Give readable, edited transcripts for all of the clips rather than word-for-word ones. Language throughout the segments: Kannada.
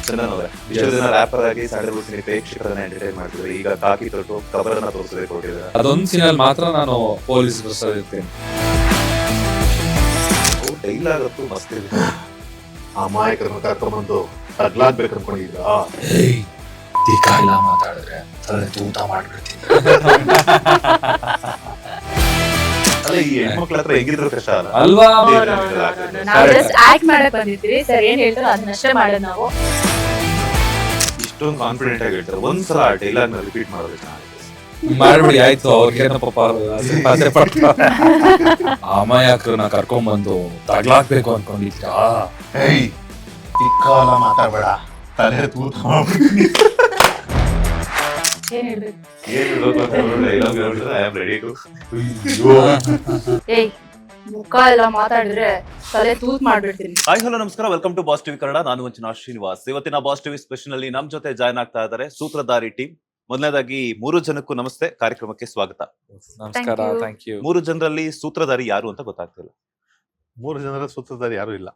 ಚಂದನ್ ಅವರೇ, ಇಷ್ಟು ದಿನ ರ್ಯಾಪರ್ ಆಗಿ ಸ್ಯಾಂಡಲ್ವುಡ್ ಸಿನಿ ಪ್ರೇಕ್ಷಕರನ್ನ ಎಂಟರ್ಟೈನ್ ಮಾಡ್ತಿದ್ರು. ಈಗ ಕಾಕಿ ತೊಟ್ಟು ಕಬರನ್ನ ತೋರಿಸದೆ ಕೊಟ್ಟಿದ್ದಾರೆ. ಅದೊಂದು ಸೀನಲ್ಲಿ ಮಾತ್ರ ನಾನು ಪೊಲೀಸ್ ಡ್ರೆಸ್ ಇರ್ತೇನೆ. ಡೈಲಾಗ್ ಅಂತೂ ಮಸ್ತ್ ಇದೆ. ಅಮಾಯಕರನ್ನು ಕರ್ಕೊಂಡ್ಬಂದು ತಗ್ಲಾಗ್ಬೇಕು ಅನ್ಕೊಂಡಿದ್ರ ಇಲ್ಲ ಮಾತಾಡಿದ್ರೆ ತಲೆ ತೂತ ಮಾಡ್ಬಿಡ್ತೀನಿ. ಅಲ್ಲ, ಈ ಹೆಣ್ಮಕ್ಳ ಹತ್ರ ಹೆಂಗಿದ್ರು ಕಷ್ಟ ಅಲ್ಲ ಅಲ್ವಾ? ನಾವು ಜಸ್ಟ್ ಆಕ್ಟ್ ಮಾಡಕ್ ಬಂದಿದ್ವಿ ಸರ್, ಏನ್ ಹೇಳ್ತಾರೋ ಅದನ್ನಷ್ಟೇ ಮಾಡೋದು ನಾವು. ಇಷ್ಟೊಂದು ಕಾನ್ಫಿಡೆಂಟ್ ಆಗಿ ಹೇಳ್ತಾರೆ. ಒಂದ್ಸಲ ಆ ಡೈಲಾಗ್ ನ ರಿಪೀಟ್ ಮಾಡೋದಕ್ಕೆ ಮಾಡ್ಬಿಡಿ ಆಯ್ತು. ಅವ್ರಿಗೇನ ಪಾಪ ಅಮಾಯಕರನ್ನ ಕರ್ಕೊಂಡ್ಬಂದು ತಗ್ಲಾಕ್ಬೇಕು ಅನ್ಕೊಂಡಿದ್ರಾ? ತಿಕ್ಕಾಲ ಮಾತಾಡ್ಬೇಡ, ತಲೆ ತೂತ ಮಾಡ್ಬಿಡ್ತೀನಿ. ಏನ್ ಹೇಳ್ಬೇಕು? ಡೈಲಾಗ್ ಹೇಳಿದ್ರೆ ಐ ಆಮ್ ರೆಡಿ ಟು. ಏಯ್, ಮುಖ ಎಲ್ಲ ಮಾತಾಡಿದ್ರೆ ತಲೆ ತೂತ್ ಮಾಡ್ಬಿಡ್ತೀನಿ. ಹಾಯ್ ಹಲೋ ನಮಸ್ಕಾರ, welcome to Boss TV Kannada. ನಾನು ಮಂಜುನಾಥ್ ಶ್ರೀನಿವಾಸ್. ಇವತ್ತಿನ ಬಾಸ್ ಟಿವಿ ಸ್ಪೆಷಲ್ ಅಲ್ಲಿ ನಮ್ ಜೊತೆ ಜಾಯ್ನ್ ಆಗ್ತಾ ಇದ್ದಾರೆ ಸೂತ್ರಧಾರಿ ಟೀಮ್. ಮೊದಲನೇದಾಗಿ 3 ಜನಕ್ಕೂ ನಮಸ್ತೆ, ಕಾರ್ಯಕ್ರಮಕ್ಕೆ ಸ್ವಾಗತ. ನಮಸ್ಕಾರ, Thank you. Thank you. 3 ಜನರಲ್ಲಿ ಸೂತ್ರಧಾರಿ ಯಾರು ಅಂತ ಗೊತ್ತಾಗ್ತಿಲ್ಲ. 3 ಜನರ ಸೂತ್ರಧಾರಿ ಯಾರು ಇಲ್ಲ.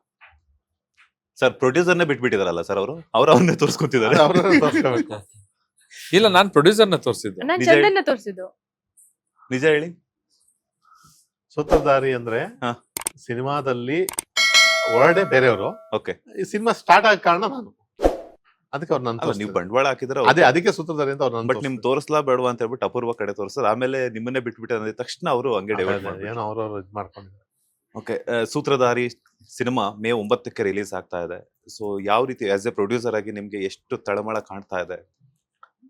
ಸರ್, ಪ್ರೊಡ್ಯೂಸರ್ನೇ ಬಿಟ್ಬಿಟ್ಟಿದಾರಲ್ಲ ಸರ್, ಅವ್ರನ್ನೇ ತೋರಿಸ್ಕೊತಿದ್ದಾರೆ. ಅವ್ರನ್ನ ತೋರ್ಸ್ಕೊಬೇಕು. ಇಲ್ಲ, ನಾನ್ ಪ್ರೊಡ್ಯೂಸರ್ನ ತೋರಿಸಿದ್ದು. ನಾನ್ ನಿಜ ಚಂದನ್ನ ತೋರಿಸಿದ್ದು. ನಿಜ ಹೇಳಿ. ಸೂತ್ರಧಾರಿ ಅಂದ್ರೆ ಹಾ. ಸಿನಿಮಾದಲ್ಲಿ ವರ್ಡೇ ಬೇರೆಯವರು. ಓಕೆ, ಈ ಸಿನಿಮಾ ಸ್ಟಾರ್ಟ್ ಆಗ ಕಾರಣ ನಾನು, ಅದಕ್ಕೆ ಅವ್ರು ಅಲ್ಲ, ನೀವು ಬಂಡವಾಳ ಹಾಕಿದ್ರೆ ಅದೇ ಅದಕ್ಕೆ ಸೂತ್ರಧಾರಿ ಅಂತ ಅವ್ರು ಬಟ್ ನಿಮ್ ತೋರಿಸ್ಲಾ ಬೇಡವಾ ಅಂತ ಹೇಳ್ಬಿಟ್ಟು ಅಪೂರ್ವ ಕಡೆ ತೋರಿಸ್ತಾರೆ. ಆಮೇಲೆ ನಿಮ್ಮನ್ನೇ ಬಿಟ್ಬಿಟ್ಟು ಅಂದ ತಕ್ಷಣ ಅವರು ಹಂಗೆ ಡೈವರ್ಟ್ ಮಾಡ್ತಾರೆ. ಏನೋ ಅವ್ರವ್ರು ಇದ್ ಮಾಡ್ಕೊಂಡಿದ್ದಾರೆ. ಓಕೆ, ಸೂತ್ರಧಾರಿ ಸಿನಿಮಾ ಮೇ 9ಕ್ಕೆ ರಿಲೀಸ್ ಆಗ್ತಾ ಇದೆ. ಸೊ ಯಾವ ರೀತಿ ಆಸ್ ಎ ಪ್ರೊಡ್ಯೂಸರ್ ಆಗಿ ನಿಮ್ಗೆ ಎಷ್ಟು ತಳಮಳ ಕಾಣ್ತಾ ಇದೆ?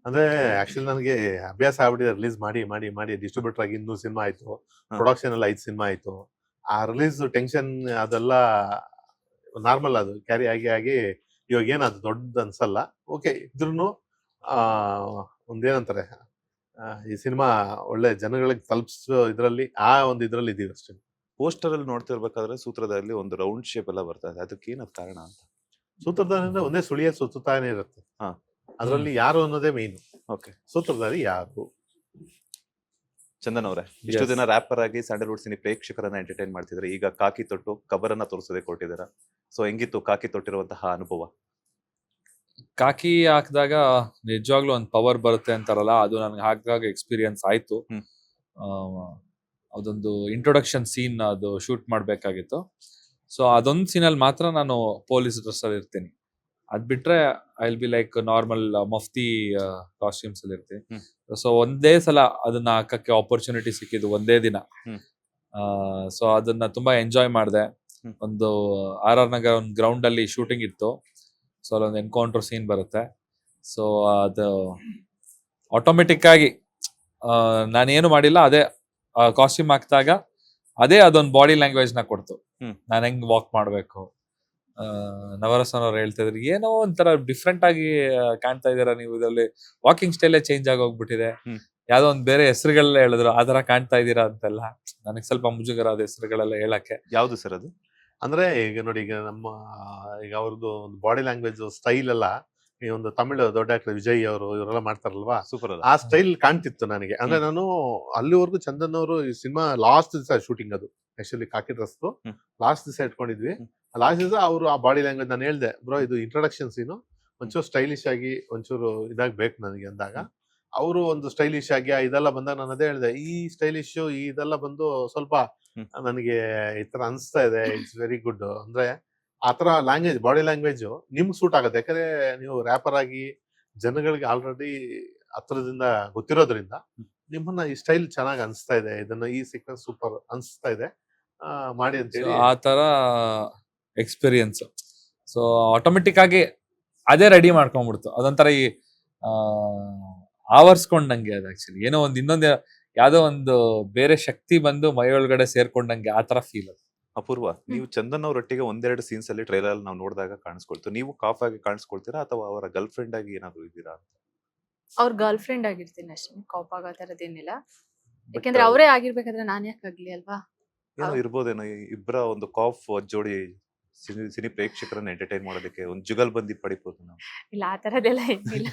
ಅಂದ್ರೆ ಆಕ್ಚುಲಿ ನನಗೆ ಅಭ್ಯಾಸ ಆಗ್ಬಿಟ್ಟಿದೆ. ರಿಲೀಸ್ ಮಾಡಿ ಮಾಡಿ ಮಾಡಿ ಡಿಸ್ಟ್ರಿಬ್ಯೂಟರ್ ಆಗಿ 200 ಸಿನಿಮಾ ಆಯ್ತು, ಪ್ರೊಡಕ್ಷನ್ ಎಲ್ಲ 5 ಸಿನಿಮಾ ಆಯ್ತು. ಆ ರಿಲೀಸ್ ಟೆನ್ಷನ್ ಅದೆಲ್ಲ ನಾರ್ಮಲ್, ಅದು ಕ್ಯಾರಿ ಆಗಿ ಆಗಿ ಇವಾಗ ಏನದು ದೊಡ್ಡದು ಅನ್ಸಲ್ಲ. ಓಕೆ, ಇದ್ರೂ ಒಂದೇನಂತಾರೆ, ಈ ಸಿನಿಮಾ ಒಳ್ಳೆ ಜನಗಳಿಗೆ ತಲುಪಿಸೋ ಇದ್ರಲ್ಲಿ ಇದ್ರಲ್ಲಿ ಇದೀವಿ ಅಷ್ಟೇ. ಪೋಸ್ಟರ್ ಅಲ್ಲಿ ನೋಡ್ತಿರ್ಬೇಕಾದ್ರೆ ಸೂತ್ರಧಾರಿಲಿ ಒಂದು ರೌಂಡ್ ಶೇಪ್ ಎಲ್ಲ ಬರ್ತಾ ಇದೆ. ಅದಕ್ಕೆ ಏನದ್ ಕಾರಣ ಅಂತ? ಸೂತ್ರಧಾರಿ ಅಂದ್ರೆ ಒಂದೇ ಸುಳಿಯ ಸುತ್ತಾನೆ ಇರುತ್ತೆ. ಹಾ. ಅದ್ರಲ್ಲಿ ಯಾರು ಅನ್ನೋದೇ ಮೇನ್. ಓಕೆ, ಸೂತ್ರಧಾರಿ ಯಾರು? ಚಂದನ್ ಅವರೇ, ಇಷ್ಟು ದಿನ ರ್ಯಾಪರ್ ಆಗಿ ಸ್ಯಾಂಡಲ್ವುಡ್ ಸಿನಿ ಪ್ರೇಕ್ಷಕರನ್ನ ಎಂಟರ್ಟೈನ್ ಮಾಡ್ತಿದ್ರೆ. ಈಗ ಕಾಕಿ ತೊಟ್ಟು ಕಬರನ್ನ ತೋರಿಸದೆ ಕೊಟ್ಟಿದ್ದೀರಾ. ಸೊ ಹೆಂಗಿತ್ತು ಕಾಕಿ ತೊಟ್ಟಿರುವಂತಹ ಅನುಭವ? ಕಾಕಿ ಹಾಕಿದಾಗ ನಿಜವಾಗ್ಲೂ ಒಂದು ಪವರ್ ಬರುತ್ತೆ ಅಂತಾರಲ್ಲ, ಅದು ನನ್ಗೆ ಹಾಕಿದಾಗ ಎಕ್ಸ್ಪೀರಿಯನ್ಸ್ ಆಯ್ತು. ಅದೊಂದು ಇಂಟ್ರೊಡಕ್ಷನ್ ಸೀನ್ ಅದು ಶೂಟ್ ಮಾಡ್ಬೇಕಾಗಿತ್ತು. ಸೊ ಅದೊಂದು ಸೀನಲ್ಲಿ ಮಾತ್ರ ನಾನು ಪೊಲೀಸ್ ಡ್ರೆಸ್ ಅಲ್ಲಿ ಇರ್ತೀನಿ. ಅದ್ ಬಿಟ್ರೆ I will be like normal Mufti costumes ಅಲ್ಲಿ ಇರ್ತೀನಿ. ಸೊ ಒಂದೇ ಸಲ ಅದನ್ನ ಹಾಕಕ್ಕೆ ಆಪರ್ಚುನಿಟಿ ಸಿಕ್ಕಿದ್ದು, ಒಂದೇ ದಿನ. ಸೊ ಅದನ್ನ ತುಂಬಾ ಎಂಜಾಯ್ ಮಾಡಿದೆ. ಒಂದು RR ನಗರ ಒಂದು ಗ್ರೌಂಡ್ ಅಲ್ಲಿ ಶೂಟಿಂಗ್ ಇತ್ತು. ಸೊ ಅಲ್ಲೊಂದು ಎನ್ಕೌಂಟರ್ ಸೀನ್ ಬರುತ್ತೆ. ಸೊ ಅದು ಆಟೋಮೆಟಿಕ್ ಆಗಿ ನಾನೇನು ಮಾಡಿಲ್ಲ, ಅದೇ ಕಾಸ್ಟ್ಯೂಮ್ ಹಾಕಿದಾಗ ಅದೇ ಅದೊಂದು ಬಾಡಿ ಲ್ಯಾಂಗ್ವೇಜ್ ನ ಕೊಡ್ತು. ನಾನು ಹೆಂಗ್ ವಾಕ್ ಮಾಡ್ಬೇಕು. ನವರಸನ್ ಅವ್ರು ಹೇಳ್ತಾ ಇದ್ರು, ಏನೋ ಒಂಥರ ಡಿಫ್ರೆಂಟ್ ಆಗಿ ಕಾಣ್ತಾ ಇದೀರಾ ನೀವು, ಇದರಲ್ಲಿ ವಾಕಿಂಗ್ ಸ್ಟೈಲೇ ಚೇಂಜ್ ಆಗಿ ಹೋಗ್ಬಿಟ್ಟಿದೆ. ಯಾವ್ದೋ ಒಂದ್ ಬೇರೆ ಹೆಸರುಗಳೆಲ್ಲ ಹೇಳಿದ್ರು, ಆ ತರ ಕಾಣ್ತಾ ಇದೀರಾ ಅಂತೆಲ್ಲ. ನನಗೆ ಸ್ವಲ್ಪ ಮುಜುಗರ ಅದ ಹೆಸರುಗಳೆಲ್ಲ ಹೇಳಕ್ಕೆ. ಯಾವ್ದು ಸರ್ ಅದು? ಅಂದ್ರೆ ಈಗ ನೋಡಿ, ಈಗ ಅವ್ರದ್ದು ಒಂದು ಬಾಡಿ ಲ್ಯಾಂಗ್ವೇಜ್ ಸ್ಟೈಲ್ ಎಲ್ಲ, ಈ ಒಂದು ತಮಿಳು ದೊಡ್ಡ ಆಕ್ಟರ್ ವಿಜಯ್ ಅವರು ಇವರೆಲ್ಲ ಮಾಡ್ತಾರಲ್ವಾ, ಸೂಪರ್ ಅಲ್ಲ? ಆ ಸ್ಟೈಲ್ ಕಾಣ್ತಿತ್ತು ನನಗೆ. ಅಂದ್ರೆ ನಾನು ಅಲ್ಲಿವರೆಗೂ ಚಂದನ್ ಅವರು ಈ ಸಿನಿಮಾ ಲಾಸ್ಟ್ ದಿವಸ ಶೂಟಿಂಗ್, ಅದು ಆಕ್ಚುಲಿ ಕಾಕಿ ಡ್ರೆಸ್ ಲಾಸ್ಟ್ ದಿವಸ ಇಟ್ಕೊಂಡಿದ್ವಿ. ಲಾಸ್ಟ್ ದಿವಸ ಅವರು ಆ ಬಾಡಿ ಲ್ಯಾಂಗ್ವೇಜ್ ನಾನು ಹೇಳ್ದೆ, ಬ್ರೋ ಇದು ಇಂಟ್ರೊಡಕ್ಷನ್ ಸೀನು, ಒಂಚೂರು ಸ್ಟೈಲಿಶ್ ಆಗಿ ಒಂಚೂರು ಬೇಕು ನನಗೆ ಅಂದಾಗ, ಅವರು ಒಂದು ಸ್ಟೈಲಿಶ್ ಆಗಿ ಇದೆಲ್ಲ ಬಂದಾಗ ನಾನು ಅದೇ ಹೇಳಿದೆ, ಈ ಸ್ಟೈಲಿಶ್ ಇದೆಲ್ಲ ಬಂದು ಸ್ವಲ್ಪ ನನಗೆ ಈ ತರ ಅನ್ಸ್ತಾ ಇದೆ. It's very good. ಅಂದ್ರೆ ಆತರ ಲ್ಯಾಂಗ್ವೇಜ್, ಬಾಡಿ ಲ್ಯಾಂಗ್ವೇಜ್ ನಿಮ್ಗೆ ಸೂಟ್ ಆಗುತ್ತೆ. ಯಾಕಂದ್ರೆ ನೀವು ರ್ಯಾಪರ್ ಆಗಿ ಜನಗಳಿಗೆ ಆಲ್ರೆಡಿ ಹತ್ರದಿಂದ ಗೊತ್ತಿರೋದ್ರಿಂದ ನಿಮ್ಮನ್ನ ಈ ಸ್ಟೈಲ್ ಚೆನ್ನಾಗಿ ಅನ್ಸ್ತಾ ಇದೆ, ಇದನ್ನ ಈ ಸೀಕ್ವೆನ್ಸ್ ಸೂಪರ್ ಅನ್ಸ್ತಾ ಇದೆ, ಮಾಡಿ ಅಂತ ಹೇಳಿ ಆ ತರ ಎಕ್ಸ್ಪೀರಿಯನ್ಸ್. ಸೊ ಆಟೋಮೆಟಿಕ್ ಆಗಿ ಅದೇ ರೆಡಿ ಮಾಡ್ಕೊಂಡ್ಬಿಡ್ತು. ಅದೊಂಥರ ಈ ಆವರ್ಸ್ಕೊಂಡಂಗೆ ಅದು. ಆಕ್ಚುಲಿ ಏನೋ ಒಂದು ಇನ್ನೊಂದು ಯಾವ್ದೋ ಒಂದು ಬೇರೆ ಶಕ್ತಿ ಬಂದು ಮೈಯೊಳಗಡೆ ಸೇರ್ಕೊಂಡಂಗೆ ಆ ತರ ಫೀಲ್ ಅದು. ಅಪೂರ್ವ, ನೀವು ಚಂದನ್ ಅವರೊಟ್ಟಿಗೆ ಒಂದೆರಡು ಸೀನ್ಸ್ ಅಲ್ಲಿ ಟ್ರೈಲರ್ ಅಲ್ಲಿ ನಾವು ನೋಡಿದಾಗ ಕಾಣಿಸ್ಕೊಳ್ತೀವಿ. ನೀವು ಕಾಫ್ ಆಗಿ ಕಾಣಿಸ್ಕೊಳ್ತೀರಾ ಅಥವಾ ಅವರ ಗರ್ಲ್ ಫ್ರೆಂಡ್ ಆಗಿ ಏನಾದ್ರು ಇದ್ದೀರಾ? ಅವ್ರ ಗರ್ಲ್ ಫ್ರೆಂಡ್ ಆಗಿರ್ತೀನಿ ಅಷ್ಟೇ, ಕಾಪ್ ಆಗೋ ತರದೇನಿಲ್ಲ. ಯಾಕಂದ್ರೆ ಅವರೇ ಆಗಿರ್ಬೇಕಾದ್ರೆ ನಾನ್ ಯಾಕೆ ಆಗ್ಲಿ ಅಲ್ವಾ? ಏನೋ ಇರ್ಬೋದೇನೋ, ಇಬ್ಬರ ಒಂದು ಕಾಫ್ ಜೋಡಿ ಸಿನಿ ಪ್ರೇಕ್ಷಕರನ್ನ ಎಂಟರ್ಟೈನ್ ಮಾಡೋದಕ್ಕೆ ಒಂದು ಜುಗಲ್ಬಂದಿ ಪಡಿಬಹುದು ನಾವು. ಇಲ್ಲ, ಆ ತರದೆಲ್ಲ ಏನಿಲ್ಲ.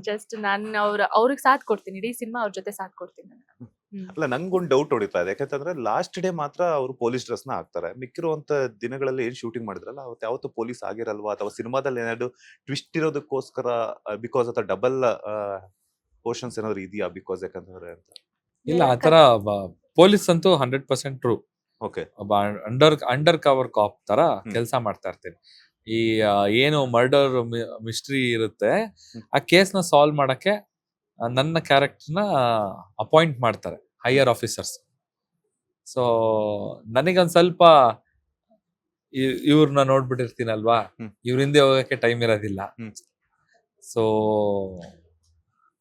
ಜಸ್ಟ್ ನಾನು ಅವ್ರಿಗೆ ಸಾಥ್ ಕೊಡ್ತೀನಿ, ಇಡೀ ಸಿನಿಮಾ ಅವ್ರ ಜೊತೆ ಸಾಥ್ ಕೊಡ್ತೀನಿ ನಾನು. ಅಲ್ಲ, ನಂಗೊಂದು ಡೌಟ್ ಹೊಡಿತಾ ಇದೆ. ಯಾಕಂತಂದ್ರೆ ಲಾಸ್ಟ್ ಡೇ ಮಾತ್ರ ಅವರು ಪೊಲೀಸ್ ಡ್ರೆಸ್ ನ ಹಾಕ್ತಾರೆ. ಮಿಕ್ಕಿರುವಂತ ದಿನಗಳಲ್ಲಿ ಏನ್ ಶೂಟಿಂಗ್ ಮಾಡಿದ್ರಲ್ಲ ಅವತ್ತು ಯಾವತ್ತು ಪೊಲೀಸ್ ಆಗಿರಲ್ವಾ, ಅಥವಾ ಸಿನಿಮಾದಲ್ಲಿ ಏನಾದ್ರು ಟ್ವಿಸ್ಟ್ ಇರೋದಕ್ಕೋಸ್ಕರ ಬಿಕಾಸ್ ಅಥವಾ ಡಬಲ್ ಪೋರ್ಷನ್ಸ್ ಏನಾದ್ರು ಇದೆಯಾ ಬಿಕಾಸ್ ಯಾಕಂತಂದ್ರೆ ಅಂತ? ಇಲ್ಲ, ಆತರ ಪೊಲೀಸ್ ಅಂತೂ 100% ಟ್ರೂ. ಓಕೆ. ಒಬ್ಬ ಅಂಡರ್ ಕವರ್ ಕಾಪ್ ತರ ಕೆಲಸ ಮಾಡ್ತಾ ಇರ್ತೀನಿ. ಈ ಏನು ಮರ್ಡರ್ ಮಿಸ್ಟ್ರಿ ಇರುತ್ತೆ, ಆ ಕೇಸ್ ನ ಸಾಲ್ವ್ ಮಾಡಕ್ಕೆ ನನ್ನ ಕ್ಯಾರೆಕ್ಟರ್ನ ಅಪಾಯಿಂಟ್ ಮಾಡ್ತಾರೆ ಹೈಯರ್ ಆಫೀಸರ್ಸ್. ಸೊ ನನಗೊಂದ್ ಸ್ವಲ್ಪ ಇವ್ರನ್ನ ನೋಡ್ಬಿಟ್ಟಿರ್ತೀನಲ್ವಾ, ಇವ್ರ ಹಿಂದೆ ಹೋಗಕ್ಕೆ ಟೈಮ್ ಇರೋದಿಲ್ಲ. ಸೊ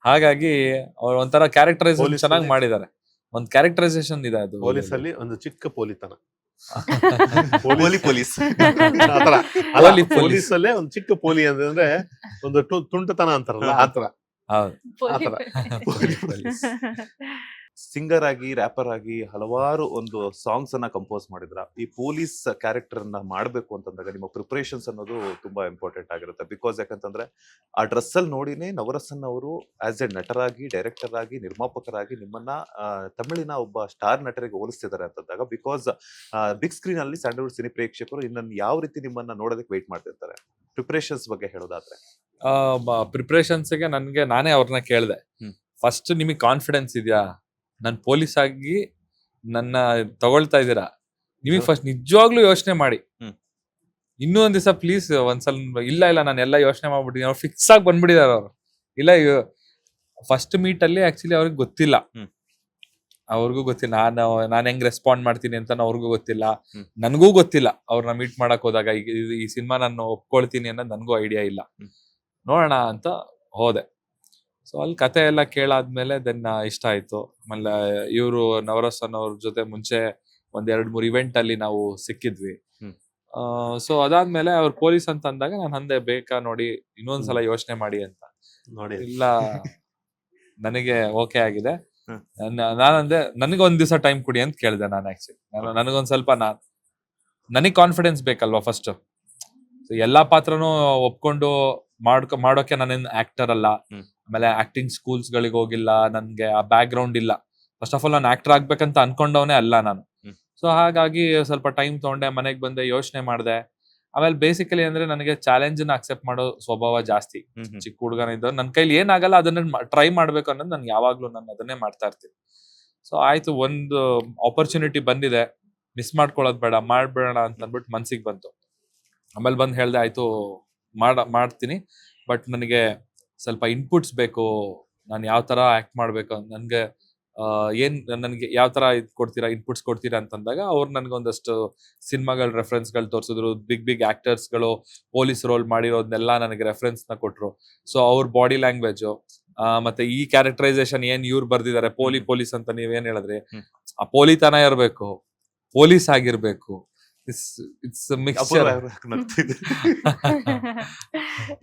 ಹಾಗಾಗಿ ಅವ್ರ ಒಂಥರ ಕ್ಯಾರೆಕ್ಟರೈಸೇಷನ್ ಚೆನ್ನಾಗಿ ಮಾಡಿದ್ದಾರೆ. ಒಂದ್ ಕ್ಯಾರೆಕ್ಟರೈಸೇಷನ್ ಇದೆ ಅದು ಪೊಲೀಸ್ ಅಲ್ಲಿ ಒಂದು ಚಿಕ್ಕ ಪೊಲಿತನ. ಪೊಲೀಸ್ ಪೊಲೀಸ್ ಅಲ್ಲೇ ಒಂದು ಚಿಕ್ಕ ಪೋಲಿ ಅಂದ್ರೆ ಒಂದು ತುಂಟತನ ಅಂತಾರಲ್ಲ, ಆತರ. ಸಿಂಗರ್ ಆಗಿ, ರ್ಯಾಪರ್ ಆಗಿ ಹಲವಾರು ಒಂದು ಸಾಂಗ್ಸ್ ಅನ್ನ ಕಂಪೋಸ್ ಮಾಡಿದ್ರ. ಈ ಪೊಲೀಸ್ ಕ್ಯಾರೆಕ್ಟರ್ ನ ಮಾಡ್ಬೇಕು ಅಂತಂದಾಗ ನಿಮ್ಮ ಪ್ರಿಪರೇಷನ್ಸ್ ಅನ್ನೋದು ತುಂಬಾ ಇಂಪಾರ್ಟೆಂಟ್ ಆಗಿರುತ್ತೆ. ಬಿಕಾಸ್ ಯಾಕಂತಂದ್ರೆ ಆ ಡ್ರೆಸ್ ಅಲ್ಲಿ ನೋಡಿನೇ ನವರಸನ್ ಅವರು ಆಸ್ ಎ ನಟರಾಗಿ, ಡೈರೆಕ್ಟರ್ ಆಗಿ, ನಿರ್ಮಾಪಕರಾಗಿ ನಿಮ್ಮನ್ನ ತಮಿಳಿನ ಒಬ್ಬ ಸ್ಟಾರ್ ನಟರಿಗೆ ಹೋಲಿಸ್ತಿದ್ದಾರೆ ಅಂತಂದಾಗ, ಬಿಕಾಸ್ ಬಿಗ್ ಸ್ಕ್ರೀನ್ ಅಲ್ಲಿ ಸ್ಯಾಂಡಲ್ವುಡ್ ಸಿನಿ ಪ್ರೇಕ್ಷಕರು ಇನ್ನೊಂದು ಯಾವ ರೀತಿ ನಿಮ್ಮನ್ನ ನೋಡೋದಕ್ಕೆ ವೆಯ್ಟ್ ಮಾಡ್ತಿರ್ತಾರೆ. ಪ್ರಿಪರೇಷನ್ಸ್ ಬಗ್ಗೆ ಹೇಳೋದಾದ್ರೆ, ಪ್ರಿಪರೇಷನ್ಸ್ಗೆ ನಾನೇ ಅವ್ರನ್ನ ಕೇಳಿದೆ, ಫಸ್ಟ್ ನಿಮಗೆ ಕಾನ್ಫಿಡೆನ್ಸ್ ಇದೆಯಾ, ನಾನು ಪೊಲೀಸ್ ಆಗಿ ನನ್ನ ತಗೊಳ್ತಾ ಇದ್ದೀರಾ, ನಿಮಗೆ ಫಸ್ಟ್ ನಿಜವಾಗ್ಲೂ ಯೋಚನೆ ಮಾಡಿ, ಇನ್ನೂ ಒಂದ್ ದಿವಸ ಪ್ಲೀಸ್ ಒಂದ್ಸಲ. ಇಲ್ಲ ನಾನು ಎಲ್ಲ ಯೋಚನೆ ಮಾಡ್ಬಿಟ್ಟಿದ್ದೀನಿ, ಅವ್ರು ಫಿಕ್ಸ್ ಆಗಿ ಬಂದ್ಬಿಟ್ಟಿದ್ದಾರೆ ಅವ್ರು. ಇಲ್ಲ, ಫಸ್ಟ್ ಮೀಟ್ ಅಲ್ಲಿ ಆಕ್ಚುಲಿ ಅವ್ರಿಗೆ ಗೊತ್ತಿಲ್ಲ, ಅವ್ರಿಗೂ ಗೊತ್ತಿಲ್ಲ ನಾನು ಹೆಂಗ್ ರೆಸ್ಪಾಂಡ್ ಮಾಡ್ತೀನಿ ಅಂತ ಅವ್ರಿಗೂ ಗೊತ್ತಿಲ್ಲ, ನನಗೂ ಗೊತ್ತಿಲ್ಲ. ಅವ್ರನ್ನ ಮೀಟ್ ಮಾಡಕ್ ಹೋದಾಗ ಈ ಸಿನಿಮಾ ನಾನು ಒಪ್ಕೊಳ್ತೀನಿ ಅನ್ನೋದು ನನಗೂ ಐಡಿಯಾ ಇಲ್ಲ. ನೋಡೋಣ ಅಂತ ಹೋದೆ. ಸೊ ಅಲ್ಲಿ ಕತೆ ಎಲ್ಲ ಕೇಳಾದ್ಮೇಲೆ ದೆನ್ ಇಷ್ಟ ಆಯ್ತು. ಆಮೇಲೆ ಇವರು ನವರಸನ್ ಅವ್ರ ಜೊತೆ ಮುಂಚೆ 1-2-3 ಇವೆಂಟ್ ಅಲ್ಲಿ ನಾವು ಸಿಕ್ಕಿದ್ವಿ. ಸೊ ಅದಾದ್ಮೇಲೆ ಅವ್ರು ಪೊಲೀಸ್ ಅಂತ ಅಂದಾಗ ನಾನು ಅಂದೆ, ಬೇಕಾ ನೋಡಿ ಇನ್ನೊಂದ್ಸಲ ಯೋಚನೆ ಮಾಡಿ ಅಂತ. ನೋಡಿ, ಇಲ್ಲ ನನಗೆ ಓಕೆ ಆಗಿದೆ. ನಾನಂದೆ ನನಗೆ ಒಂದ್ ದಿವಸ ಟೈಮ್ ಕೊಡಿ ಅಂತ ಕೇಳಿದೆ. ನಾನು ಆಕ್ಚುಲಿ ನನಗೊಂದ್ ಸ್ವಲ್ಪ ನನಗ್ ಕಾನ್ಫಿಡೆನ್ಸ್ ಬೇಕಲ್ವಾ ಫಸ್ಟ್. ಎಲ್ಲಾ ಪಾತ್ರನೂ ಒಪ್ಕೊಂಡು ಮಾಡೋಕೆ ನಾನೇನ್ ಆಕ್ಟರ್ ಅಲ್ಲ. ಆಮೇಲೆ ಆಕ್ಟಿಂಗ್ ಸ್ಕೂಲ್ಸ್ ಗಳಿಗೆ ಹೋಗಿಲ್ಲ, ನನ್ಗೆ ಆ ಬ್ಯಾಕ್ ಗ್ರೌಂಡ್ ಇಲ್ಲ. ಫಸ್ಟ್ ಆಫ್ ಆಲ್ ನಾನು ಆಕ್ಟರ್ ಆಗ್ಬೇಕಂತ ಅನ್ಕೊಂಡವನೇ ಅಲ್ಲ ನಾನು. ಸೊ ಹಾಗಾಗಿ ಸ್ವಲ್ಪ ಟೈಮ್ ತಗೊಂಡೆ, ಮನೆಗೆ ಬಂದೆ, ಯೋಚನೆ ಮಾಡಿದೆ. ಆಮೇಲೆ ಬೇಸಿಕಲಿ ಅಂದ್ರೆ ನನಗೆ ಚಾಲೆಂಜ್ ನ ಅಕ್ಸೆಪ್ಟ್ ಮಾಡೋ ಸ್ವಭಾವ ಜಾಸ್ತಿ. ಚಿಕ್ಕ ಹುಡುಗನ ಇದ್ದ ನನ್ನ ಕೈಲಿ ಏನಾಗಲ್ಲ ಅದನ್ನ ಟ್ರೈ ಮಾಡ್ಬೇಕು ಅನ್ನೋದು ನನ್ಗೆ ಯಾವಾಗ್ಲೂ ನಾನು ಅದನ್ನೇ ಮಾಡ್ತಾ ಇರ್ತೀನಿ. ಸೊ ಆಯ್ತು, ಒಂದು ಆಪರ್ಚುನಿಟಿ ಬಂದಿದೆ, ಮಿಸ್ ಮಾಡ್ಕೊಳ್ಳೋದು ಬೇಡ, ಮಾಡ್ಬೇಡ ಅಂತ ಅಂದ್ಬಿಟ್ಟು ಮನ್ಸಿಗೆ ಬಂತು. ಆಮೇಲೆ ಬಂದು ಹೇಳ್ದೆ, ಆಯ್ತು ಮಾಡ್ತೀನಿ, ಬಟ್ ನನಗೆ ಸ್ವಲ್ಪ ಇನ್ಪುಟ್ಸ್ ಬೇಕು, ನಾನು ಯಾವ ತರ ಆಕ್ಟ್ ಮಾಡ್ಬೇಕು, ನನ್ಗೆ ನನ್ಗೆ ಯಾವ ತರ ಕೊಡ್ತೀರಾ, ಇನ್ಪುಟ್ಸ್ ಕೊಡ್ತೀರಾ ಅಂತಂದಾಗ ಅವ್ರು ನನ್ಗೆ ಒಂದಷ್ಟು ಸಿನಿಮಾಗಳ ರೆಫರೆನ್ಸ್ ಗಳು ತೋರಿಸಿದ್ರು. ಬಿಗ್ ಆಕ್ಟರ್ಸ್ ಗಳು ಪೊಲೀಸ್ ರೋಲ್ ಮಾಡಿರೋದನ್ನೆಲ್ಲ ನನಗೆ ರೆಫರೆನ್ಸ್ ನ ಕೊಟ್ರು. ಸೊ ಅವ್ರ ಬಾಡಿ ಲ್ಯಾಂಗ್ವೇಜ್ ಮತ್ತೆ ಈ ಕ್ಯಾರೆಕ್ಟರೈಸೇಷನ್ ಏನ್ ಇವ್ರು ಬರ್ದಿದ್ದಾರೆ, ಪೊಲೀಸ್ ಅಂತ ನೀವೇನ್ ಹೇಳಿದ್ರಿ, ಆ ಪೊಲಿತನ ಇರ್ಬೇಕು, ಪೊಲೀಸ್ ಆಗಿರ್ಬೇಕು. It's mixture.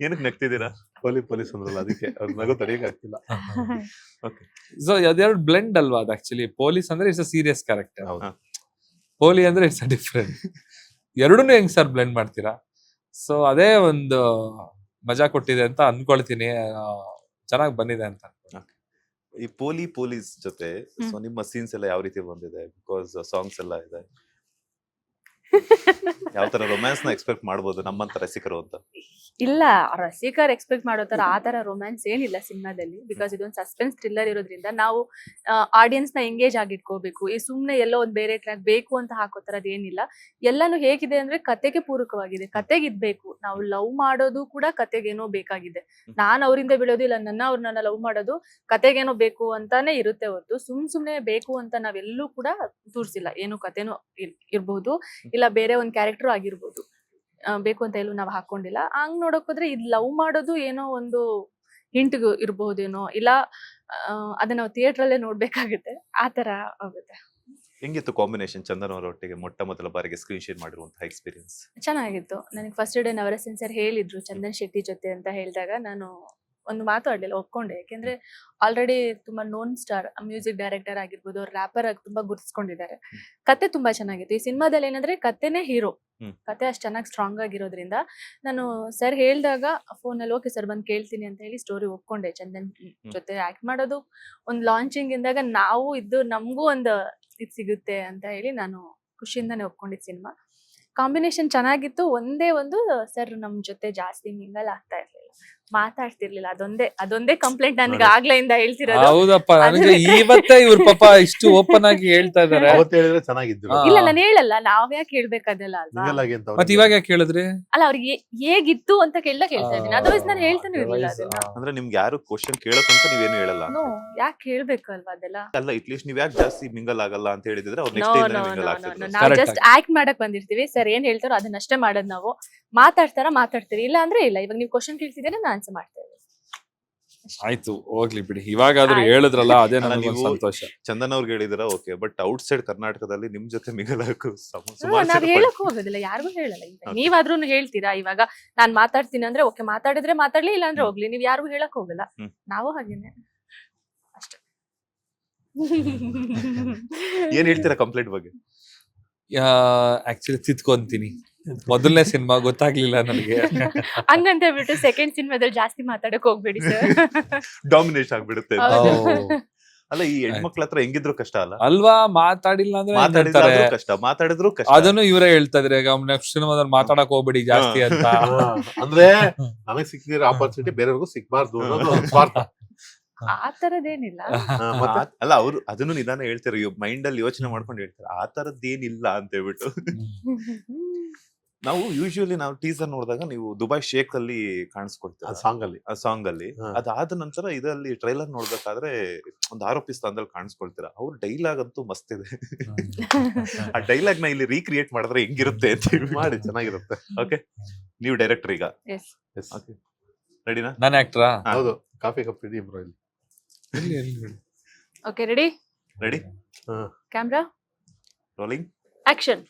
ಏನಕ್ಕೆ ನಗ್ತಿದ್ದೀರಾ? ಪೊಲೀಸ್ ಅಂದ್ರಲ್ಲ, ಅದಕ್ಕೆ ಅವ್ರ ನಗು ತಡೆಯಕ್ ಆಗ್ತಿಲ್ಲ. ಸೊ ಅದೆರಡು ಬ್ಲೆಂಡ್ ಅಲ್ವಾ ಅದು. ಆಕ್ಚುಲಿ ಪೊಲೀಸ್ ಅಂದ್ರೆ ಇಟ್ಸ್ ಅ ಸೀರಿಯಸ್ ಕ್ಯಾರೆಕ್ಟರ್, ಪೋಲಿ ಅಂದ್ರೆ ಇಟ್ಸ್ ಅ ಡಿಫ್ರೆಂಟ್. ಎರಡನ್ನೂ ಹೆಂಗ್ ಸರ್ ಬ್ಲೆಂಡ್ ಮಾಡ್ತೀರಾ? ಸೊ ಅದೇ ಒಂದು ಮಜಾ ಕೊಟ್ಟಿದೆ ಅಂತ ಅನ್ಕೊಳ್ತೀನಿ, ಚೆನ್ನಾಗಿ ಬಂದಿದೆ ಅಂತ. ಈ ಪೊಲೀಸ್ ಜೊತೆ ಸೊ ನಿಮ್ಮ ಸೀನ್ಸ್ ಎಲ್ಲ ಯಾವ ರೀತಿ ಬಂದಿದೆ? ಬಿಕಾಸ್ ಸಾಂಗ್ಸ್ ಎಲ್ಲ ಇದೆ, ಯಾವ ತರ ರೊಮ್ಯಾನ್ಸ್ ನ ಎಕ್ಸ್ಪೆಕ್ಟ್ ಮಾಡಬಹುದು ನಮ್ಮಂತ ರಸಿಕರು ಅಂತ? ಇಲ್ಲ, ರಸಿಕರ್ ಎಕ್ಸ್ಪೆಕ್ಟ್ ಮಾಡೋ ತರ ಆ ತರ ರೊಮ್ಯಾನ್ಸ್ ಏನಿಲ್ಲ ಸಿನಿಮಾದಲ್ಲಿ. ಬಿಕಾಸ್ ಇದೊಂದು ಸಸ್ಪೆನ್ಸ್ ಥ್ರಿಲ್ಲರ್ ಇರೋದ್ರಿಂದ ನಾವು ಆಡಿಯನ್ಸ್ ನ ಎಂಗೇಜ್ ಆಗಿಟ್ಕೋಬೇಕು. ಈ ಸುಮ್ನೆ ಎಲ್ಲೋ ಒಂದ್ ಬೇರೆ ಟ್ರ್ಯಾಕ್ ಬೇಕು ಅಂತ ಹಾಕೋ ತರದ್ ಏನಿಲ್ಲ. ಎಲ್ಲಾನು ಹೇಗಿದೆ ಅಂದ್ರೆ ಕತೆಗೆ ಪೂರಕವಾಗಿದೆ, ಕತೆಗೆ ಇದ್ಬೇಕು. ನಾವು ಲವ್ ಮಾಡೋದು ಕೂಡ ಕತೆಗೇನೋ ಬೇಕಾಗಿದೆ. ನಾನ್ ಅವರಿಂದ ಬೀಳೋದು ಇಲ್ಲ, ಅವ್ರನ್ನ ಲವ್ ಮಾಡೋದು ಕತೆಗೇನೋ ಬೇಕು ಅಂತಾನೆ ಇರುತ್ತೆ ಹೊರತು ಸುಮ್ನೆ ಬೇಕು ಅಂತ ನಾವೆಲ್ಲೂ ಕೂಡ ತೋರ್ಸಿಲ್ಲ. ಏನೋ ಕತೆನೋ ಇರ್ಬಹುದು, ಇಲ್ಲ ಬೇರೆ ಒಂದ್ ಕ್ಯಾರೆಕ್ಟರ್ ಆಗಿರ್ಬೋದು, ಬೇಕು ಅಂತ ಎಲ್ಲೂ ನಾವು ಹಾಕೊಂಡಿಲ್ಲ. ಹಂಗ್ ನೋಡಕ್ ಹೋದ್ರೆ ಇದ್ ಲವ್ ಮಾಡೋದು ಏನೋ ಒಂದು ಹಿಂಟ್ ಇರ್ಬಹುದೇನೋ, ಇಲ್ಲ ಅದನ್ನ ನಾವು ಥಿಯೇಟರ್ ಅಲ್ಲೇ ನೋಡ್ಬೇಕಾಗುತ್ತೆ, ಆ ತರ ಆಗುತ್ತೆ. ಹೆಂಗಿತ್ತು ಕಾಂಬಿನೇಷನ್ ಚಂದನ್ ಅವರೊಟ್ಟಿಗೆ ಮೊಟ್ಟ ಮೊದಲ ಬಾರಿಗೆ ಸ್ಕ್ರೀನ್ ಶೇರ್ ಮಾಡಿರುವಂತಹ ಎಕ್ಸ್ಪೀರಿಯನ್ಸ್? ಚೆನ್ನಾಗಿತ್ತು. ನನಗೆ ಫಸ್ಟ್ ಡೇ ನವರಸನ್ ಸರ್ ಹೇಳಿದ್ರು ಚಂದನ್ ಶೆಟ್ಟಿ ಜೊತೆ ಅಂತ ಹೇಳಿದಾಗ ನಾನು ಒಂದು ಮಾತು ಆಡ್ಲಿಲ್ಲ, ಒಪ್ಕೊಂಡೆ. ಯಾಕೆಂದ್ರೆ ಆಲ್ರೆಡಿ ತುಂಬಾ ನೋನ್ ಸ್ಟಾರ್, ಮ್ಯೂಸಿಕ್ ಡೈರೆಕ್ಟರ್ ಆಗಿರ್ಬೋದು, ರ್ಯಾಪರ್ ಆಗಿ ತುಂಬಾ ಗುರುತಿಸ್ಕೊಂಡಿದ್ದಾರೆ. ಕತೆ ತುಂಬಾ ಚೆನ್ನಾಗಿತ್ತು. ಈ ಸಿನಿಮಾದಲ್ಲಿ ಏನಂದ್ರೆ ಕತೆನೇ ಹೀರೋ, ಕತೆ ಅಷ್ಟು ಚೆನ್ನಾಗಿ ಸ್ಟ್ರಾಂಗ್ ಆಗಿರೋದ್ರಿಂದ ನಾನು ಸರ್ ಹೇಳ್ದಾಗ ಫೋನಲ್ಲಿ ಓಕೆ ಸರ್ ಬಂದು ಕೇಳ್ತೀನಿ ಅಂತ ಹೇಳಿ ಸ್ಟೋರಿ ಒಪ್ಕೊಂಡೆ. ಚಂದನ್ ಜೊತೆ ಆಕ್ಟ್ ಮಾಡೋದು ಒಂದು ಲಾಂಚಿಂಗ್ ಇಂದಾಗ ನಾವು ಇದ್ದು ನಮಗೂ ಒಂದು ಇದು ಸಿಗುತ್ತೆ ಅಂತ ಹೇಳಿ ನಾನು ಖುಷಿಯಿಂದಾನೆ ಒಪ್ಕೊಂಡಿದ್ದ ಸಿನಿಮಾ. ಕಾಂಬಿನೇಷನ್ ಚೆನ್ನಾಗಿತ್ತು. ಒಂದೇ ಒಂದು ಸರ್ ನಮ್ ಜೊತೆ ಜಾಸ್ತಿ ಮಿಂಗಲ್ ಆಗ್ತಾ ಇರ್ಲಿಲ್ಲ, ಮಾತಾಡ್ತಿರ್ಲಿಲ್ಲ. ಅದೊಂದೇ ಕಂಪ್ಲೇಂಟ್ ನನಗೆ ಆಗ್ಲಿಂದ ಹೇಳ್ತಿರೋದು. ಹೌದಪ್ಪ, ನನಗೆ ಇವತ್ತೇ ಇವ್ರ ಪಾಪ ಇಷ್ಟು ಓಪನ್ ಆಗಿ ಹೇಳ್ತಾ ಇದಾರೆ. ಅವತ್ತು ಹೇಳಿದ್ರೆ ಚೆನ್ನಾಗಿದ್ರು. ಇಲ್ಲ ನಾನು ಹೇಳಲ್ಲ, ನಾವ್ ಯಾಕೆ ಹೇಳ್ಬೇಕು ಅದೆಲ್ಲ ಅಲ್ವಾ. Mingle ಆಗಿ ಅಂತ ಮತ್ ಇವಾಗ ಯಾಕೆ ಹೇಳಿದ್ರಿ? ಅಲ್ಲ ಅವ್ರಿಗೆ ಹೇಗಿತ್ತು ಅಂತ ಕೇಳ್ದಾಗ ಹೇಳ್ತಾ ಇದ್ದೀನಿ, ಅದರ್ವೈಸ್ ನಾನು ಹೇಳ್ತಾನೆ ಇರ್ಲಿಲ್ಲ ಅದನ್ನ. ಅಂದ್ರೆ ನಿಮ್ಗೆ ಯಾರು ಕ್ವಶನ್ ಕೇಳಕ್ಕಂತ ನೀವೇನು ಹೇಳಲ್ಲ ಅಂತ. ನೋ, ಯಾಕೆ ಹೇಳ್ಬೇಕು ಅಲ್ವಾ ಅದೆಲ್ಲ. ಅಲ್ಲ ಅಟ್ಲೀಸ್ಟ್ ನೀವ್ ಯಾಕೆ ಜಾಸ್ತಿ ಮಿಂಗಲ್ ಆಗಲ್ಲ ಅಂತ ಹೇಳಿದ್ರೆ ಅವ್ರು no next no mingle no ಆಗ್ತಿದ್ರು. ನಾವು Correct ಜಸ್ಟ್ ಆಕ್ಟ್ ಮಾಡಕ್ ಬಂದಿರ್ತೀವಿ. ಸರ್ ಏನ್ ಹೇಳ್ತಾರೋ ಅದನ್ನಷ್ಟೇ ಮಾಡೋದು ನಾವು. ಮಾತಾಡ್ತೀರಿ, ಇಲ್ಲ ಅಂದ್ರೆ ಇಲ್ಲ. ಇವಾಗ ನೀವು ಕ್ವಶನ್ ಕೇಳ್ತಿದ್ದೀರಾ, ನಾನು ಆನ್ಸರ್ ಮಾಡ್ತಾ ಇದ್ದೀನಿ. ಆಯ್ತು ಹೋಗ್ಲಿ ಬಿಡಿ, ಇವಾಗಾದ್ರೂ ಆಯ್ತು. ಹೇಳಿದ್ರಲ್ಲ ಅದೇ ಅಲ್ಲ, ನನಗೊಂದು ನೀವು ಸಂತೋಷ. ಚಂದನ್ ಅವ್ರಿಗೆ ಹೇಳಿದಿರ ಓಕೆ, ಬಟ್ ಔಟ್ ಸೈಡ್ ಕರ್ನಾಟಕದಲ್ಲಿ ನಿಮ್ ಜೊತೆ ಮಿಂಗಲ್ ಆಗೋ ನಾವ್ ಹೇಳಕ್ ಹೋಗೋದಿಲ್ಲ, ಯಾರಿಗೂ ಹೇಳಲ್ಲ. ಈಗ ನೀವಾದ್ರೂ ಹೇಳ್ತೀರಾ, ಇವಾಗ ನಾನ್ ಮಾತಾಡ್ತೀನಿ ಅಂದ್ರೆ ಓಕೆ, ಮಾತಾಡಿದ್ರೆ ಮಾತಾಡ್ಲಿ, ಇಲ್ಲ ಅಂದ್ರೆ ಹೋಗ್ಲಿ. ನೀವ್ ಯಾರಿಗೂ ಹೇಳಕ್ ಹೋಗಲ್ಲ. ನಾವು ಹಾಗೇನೆ ಅಷ್ಟೇ. ಏನ್ ಹೇಳ್ತೀರಾ ಕಂಪ್ಲೇಂಟ್ ಬಗ್ಗೆ? ಆಕ್ಚುಲಿ ತಿತ್ಕೊಂತೀನಿ, ಮೊದಲನೇ ಸಿನಿಮಾ ಗೊತ್ತಾಗ್ಲಿಲ್ಲ ನನಗೆ. ಹಂಗಂತ ಹೇಳ್ಬಿಟ್ಟು ಸೆಕೆಂಡ್ ಸಿನಿಮಾದಲ್ಲಿ ಜಾಸ್ತಿ ಮಾತಾಡಕ್ ಹೋಗ್ಬೇಡಿ ಸರ್. ಡಾಮಿನೇಟ್ ಆಗ್ಬಿಡುತ್ತೆ ಅಂತ. ಹೌದು. ಅಲ್ಲ, ಈ ಹೆಣ್ಮಕ್ಳ ಹತ್ರ ಹೆಂಗಿದ್ರು ಕಷ್ಟ ಅಲ್ಲ. ಅಲ್ವಾ, ಮಾತಾಡಿಲ್ಲ ಅಂದ್ರೆ ಏನ್ ಮಾತಾಡಿದ್ರು ಹೇಳ್ತಾರೆ? ಕಷ್ಟ, ಮಾತಾಡಿದ್ರು ಕಷ್ಟ. ಅದನ್ನು ಇವರೇ ಹೇಳ್ತಾ ಇದ್ರೆ, ಈಗ ನೆಕ್ಸ್ಟ್ ಸಿನಿಮಾದಲ್ಲಿ ಮಾತಾಡಕ್ ಹೋಗ್ಬೇಡಿ ಜಾಸ್ತಿ ಅಂತ. ಅಂದ್ರೆ ನನಗ್ ಸಿಕ್ಕಿರೋ ಆಪರ್ಚುನಿಟಿ ಬೇರೆಯವ್ರಿಗೂ ಸಿಕ್ಬಾರ್ದು ಅನ್ನೋದು ಒಂದ್ ಸ್ವಾರ್ಥ. ಆ ತರದೇನಿಲ್ಲ. ಮತ್ತೆ? ಅಲ್ಲ, ಅವ್ರು ಅದನ್ನು ನಿಧಾನ ಹೇಳ್ತಾರೆ, ಮೈಂಡ್ ಅಲ್ಲಿ ಯೋಚನೆ ಮಾಡ್ಕೊಂಡು ಹೇಳ್ತಾರೆ ಆ ತರದ್ದೇನಿಲ್ಲ ಅಂತ ಹೇಳ್ಬಿಟ್ಟು. ನಾವು ಯೂಶುವಲಿ ನಾವು ಟೀಸರ್ ನೋಡಿದಾಗ ನೀವು ದುಬೈ ಶೇಕ್ ಅಲ್ಲಿ ಕಾಣಿಸ್ಕೊಡ್ತೀರಾ ಸಾಂಗ್ ಅಲ್ಲಿ. ಆ ಸಾಂಗ್ ಅಲ್ಲಿ. ಹಾ. ಅದಾದ ನಂತರ ಇದರಲ್ಲಿ ಟ್ರೈಲರ್ ನೋಡ್ಬೇಕಾದ್ರೆ ಒಂದು ಆರೋಪಿ ಸ್ಥಾನದಲ್ಲಿ ಕಾಣಿಸ್ಕೊಳ್ತೀರಾ. ಅವ್ರ ಡೈಲಾಗ್ ಅಂತೂ ಮಸ್ತ್ ಇದೆ. ಆ ಡೈಲಾಗ್ ನ ಇಲ್ಲಿ ರೀಕ್ರಿಯೇಟ್ ಮಾಡಿದ್ರೆ ಹೆಂಗಿರುತ್ತೆ ಅಂತ ಹೇಳಿ ಮಾಡಿ ಚೆನ್ನಾಗಿರುತ್ತೆ. ಓಕೆ, ನೀವು ಡೈರೆಕ್ಟರ್ ಈಗ. ಎಸ್. Yes. ಓಕೆ, ರೆಡಿನಾ? ನಾನು ಆಕ್ಟ್ರಾ? ಹೌದು, ಕಾಫಿ ಕಪ್ ಇಡಿ ಬ್ರೋ ಇಲ್ಲಿ. Okay, ready, ready, camera, rolling, action.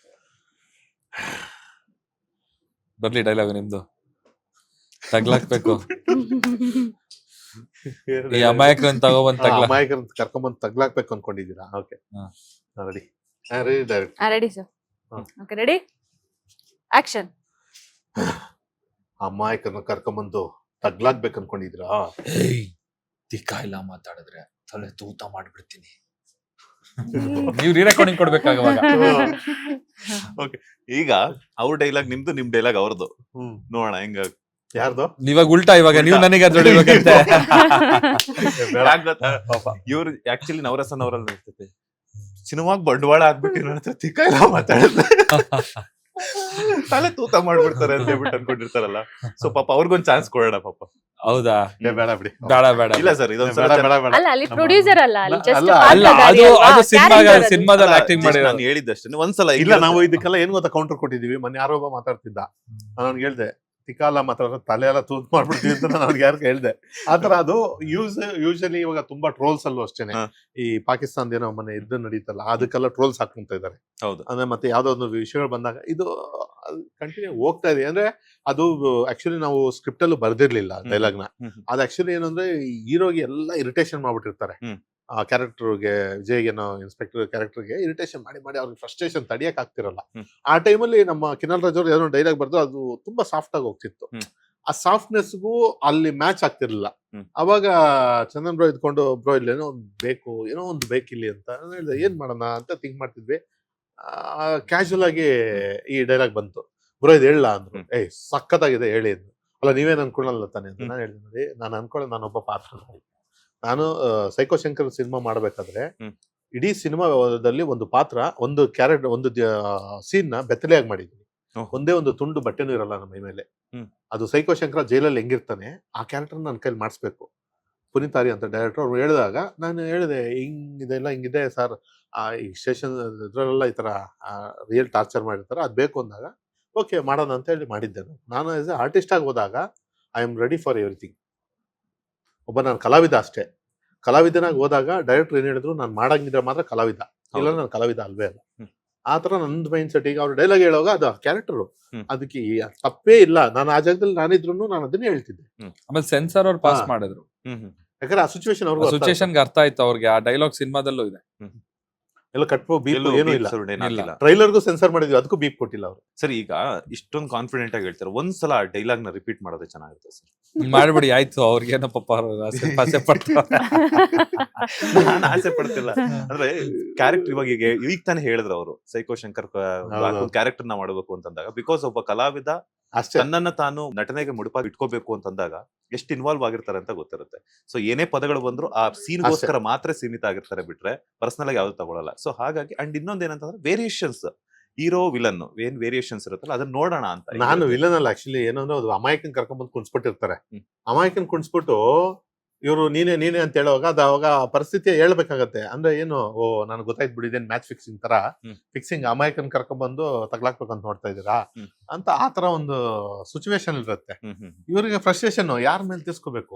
ಬರ್ಲಿ ಡೈಲಾಗ್ ನಿಮ್ದು. ತಗ್ಲಾಕ್ಬೇಕು, ಈ ಅಮಾಯಕರನ್ನ ತಗೊಬಂದ್ ತಗ್ಲಾ. ಅಮಾಯಕರನ್ನ ಕರ್ಕೊಂಡ್ಬಂದು ತಗ್ಲಾಕ್ಬೇಕು ಅನ್ಕೊಂಡಿದ್ದೀರಾ? ಓಕೆ, ಹಾ. Ready ready direct. Ready sir. ಹಾ. Okay, ready, action. ಅಮಾಯಕರನ್ನ ಕರ್ಕೊಂಡ್ಬಂದು ತಗ್ಲಾಕ್ಬೇಕು ಅನ್ಕೊಂಡಿದ್ದೀರಾ? ತಿಕ್ಕ ಇಲ್ಲ ಮಾತಾಡಿದ್ರೆ ತಲೆ ತೂತ ಮಾಡ್ಬಿಡ್ತೀನಿ. ನೀವು ರೀರೆಕಾರ್ಡಿಂಗ್ ಕೊಡ್ಬೇಕಾಗವಾಗ. ಓಕೆ, ಈಗ ಅವ್ರ ಡೈಲಾಗ್ ನಿಮ್ದು, ನಿಮ್ ಡೈಲಾಗ್ ಅವ್ರದ್ದು. ನೋಡೋಣ ಹೆಂಗ. ಯಾರ್ದು? ಇವಾಗ ಉಲ್ಟಾ, ಇವಾಗ ನೀವು ನನಗೆ ಅದ್ ಹೊಡಿಬೇಕಂತೆ. ಯಾಕ್ ಗೊತ್ತಾ? ಇವ್ರು ಆಕ್ಚುಲಿ ನವರಸನ್ ಅವರಲ್ಲಿ ಇರ್ತೈತೆ, ಸಿನಿಮಾಗ್ ಬಂಡವಾಳ ಆಗ್ಬಿಟ್ಟು ನನ್ನ ಹತ್ರ ತಿಕ್ಕ ಇಲ್ಲ ಮಾತಾಡಿದ್ರೆ ತಲೆ ತೂತ ಮಾಡ್ಬಿಡ್ತಾರೆ ಅಂತ ಹೇಳ್ಬಿಟ್ಟು ಅನ್ಕೊಂಡಿರ್ತಾರಲ್ಲ. ಸೊ ಪಾಪ ಅವ್ರಿಗೊಂದ್ ಚಾನ್ಸ್ ಕೊಡೋಣ ಪಾಪ. ಹೌದಾ? ಬೇಡ ಬಿಡಿ. ಬೇಡ ಬೇಡ. ಇಲ್ಲ ಸರ್, ಇದೊಂದ್ಸಲ ಬೇಡ ಬೇಡ ಬೇಡ. ಅಲ್ಲ, ಅಲ್ಲಿ ಪ್ರೊಡ್ಯೂಸರ್ ಅಲ್ಲ, ಅಲ್ಲಿ just ಅಲ್ಲ, ಅಲ್ಲ, ಪಾತ್ರಧಾರಿ ಅದು ಅಲ್ವಾ? ಅದು Character ಅದು. ಸಿನಿಮಾದಲ್ಲಿ ಆಕ್ಟಿಂಗ್ ಮಾಡಿರೋದು. ನಾನು ಹೇಳಿದ್ದಷ್ಟೇ. ಒಂದ್ಸಲ ಇಲ್ಲ, ನಾವು ಇದಕ್ಕೆಲ್ಲ ಏನ್ ಗೊತ್ತಾ ಕೌಂಟರ್ ಕೊಟ್ಟಿದೀವಿ. ಮೊನ್ನೆ ಯಾರೋ ಒಬ್ಬ ಮಾತಾಡ್ತಿದ್ದ, ನಾನು ಹೇಳ್ದೆ ತಿಕ್ಕಾಲ ಮಾತಾಡೋ ತಲೆ ಎಲ್ಲ ತೂತ್ ಮಾಡ್ಬಿಡ್ತೀವಿ ಅಂತ ನಾನು ಅವ್ರಿಗೆ ಯಾರು ಹೇಳ್ದೆ. ಆತರ ಅದು ಯೂಶಲಿ ಇವಾಗ ತುಂಬಾ ಟ್ರೋಲ್ಸ್ ಅಲ್ಲೂ ಅಷ್ಟೇನೆ. ಹಾ. ಈ ಪಾಕಿಸ್ತಾನದ ಏನೋ ಮೊನ್ನೆ ಯುದ್ಧ ನಡೀತಲ್ಲ, ಅದಕ್ಕೆಲ್ಲ ಟ್ರೋಲ್ಸ್ ಹಾಕೊಂತ ಇದಾರೆ. ಹೌದು. ಅಂದ್ರೆ ಮತ್ತೆ ಯಾವ್ದೋ ಒಂದು ವಿಷಯಗಳು ಬಂದಾಗ ಇದು ಕಂಟಿನ್ಯೂ ಹೋಗ್ತಾ ಇದೆ. ಅಂದ್ರೆ ಅದು ಆಕ್ಚುಲಿ ನಾವು ಸ್ಕ್ರಿಪ್ಟ್ ಅಲ್ಲೂ ಬರ್ದಿರ್ಲಿಲ್ಲ ಡೈಲಾಗ್ ನ. ಅದು ಆಕ್ಚುಲಿ ಏನಂದ್ರೆ ಹೀರೋಗೆ ಎಲ್ಲ ಇರಿಟೇಷನ್ ಮಾಡ್ಬಿಟ್ಟಿರ್ತಾರೆ. ಆ ಕ್ಯಾರೆಕ್ಟರ್ಗೆ, ವಿಜಯ್ಗೆನೋ ಇನ್ಸ್ಪೆಕ್ಟರ್ ಕ್ಯಾರೆಕ್ಟರ್ಗೆ ಇರಿಟೇಷನ್ ಮಾಡಿ ಮಾಡಿ ಅವ್ರಿಗೆ ಫ್ರಸ್ಟ್ರೇಷನ್ ತಡಿಯಕ್ ಆಗ್ತಿರಲ್ಲ. ಆ ಟೈಮಲ್ಲಿ ನಮ್ಮ ಕಿನ್ನಲ್ ರಾಜ್ ಅವ್ರು ಏನೋ ಡೈಲಾಗ್ ಬರ್ದು ಅದು ತುಂಬಾ ಸಾಫ್ಟ್ ಆಗಿ ಹೋಗ್ತಿತ್ತು. ಆ ಸಾಫ್ಟ್ನೆಸ್ಗೂ ಅಲ್ಲಿ ಮ್ಯಾಚ್ ಆಗ್ತಿರ್ಲಿಲ್ಲ. ಅವಾಗ ಚಂದನ್ ಬ್ರೋ ಇದ್ಕೊಂಡು, ಬ್ರೋ ಇಲ್ಲಿ ಏನೋ ಒಂದು ಬೇಕು, ಏನೋ ಒಂದು ಬೇಕಿಲ್ಲಿ ಅಂತ ನಾನು ಹೇಳಿದೆ. ಏನ್ ಮಾಡೋಣ ಅಂತ ಥಿಂಕ್ ಮಾಡ್ತಿದ್ವಿ. ಕ್ಯಾಶುವಲ್ ಆಗಿ ಈ ಡೈಲಾಗ್ ಬಂತು. ಬ್ರೋ ಇದು ಹೇಳ ಅಂದ್ರು. ಸಖತ್ತಾಗಿದೆ ಹೇಳಿ ಅಂದ್ರು. ಅಲ್ಲ ನೀವೇನ್ ಅನ್ಕೊಳ್ಳಲ್ಲ ತಾನೆ ಅಂತ ನಾನು ಹೇಳಿದೆ. ನೋಡಿ, ನಾನು ಅನ್ಕೊಳ್ಳೋದು ನಾನೊಬ್ಬ ಪಾತ್ರಧಾರಿ. ನಾನು ಸೈಕೋ ಶಂಕರ್ ಸಿನಿಮಾ ಮಾಡ್ಬೇಕಾದ್ರೆ ಇಡೀ ಸಿನಿಮಾದಲ್ಲಿ ಒಂದು ಪಾತ್ರ, ಒಂದು ಕ್ಯಾರೆಕ್ಟರ್, ಒಂದು ಸೀನ್ ನ ಬೆತ್ತಲೆಯಾಗಿ ಮಾಡಿದೀನಿ. ಒಂದೇ ಒಂದು ತುಂಡು ಬಟ್ಟೆನೂ ಇರಲ್ಲ ನಮ್ಮ ಮೈ ಮೇಲೆ. ಅದು ಸೈಕೋ ಶಂಕರ ಜೈಲಲ್ಲಿ ಹೆಂಗಿರ್ತಾನೆ ಆ ಕ್ಯಾರೆಕ್ಟರ್ ನನ್ನ ಕೈಲಿ ಮಾಡಿಸ್ಬೇಕು. ಪುನೀತಾರಿ ಅಂತ ಡೈರೆಕ್ಟರ್ ಅವ್ರು ಹೇಳಿದಾಗ ನಾನು ಹೇಳಿದೆ, ಇದೆಲ್ಲ ಹಿಂಗಿದೆ ಸರ್, ಈ ಸ್ಟೇಷನ್ ಇದ್ರಲ್ಲೆಲ್ಲ ಈ ತರ ರಿಯಲ್ ಟಾರ್ಚರ್ ಮಾಡಿರ್ತಾರೆ, ಅದ್ ಬೇಕು ಅಂದಾಗ ಓಕೆ ಮಾಡೋಣ ಅಂತ ಹೇಳಿ ಮಾಡಿದ್ದೆ. ನಾನು ಆಸ್ ಎ ಆರ್ಟಿಸ್ಟ್ ಆಗಿ ಹೋದಾಗ I am ready for everything. ಒಬ್ಬ ನಾನು ಕಲಾವಿದ ಅಷ್ಟೇ. ಕಲಾವಿದನಾಗಿ ಹೋದಾಗ ಡೈರೆಕ್ಟರ್ ಏನ್ ಹೇಳಿದ್ರು, ನಾನು ಮಾಡಂಗಿದ್ರೆ ಮಾತ್ರ ಕಲಾವಿದ, ಇಲ್ಲ ನಾನು ಕಲಾವಿದ ಅಲ್ವೇ ಅಲ್ಲ. ಆ ತರ ನಂದು ಮೈಂಡ್ ಸೆಟ್. ಈಗ ಅವ್ರು ಡೈಲಾಗ್ ಹೇಳುವಾಗ ಅದು ಕ್ಯಾರೆಕ್ಟರ್, ಹ್ಮ್. ಅದಕ್ಕೆ ತಪ್ಪೇ ಇಲ್ಲ. ನಾನು ಆ ಜಾಗದಲ್ಲಿ ನಾನಿದ್ರು ನಾನು ಅದನ್ನೇ ಹೇಳ್ತಿದ್ದೆ. ಆಮೇಲೆ ಸೆನ್ಸರ್ ಅವ್ರು ಪಾಸ್ ಹಾ. ಮಾಡಿದ್ರು. ಯಾಕಂದ್ರೆ ಆ ಸಿಚುವೇಶನ್ ಅವ್ರಿಗೆ ಸಿಚುವೇಶನ್ಗೆ ಅರ್ಥ ಆಯ್ತು ಅವ್ರಿಗೆ. ಆ ಡೈಲಾಗ್ ಸಿನಿಮಾದಲ್ಲೂ ಇದೆ. ಎಲ್ಲ ಕಟ್ಬೋ ಬೀಪ್ ಎಲ್ಲೂ ಏನೂ beep ಇಲ್ಲ. sound ಏನಾಗಿಲ್ಲ. ಇಲ್ಲ. ಟ್ರೈಲರ್ಗೂ ಸೆನ್ಸರ್ ಮಾಡಿದ್ವಿ, ಅದಕ್ಕೂ ಬೀಪ್ ಕೊಟ್ಟಿಲ್ಲ ಅವರು. ಸರ್ ಈಗ ಇಷ್ಟೊಂದು ಕಾನ್ಫಿಡೆಂಟ್ ಆಗಿ ಹೇಳ್ತಾರೆ, ಒಂದ್ಸಲ ಆ ಡೈಲಾಗ್ ನ ರಿಪೀಟ್ ಮಾಡೋದೇ ಚೆನ್ನಾಗಿರುತ್ತೆ ಸರ್. ಮಾಡ್ಬಿಡಿ ಆಯ್ತು. ಅವ್ರಿಗೇನೋ ಪಾಪ ಆಸೆ ಪಡ್ತಾರೆ. ನಾನು ಆಸೆ ಪಡ್ತಿಲ್ಲ. ಅಂದ್ರೆ ಕ್ಯಾರೆಕ್ಟರ್ ಇವಾಗ ಈಗ ತಾನೇ ಹೇಳಿದ್ರು ಅವರು, ಸೈಕೋ ಶಂಕರ್ ಕ್ಯಾರೆಕ್ಟರ್ ನ ಮಾಡಬೇಕು ಅಂತಂದಾಗ, ಬಿಕಾಸ್ ಒಬ್ಬ ಕಲಾವಿದ ಅಷ್ಟೇ. ತನ್ನನ್ನ ತಾನು ನಟನೆಗೆ ಮುಡುಪಾಗಿ ಇಟ್ಕೋಬೇಕು ಅಂತಂದಾಗ ಎಷ್ಟು ಇನ್ವಾಲ್ವ್ ಆಗಿರ್ತಾರೆ ಅಂತ ಗೊತ್ತಿರುತ್ತೆ. ಸೊ ಏನೇ ಪದಗಳು ಬಂದ್ರು ಆ ಸೀನ್ಗೋಸ್ಕರ ಮಾತ್ರ ಸೀಮಿತ ಆಗಿರ್ತಾರೆ, ಬಿಟ್ರೆ ಪರ್ಸನಲ್ ಆಗಿ ಯಾವ್ದು ತಗೊಳಲ್ಲ. ಸೊ ಹಾಗಾಗಿ ಅಂಡ್ ಇನ್ನೊಂದ್ ಏನಂತಂದ್ರೆ ವೇರಿಯೇಷನ್ಸ್, ಹೀರೋ ವಿಲನ್ ಏನ್ ವೇರಿಯೇಷನ್ಸ್ ಇರುತ್ತಲ್ಲ ಅದನ್ನ ನೋಡೋಣ ಅಂತ. ನಾನು ವಿಲನ್ ಅಲ್ಲ ಆಕ್ಚುಲಿ. ಏನಂದ್ರೆ ಅದು ಅಮಾಯಕನ್ ಕರ್ಕೊಂಡ್ಬಂದು ಕುಣಿಸ್ಬಿಟ್ಟಿರ್ತಾರೆ. ಹ್ಮ್. ಅಮಾಯಕನ್ ಕುಣಿಸ್ಬಿಟ್ಟು ಇವರು ನೀನೇ ಅಂತ ಹೇಳುವಾಗ ಅದು ಅವಾಗ ಪರಿಸ್ಥಿತಿ ಹೇಳ್ಬೇಕಾಗತ್ತೆ. ಅಂದ್ರೆ ಏನು, ಓ ನನ್ಗೆ ಗೊತ್ತಾಯ್ತು ಬಿಡಿ, ಇದೇನ್ ಮ್ಯಾಚ್ ಫಿಕ್ಸಿಂಗ್ ತರ ಫಿಕ್ಸಿಂಗ್, ಅಮಾಯಕನ್ ಕರ್ಕೊಂಡ್ಬಂದು ತಗ್ಲಾಕ್ಬೇಕಂತ ನೋಡ್ತಾ ಇದೀರಾ ಅಂತ ಆ ತರ ಒಂದು ಸಿಚುವೇಶನ್ ಇರುತ್ತೆ. ಇವರಿಗೆ ಫ್ರಸ್ಟ್ರೇಷನ್ ಯಾರ ಮೇಲೆ ತಿರ್ಸ್ಕೋಬೇಕು,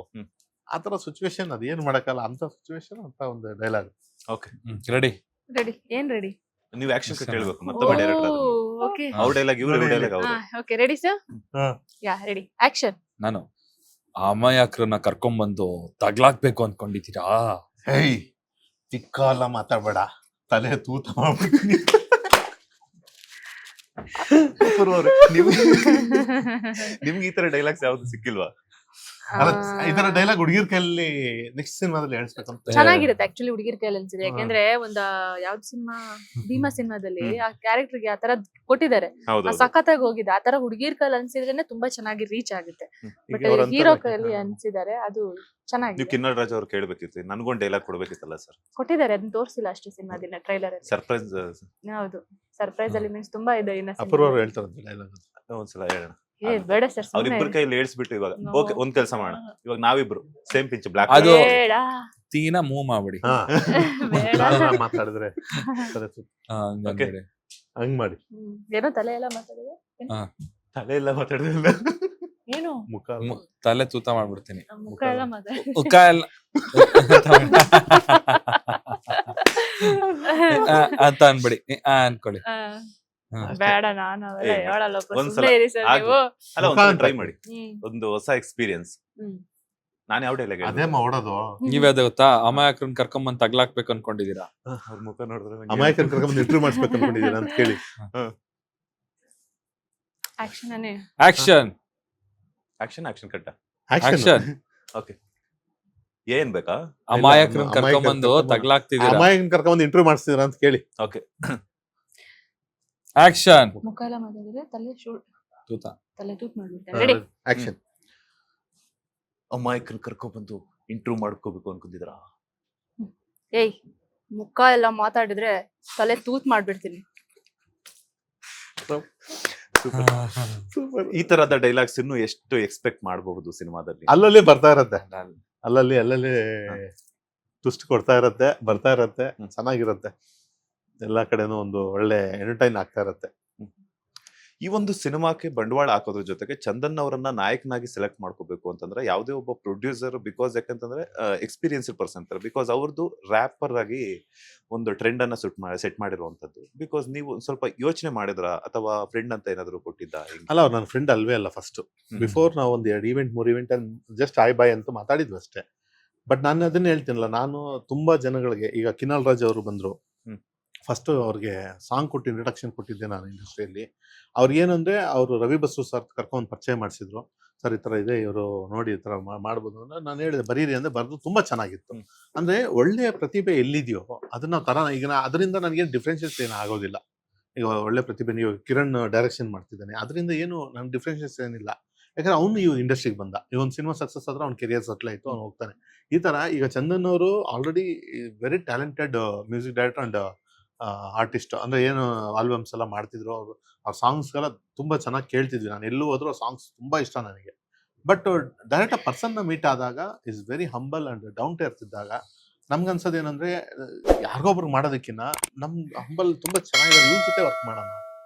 ಆ ತರ ಸಿಚುವೇಶನ್. ಅದೇನು ಮಾಡಕ್ಕಲ್ಲ ಅಂತ ಸಿಚುವೇಶನ್ ಅಂತ ಒಂದು ಡೈಲಾಗ್. Okay ready. ರೆಡಿ. ಏನ್ ರೆಡಿ? ನೀವು ಆಕ್ಷನ್ ಕಟ್ ಹೇಳ್ಬೇಕು ಮತ್ತೊಬ್ಬ ಡೈರೆಕ್ಟರ್. ಓಕೆ ಅವ್ರ ಡೈಲಾಗ್ ಇವ್ರ ಡೈಲಾಗ್ ಅವರು. Okay ready sir. Yeah ready. Action. ನಾನು ಅಮಾಯಕರನ್ನ ಕರ್ಕೊಂಡ್ಬಂದು ತಗ್ಲಾಕ್ಬೇಕು ಅನ್ಕೊಂಡಿದ್ದೀರಾ? ಹೇಯ್ ತಿಕ್ಕಾಲ ಮಾತಾಡ್ಬೇಡ, ತಲೆ ತೂತ ಮಾಡ್ಬಿಡ್ತೀನಿ. ನಿಮ್ಗೆ ಈ ತರ ಡೈಲಾಗ್ಸ್ ಯಾವ್ದು ಸಿಕ್ಕಿಲ್ವಾ? ಇದರ ಡೈಲಾಗ್ ಹುಡುಗಿರ್ ಕೈಯಲ್ಲಿ ನೆಕ್ಸ್ಟ್ ಸಿನಿಮಾದಲ್ಲಿ ಹೇಳ್ಸ್ಬೇಕಂತ. ಚೆನ್ನಾಗಿರುತ್ತೆ ಆಕ್ಚುಲಿ ಹುಡುಗಿರ್ ಕೈಯಲ್ಲಿ ಅನ್ಸಿದೆ. ಯಾಕಂದ್ರೆ ಒಂದ ಯಾವ್ದು ಸಿನಿಮಾ, ಭೀಮಾ ಸಿನಿಮಾದಲ್ಲಿ ಆ ಕ್ಯಾರೆಕ್ಟರ್ಗೆ ಆ ತರ ಕೊಟ್ಟಿದ್ದಾರೆ, ಸಖತ್ತಾಗಿ ಹೋಗಿದೆ. ಆ ತರ ಹುಡುಗಿರ್ ಕೈಯಲ್ಲಿ ಅನ್ಸಿದ್ರೇನೆ ತುಂಬಾ ಚೆನ್ನಾಗಿ ರೀಚ್ ಆಗುತ್ತೆ. ಬಟ್ ಹೀರೋ ಕೈಯಲ್ಲಿ ಅನ್ಸಿದ್ದಾರೆ, ಅದು ನೀವು ಚೆನ್ನಾಗಿದೆ. ಕಿನ್ನರ್ ರಾಜ್ ಅವ್ರು ಕೇಳ್ಬೇಕಿತ್ತು, ನನ್ಗೊಂದ್ ಡೈಲಾಗ್ ಕೊಡ್ಬೇಕಿತ್ತಲ್ಲ ಸರ್. ಕೊಟ್ಟಿದ್ದಾರೆ, ಅದನ್ನ ತೋರಿಸಿಲ್ಲ ಅಷ್ಟೇ ಸಿನಿಮಾದಿನ ಟ್ರೈಲರ್ ಅಲ್ಲಿ. ಸರ್ಪ್ರೈಸ್. ಹೌದು, ಸರ್ಪ್ರೈಸ್ ಅಲ್ಲಿ ಮೀನ್ಸ್ ತುಂಬಾ ಇದೆ ಇನ್ನ cinema. ಅಪೂರ್ವ ಅವ್ರು ಹೇಳ್ತಾರಂತೆ ಡೈಲಾಗ್. ಒಂದ್ಸಲ ಹೇಳೋಣ. ಏ ಬೇಡ ಸರ್, ಅವ್ರಿಬ್ರು ಕೈಯಲ್ಲಿ ಹೇಳ್ಸ್ಬಿಟ್ಟು ಇವಾಗ ಓಕೆ ಒಂದ್ ಕೆಲಸ ಮಾಡೋಣ. ಇವಾಗ ನಾವಿಬ್ರು ಸೇಮ್ ಪಿಂಚ್ ಬ್ಲಾಕ್. ಅದು ಬೇಡ ತೀನ ಮೂವ್ ಮಾಡ್ಬಿಡಿ. ಹಾ ಬೇಡ. ಮಾತಾಡಿದ್ರೆ ತಲೆ ತೂತ. Okay. ಹಂಗ್ ಮಾಡಿ. ಏನೋ ತಲೆ ಎಲ್ಲ ಮಾತಾಡಿದ್ರೆ ತಲೆ ಎಲ್ಲ ಮಾತಾಡಿದಿಲ್ಲ, ಏನು ಮುಖ ತಲೆ ತೂತ ಮಾಡ್ಬಿಡ್ತೀನಿ. ಮುಖ ಎಲ್ಲ ಮಾತಾಡಿ ಮುಖ ಎಲ್ಲ ಅಂತ ಅನ್ಬಿಡಿ, ಅನ್ಕೊಳ್ಳಿ. ಬೇಡ, ನಾನು ಅವೆಲ್ಲ ಏ, ಹೇಳಲ್ಲಪ್ಪ, ಒಂದ್ಸಲ ಸುಮ್ನೆ ಇರಿ ಸರ್ ಆಗ್ಲಿ. ನೀವು. ಅಲ್ಲ ಒಂದ್ಸಲ ಟ್ರೈ ಮಾಡಿ, ಹ್ಮ್. ಒಂದು ಹೊಸ ಎಕ್ಸ್ಪೀರಿಯನ್ಸ್. ಹ್ಮ್. ನಾನು ಯಾವ ಡೈಲಾಗ್ ಅದೇ ಮಾಡೋದು. ನೀವ್ಯಾವ್ದು ಗೊತ್ತಾ? ಅಮಾಯಕರನ್ನ ಕರ್ಕೊಂಬಂದ್ ತಗ್ಲಾಕ್ಬೇಕು ಅನ್ಕೊಂಡಿದೀರಾ? ಅವ್ರ ಮುಖ ನೋಡಿದ್ರೆ ನಂಗೆ ಅಮಾಯಕನ್ ಕರ್ಕೊಂಡ್ ಇಂಟರ್ವ್ಯೂ ಮಾಡಿಸ್ಬೇಕು ಅನ್ಕೊಂಡಿದ್ದೀರಾ ಅಂತ ಕೇಳಿ. ಆಕ್ಷನ್ ಅನ್ನೇ. ಆಕ್ಷನ್. ಆಕ್ಷನ್ ಕಟ್ಟ. ಆಕ್ಷನ್. ಓಕೆ, ಏನ್ ಬೇಕಾ? ಅಮಾಯಕರನ್ನ ಕರ್ಕೊಂಬಂದು ತಗ್ಲಾಕ್ತಿದೀರಾ? ಅಮಾಯಕನ್ ಕರ್ಕೊಂಡ್ ಇಂಟರ್ವ್ಯೂ ಮಾಡಿಸ್ತಿದ್ರ ಅಂತ ಕೇಳಿ. Okay, action. ಮುಖ ಎಲ್ಲ ಮಾತಾಡಿದ್ರೆ ತಲೆ ತೂತ. ತಲೆ ತೂತ್ ಮಾಡ್ಬಿಡ್ತಾರೆ. ರೆಡಿ. ಆಕ್ಷನ್. ಅಮಾಯಕನ್ ಕರ್ಕೊಂಡ್ಬಂದು ಇಂಟರ್ವ್ಯೂ ಮಾಡ್ಕೋಬೇಕು ಅನ್ಕೊಂಡಿದ್ರಾ? ಏಯ್, ಮುಖ ಎಲ್ಲ ಮಾತಾಡಿದ್ರೆ ತಲೆ ತೂತ್ ಮಾಡ್ಬಿಡ್ತೀನಿ. ಈ ತರದ ಡೈಲಾಗ್ಸ್ ಇನ್ನು ಎಷ್ಟು ಎಕ್ಸ್ಪೆಕ್ಟ್ ಮಾಡಬಹುದು ಸಿನಿಮಾದಲ್ಲಿ? ಅಲ್ಲಲ್ಲಿ ಬರ್ತಾ ಇರತ್ತೆ, ಅಲ್ಲಲ್ಲಿ ಟ್ವಿಸ್ಟ್ ಕೊಡ್ತಾ ಇರತ್ತೆ, ಬರ್ತಾ ಇರತ್ತೆ, ಚೆನ್ನಾಗಿರತ್ತೆ. ಎಲ್ಲಾ ಕಡೆನೂ ಒಂದು ಒಳ್ಳೆ ಎಂಟರ್ಟೈನ್ ಆಗ್ತಾ ಇರತ್ತೆ. ಈ ಒಂದು ಸಿನಿಮಾಕ್ಕೆ ಬಂಡವಾಳ ಹಾಕೋದ್ರ ಜೊತೆಗೆ ಚಂದನ್ ಅವರನ್ನ ನಾಯಕನಾಗಿ ಸೆಲೆಕ್ಟ್ ಮಾಡ್ಕೋಬೇಕು ಅಂತಂದ್ರೆ ಯಾವುದೇ ಒಬ್ಬ ಪ್ರೊಡ್ಯೂಸರ್, ಬಿಕಾಸ್ ಯಾಕಂತಂದ್ರೆ ಎಕ್ಸ್ಪೀರಿಯನ್ಸ್ಡ್ ಪರ್ಸನ್ ಅಂತಾರೆ, ಬಿಕಾಸ್ ಅವ್ರದ್ದು ರ್ಯಾಪರ್ ಆಗಿ ಒಂದು ಟ್ರೆಂಡ್ ಅನ್ನ ಸೆಟ್ ಮಾಡಿರುವಂತದ್ದು. ಬಿಕಾಸ್ ನೀವು ಸ್ವಲ್ಪ ಯೋಚನೆ ಮಾಡಿದ್ರ ಅಥವಾ ಫ್ರೆಂಡ್ ಅಂತ ಏನಾದ್ರು ಕೊಟ್ಟಿದ್ದ? ಅಲ್ಲ, ಅವ್ರು ನನ್ನ ಫ್ರೆಂಡ್ ಅಲ್ವೇ ಅಲ್ಲ. ಫಸ್ಟ್ ಬಿಫೋರ್ ನಾವು ಒಂದ್ 2 ಇವೆಂಟ್ 3 ಇವೆಂಟ್ ಅಲ್ಲಿ ಜಸ್ಟ್ ಆಯ್ ಬಾಯ್ ಅಂತ ಮಾತಾಡಿದ್ವಿ ಅಷ್ಟೇ. ಬಟ್ ನಾನು ಅದನ್ನ ಹೇಳ್ತೀನಲ್ಲ, ನಾನು ತುಂಬಾ ಜನಗಳಿಗೆ, ಈಗ ಕಿನ್ನಲ್ ರಾಜ್ ಅವರು ಬಂದ್ರು, ಫಸ್ಟ್ ಅವ್ರಿಗೆ ಸಾಂಗ್ ಕೊಟ್ಟು ಇಂಟ್ರಡಕ್ಷನ್ ಕೊಟ್ಟಿದ್ದೆ ನಾನು ಇಂಡಸ್ಟ್ರಿಯಲ್ಲಿ. ಅವ್ರಿಗೆ ಏನಂದ್ರೆ, ಅವರು ರವಿ ಬಸ್ರು ಸರ್ ಕರ್ಕೊಂಡು ಪರಿಚಯ ಮಾಡಿಸಿದ್ರು. ಸರ್ ಈ ತರ ಇದೆ, ಇವರು ನೋಡಿ ಈ ತರ ಮಾಡ್ಬೋದು ಅಂದ್ರೆ ನಾನು ಹೇಳಿದೆ ಬರೀರಿ ಅಂದ್ರೆ ಬರ್ದು ತುಂಬಾ ಚೆನ್ನಾಗಿತ್ತು. ಅಂದ್ರೆ ಒಳ್ಳೆಯ ಪ್ರತಿಭೆ ಎಲ್ಲಿದೆಯೋ ಅದನ್ನ ತರ, ಈಗ ಅದರಿಂದ ನನಗೇನು ಡಿಫ್ರೆನ್ಷಿಯೇಟ್ ಏನು ಆಗೋದಿಲ್ಲ. ಈಗ ಒಳ್ಳೆ ಪ್ರತಿಭೆ, ನೀವು ಕಿರಣ್ ಡೈರೆಕ್ಷನ್ ಮಾಡ್ತಿದ್ದಾನೆ, ಅದರಿಂದ ಏನು ನನ್ ಡಿಫ್ರೆನ್ಷಿಯೇಟ್ ಏನಿಲ್ಲ. ಯಾಕಂದ್ರೆ ಅವ್ನು ಈ ಇಂಡಸ್ಟ್ರಿಗೆ ಬಂದ, ಈ ಒಂದು ಸಿನಿಮಾ ಸಕ್ಸಸ್ ಆದ್ರೆ ಅವ್ನ ಕೆರಿಯರ್ ಸೆಟ್ಲ್ ಆಯ್ತು, ಅವ್ನು ಹೋಗ್ತಾನೆ. ಈ ತರ ಈಗ ಚಂದನ್ ಅವರು already very talented music director and artist. ಅಂದ್ರೆ ಏನು ಆಲ್ಬಮ್ಸ್ ಎಲ್ಲ ಮಾಡ್ತಿದ್ರು, ಅವ್ರ ಸಾಂಗ್ಸ್ಗೆಲ್ಲ ತುಂಬಾ ಚೆನ್ನಾಗಿ ಕೇಳ್ತಿದ್ವಿ. ನಾನು ಎಲ್ಲೂ ಹೋದ್ರು ಸಾಂಗ್ಸ್ ತುಂಬಾ ಇಷ್ಟ ನನಗೆ. ಬಟ್ ಡೈರೆಕ್ಟ್ ಪರ್ಸನ್ ನ ಮೀಟ್ ಆದಾಗ is very humble and down to earth ಇದ್ದಾಗ ನಮ್ಗನ್ಸೋದು ಏನಂದ್ರೆ, ಯಾರಿಗೊಬ್ರಿಗೆ ಮಾಡೋದಕ್ಕಿಂತ ನಮ್ ಹಂಬಲ್ ತುಂಬಾ ಚೆನ್ನಾಗಿರೋ ಇವ್ರ ಜೊತೆ ವರ್ಕ್ ಮಾಡೋಣ,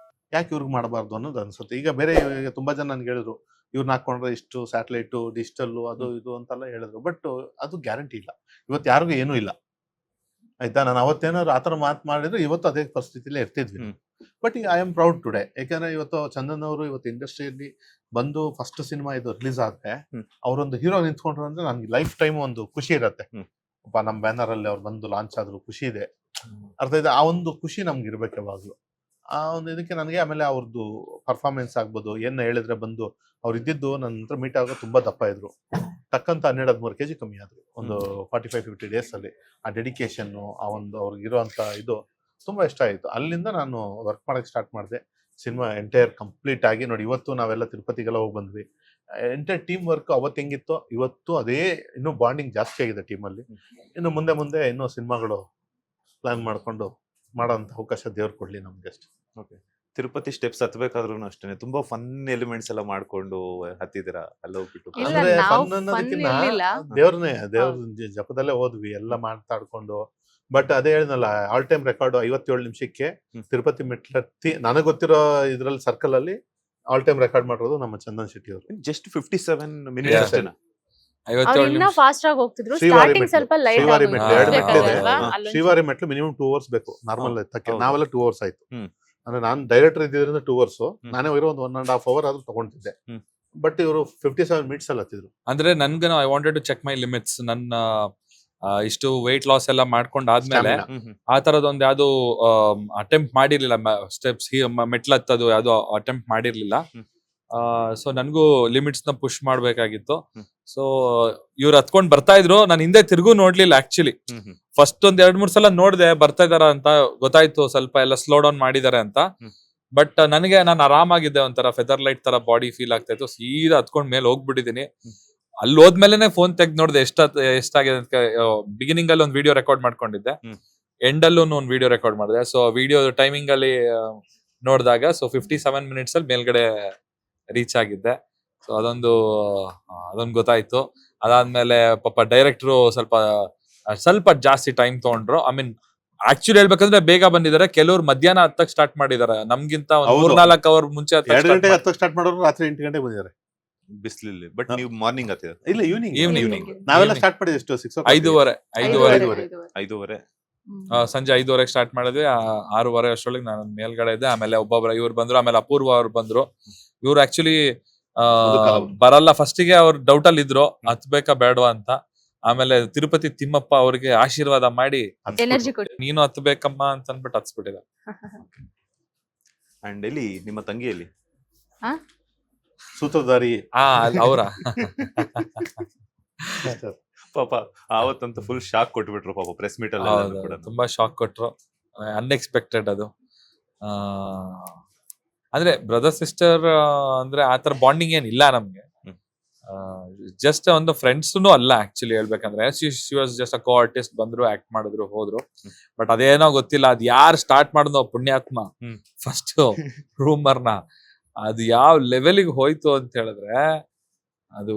ಯಾಕೆ ಇವ್ರಿಗೆ ಮಾಡಬಾರ್ದು ಅನ್ನೋದು ಅನ್ಸುತ್ತೆ. ಈಗ ಬೇರೆ ತುಂಬಾ ಜನ ನನ್ಗೆ ಹೇಳಿದ್ರು, ಇವ್ರನ್ನ ಹಾಕೊಂಡ್ರೆ ಇಷ್ಟು ಸ್ಯಾಟಲೈಟು ಡಿಜಿಟಲ್ ಅದು ಇದು ಅಂತೆಲ್ಲ ಹೇಳಿದ್ರು. ಬಟ್ ಅದು ಗ್ಯಾರಂಟಿ ಇಲ್ಲ. ಇವತ್ತು ಯಾರಿಗೂ ಏನೂ ಇಲ್ಲ, ಆಯ್ತಾ. ನಾನು ಅವತ್ತೇನಾದ್ರು ಆತರ ಮಾಡಿದ್ರೆ ಇವತ್ತು ಅದೇ ಪರಿಸ್ಥಿತಿಲೇ ಇರ್ತಿದ್ವಿ. But I am proud today, ಯಾಕಂದ್ರೆ ಇವತ್ತು ಚಂದನ್ ಅವರು ಇವತ್ತು ಇಂಡಸ್ಟ್ರಿಯಲ್ಲಿ ಬಂದು ಫಸ್ಟ್ ಸಿನಿಮಾ ಇದು ರಿಲೀಸ್ ಆದ್ರೆ ಹ್ಮ್. ಅವರೊಂದು ಹೀರೋ ನಿಂತ್ಕೊಂಡ್ರು ಅಂದ್ರೆ ನನ್ಗೆ ಲೈಫ್ ಟೈಮ್ ಒಂದು ಖುಷಿ ಇರತ್ತೆ. ಹ್ಮ್. ಒಬ್ಬ ನಮ್ಮ ಬ್ಯಾನರ್ ಅಲ್ಲಿ ಅವ್ರು ಬಂದು ಲಾಂಚ್ ಆದ್ರು ಖುಷಿ ಇದೆ, ಅರ್ಥ ಇದೆ. ಆ ಒಂದು ಖುಷಿ ನಮ್ಗೆ ಇರ್ಬೇಕು ಯಾವಾಗ್ಲೂ. ಆ ಒಂದು ಇದಕ್ಕೆ ನನಗೆ ಆಮೇಲೆ ಅವ್ರದ್ದು ಪರ್ಫಾರ್ಮೆನ್ಸ್ ಆಗ್ಬೋದು, ಏನ್ ಹೇಳಿದ್ರೆ ಬಂದು ಅವ್ರು ಇದ್ದಿದ್ದು ನನ್ನ ಹತ್ರ ಮೀಟ್ ಆಗ ತುಂಬಾ ದಪ್ಪ ಇದ್ರು, ಟಕ್ಕಂತ 12-13 kg ಕಮ್ಮಿ ಆದ್ರು ಒಂದು 45-50 ಡೇಸ್ ಅಲ್ಲಿ. ಆ ಡೆಡಿಕೇಶನ್, ಆ ಒಂದು ಅವ್ರಿಗೆ ಇರೋಂತ ಇದು ತುಂಬಾ ಇಷ್ಟ ಆಯ್ತು. ಅಲ್ಲಿಂದ ನಾನು ವರ್ಕ್ ಮಾಡಕ್ ಸ್ಟಾರ್ಟ್ ಮಾಡಿದೆ. ಸಿನಿಮಾ ಎಂಟೈರ್ ಕಂಪ್ಲೀಟ್ ಆಗಿ ನೋಡಿ, ಇವತ್ತು ನಾವೆಲ್ಲ ತಿರುಪತಿಗೆಲ್ಲ ಹೋಗಿ ಬಂದ್ವಿ. ಎಂಟೈರ್ ಟೀಮ್ ವರ್ಕ್ ಅವತ್ತು ಹೆಂಗಿತ್ತು ಇವತ್ತು ಅದೇ, ಇನ್ನೂ ಬಾಂಡಿಂಗ್ ಜಾಸ್ತಿ ಆಗಿದೆ ಟೀಮಲ್ಲಿ. ಇನ್ನು ಮುಂದೆ ಇನ್ನೂ ಸಿನಿಮಾಗಳು ಪ್ಲಾನ್ ಮಾಡ್ಕೊಂಡು ಮಾಡೋಂಥ ಅವಕಾಶ ದೇವ್ರು ಕೊಡ್ಲಿ ನಮ್ಗೆ ಅಷ್ಟೇ. ಓಕೆ. ತಿರುಪತಿ ಸ್ಟೆಪ್ಸ್ ಹತ್ಬೇಕಾದ್ರೂ ಅಷ್ಟೇ ತುಂಬಾ ಫನ್ ಎಲಿಮೆಂಟ್ಸ್ ಎಲ್ಲ ಮಾಡ್ಕೊಂಡು ಹತ್ತಿದ್ದೀರಾ ಅಲ್ಲ ಹೋಗ್ಬಿಟ್ಟು? ಇಲ್ಲ, ಅಂದ್ರೆ ನಾವು fun ಅನ್ನೋದಕ್ಕಿಂತ fun ಇರ್ಲಿಲ್ಲ. ದೇವ್ರ ಜಪದಲ್ಲೇ ಹೋದ್ವಿ, ಎಲ್ಲ ಮಾತಾಡ್ಕೊಂಡು. ಬಟ್ ಅದೇ ಹೇಳಿದ್ನಲ್ಲ, ಆಲ್ ಟೈಮ್ ರೆಕಾರ್ಡ್ 57 ನಿಮಿಷಕ್ಕೆ ತಿರುಪತಿ ಮೆಟ್ಲತ್ತಿ ನನಗೆ ಗೊತ್ತಿರೋ ಇದ್ರಲ್ಲಿ ಸರ್ಕಲ್ ಅಲ್ಲಿ ಆಲ್ ಟೈಮ್ ರೆಕಾರ್ಡ್ ಮಾಡಿರೋದು ನಮ್ಮ ಚಂದನ್ ಶೆಟ್ಟಿ ಅವರು. Just 57 minutes Yeah. ಅಷ್ಟೇನಾ? 57 ಇನ್ನ ನಿಮಿಷ. ಫಾಸ್ಟ್ ಆಗಿ ಹೋಗ್ತಿದ್ರು, ಶ್ರೀವಾರಿ ಸ್ಟಾರ್ಟಿಂಗ್ ಮೆಟ್ಲು, ಸ್ವಲ್ಪ ಲೈಟ್ ಶ್ರೀವಾರಿ ಮೆಟ್ಲು, ಎರಡು ಮೆಟ್ಲು ಇದೆ. ಶ್ರೀವಾರಿ ಮೆಟ್ಲು ಮಿನಿಮಮ್ 2 hours ಬೇಕು ನಾರ್ಮಲ್ ಎತ್ತಕ್ಕೆ. ಹೌದು. ನಾವೆಲ್ಲ 2 hours ಆಯ್ತು. ಹ್ಮ್. ಅಂದ್ರೆ ನಾನು ಡೈರೆಕ್ಟರ್ ಇದ್ದಿದ್ರಿಂದ 2 hours, ನಾನೇ ಹೋಗಿರೋ ಒಂದು 1.5 hour ಆದ್ರೂ ತಗೊಂತಿದ್ದೆ. ಹ್ಮ್. ಬಟ್ ಇವರು 57 ಮಿನಿಟ್ಸ್ ಅಲ್ಲಿ ಹತ್ತಿದ್ರು. ಅಂದ್ರೆ ನನ್ಗೆ I wanted to check my limits. ನನ್ನ ಇಷ್ಟು ವೆಯ್ಟ್ ಲಾಸ್ ಎಲ್ಲ ಮಾಡ್ಕೊಂಡ್ ಆದ್ಮೇಲೆ Stamina. ಆ ತರದೊಂದು ಯಾವ್ದು ಅಟೆಂಪ್ಟ್ ಮಾಡಿರ್ಲಿಲ್ಲ. ಸ್ಟೆಪ್ಸ್ ಮೆಟ್ಲತ್ತದು ಯಾವ್ದು ಅಟೆಂಪ್ಟ್ ಮಾಡಿರ್ಲಿಲ್ಲ. ಸೊ ನನ್ಗೂ ಲಿಮಿಟ್ಸ್ ನ ಪುಷ್ ಮಾಡ್ಬೇಕಾಗಿತ್ತು. ಸೊ ಇವ್ರು ಹತ್ಕೊಂಡ್ ಬರ್ತಾ ಇದ್ರು, ನಾನು ಹಿಂದೆ ತಿರ್ಗೂ ನೋಡ್ಲಿಲ್ಲ ಆಕ್ಚುಲಿ. ಫಸ್ಟ್ ಒಂದ್ 2-3 ಸಲ ನೋಡ್ದೆ ಬರ್ತಾ ಇದಾರ ಅಂತ ಗೊತ್ತಾಯ್ತು, ಸ್ವಲ್ಪ ಎಲ್ಲ ಸ್ಲೋ ಡೌನ್ ಮಾಡಿದಾರೆ ಅಂತ. ಬಟ್ ನಾನು ಆರಾಮಾಗಿದ್ದೆ, ಒಂಥರ ಫೆದರ್ ಲೈಟ್ ತರ ಬಾಡಿ ಫೀಲ್ ಆಗ್ತಾ ಇತ್ತು. ಸೀದಾ ಹತ್ಕೊಂಡ್ ಮೇಲೆ ಹೋಗ್ಬಿಟ್ಟಿದೀನಿ. ಅಲ್ಲಿ ಹೋದ್ಮೇಲೆ ಫೋನ್ ತೆಗ್ದು ನೋಡ್ದೆ ಎಷ್ಟಾಗಿದೆ ಅಂತ. ಬಿಗಿನಿಂಗ್ ಅಲ್ಲಿ ಒಂದು ವಿಡಿಯೋ ರೆಕಾರ್ಡ್ ಮಾಡ್ಕೊಂಡಿದ್ದೆ, ಎಂಡ್ ಅಲ್ಲೂ ಒಂದು ವಿಡಿಯೋ ರೆಕಾರ್ಡ್ ಮಾಡಿದೆ. ಸೊ ವಿಡಿಯೋ ಟೈಮಿಂಗ್ ಅಲ್ಲಿ ನೋಡಿದಾಗ 57 ಮಿನಿಟ್ಸ್ ಅಲ್ಲಿ ಮೇಲ್ಗಡೆ ರೀಚ್ ಆಗಿದ್ದೆ. ಸೊ ಅದೊಂದು ಗೊತ್ತಾಯ್ತು. ಅದಾದ್ಮೇಲೆ ಪಾಪ ಡೈರೆಕ್ಟ್ರು ಸ್ವಲ್ಪ ಜಾಸ್ತಿ ಟೈಮ್ ತಗೊಂಡ್ರು. ಐ ಮೀನ್ ಆಕ್ಚುಲಿ ಹೇಳ್ಬೇಕಂದ್ರೆ ಬೇಗ ಬಂದಿದ್ದಾರೆ. ಕೆಲವ್ರು ಮಧ್ಯಾಹ್ನ ಹತ್ತಕ್ಕೆ ಸ್ಟಾರ್ಟ್ ಮಾಡಿದ್ದಾರೆ, ನಮ್ಗಿಂತ ಹೌದು. 3-4 ಅವರ್ ಮುಂಚೆ 2 ಗಂಟೆಗೆ ಹತ್ತಕ್ಕೆ ಸ್ಟಾರ್ಟ್ ಮಾಡೋರು ರಾತ್ರಿ 8 ಗಂಟೆಗೆ ಬಂದಿದ್ದಾರೆ. ಬಿಸಿಲಲ್ಲಿ. ಬಟ್ ನೀವು ಮಾರ್ನಿಂಗ್ ಹತ್ತಿರ? ಇಲ್ಲ, ಈವ್ನಿಂಗ್. ಈವ್ನಿಂಗ್ ನಾವೆಲ್ಲ ಸ್ಟಾರ್ಟ್ ಮಾಡಿದ್ವಿ ಎಷ್ಟು 6 o'clock. 5:30 ಸಂಜೆ 5:30 ಸ್ಟಾರ್ಟ್ ಮಾಡಿದ್ವಿ. 6:30 ಅಷ್ಟೊಳಗೆ ನಾನು ಮೇಲ್ಗಡೆ ಇದ್ದೆ. ಆಮೇಲೆ ಇವ್ರು ಬಂದ್ರು, ಆಮೇಲೆ ಅಪೂರ್ವ ಅವ್ರು ಬಂದ್ರು. ಇವ್ರು ಆಕ್ಚುಲಿ ಬರಲ್ಲ ಫಸ್ಟಿಗೆ, ಅವ್ರು ಡೌಟ್ ಅಲ್ಲಿ ಇದ್ರು ಹತ್ಬೇಕಾ ಬೇಡವಾ ಅಂತ. ಆಮೇಲೆ ತಿರುಪತಿ ತಿಮ್ಮಪ್ಪ ಅವ್ರಿಗೆ ಆಶೀರ್ವಾದ ಮಾಡಿ ಎನರ್ಜಿ ಕೊಟ್ಟು ನೀನು ಹತ್ಬೇಕಮ್ಮ ಅಂತ ಅನ್ಬಿಟ್ಟು ಹತ್ಸ್ಬಿಟ್ಟಿದ. ಅಂಡ್ ಎಲ್ಲಿ ನಿಮ್ಮ ತಂಗಿಯಲ್ಲಿ ಸೂತ್ರಧಾರಿ ಅವ್ರ ಪಾಪ ಆವತ್ತಂತ ಫುಲ್ ಶಾಕ್ ಕೊಟ್ಬಿಟ್ರು ಪಾಪ ಪ್ರೆಸ್ ಮೀಟ್ ಅಲ್ಲಿ ಎಲ್ಲಾನು ಕೂಡ. ತುಂಬಾ ಶಾಕ್ ಕೊಟ್ರು, ಅನ್ಎಕ್ಸ್ಪೆಕ್ಟೆಡ್ ಅದು. ಅಂದ್ರೆ ಬ್ರದರ್ ಸಿಸ್ಟರ್ ಅಂದ್ರೆ ಆತರ ಬಾಂಡಿಂಗ್ ಏನಿಲ್ಲ ನಮ್ಗೆ. ಜಸ್ಟ್ ಒಂದು ಫ್ರೆಂಡ್ಸ್ನು ಅಲ್ಲ ಆಕ್ಚುಲಿ ಹೇಳ್ಬೇಕಂದ್ರೆ. She was just a co artist, ಬಂದ್ರು ಆಕ್ಟ್ ಮಾಡಿದ್ರು ಹೋದ್ರು. ಬಟ್ ಅದೇನೋ ಗೊತ್ತಿಲ್ಲ, ಅದ್ ಯಾರು ಸ್ಟಾರ್ಟ್ ಮಾಡಿದ್ನೋ ಪುಣ್ಯಾತ್ಮ ಫಸ್ಟ್ ರೂಮರ್ನ, ಅದು ಯಾವ ಲೆವೆಲಿಗೆ ಹೋಯ್ತು ಅಂತ ಹೇಳಿದ್ರೆ, ಅದು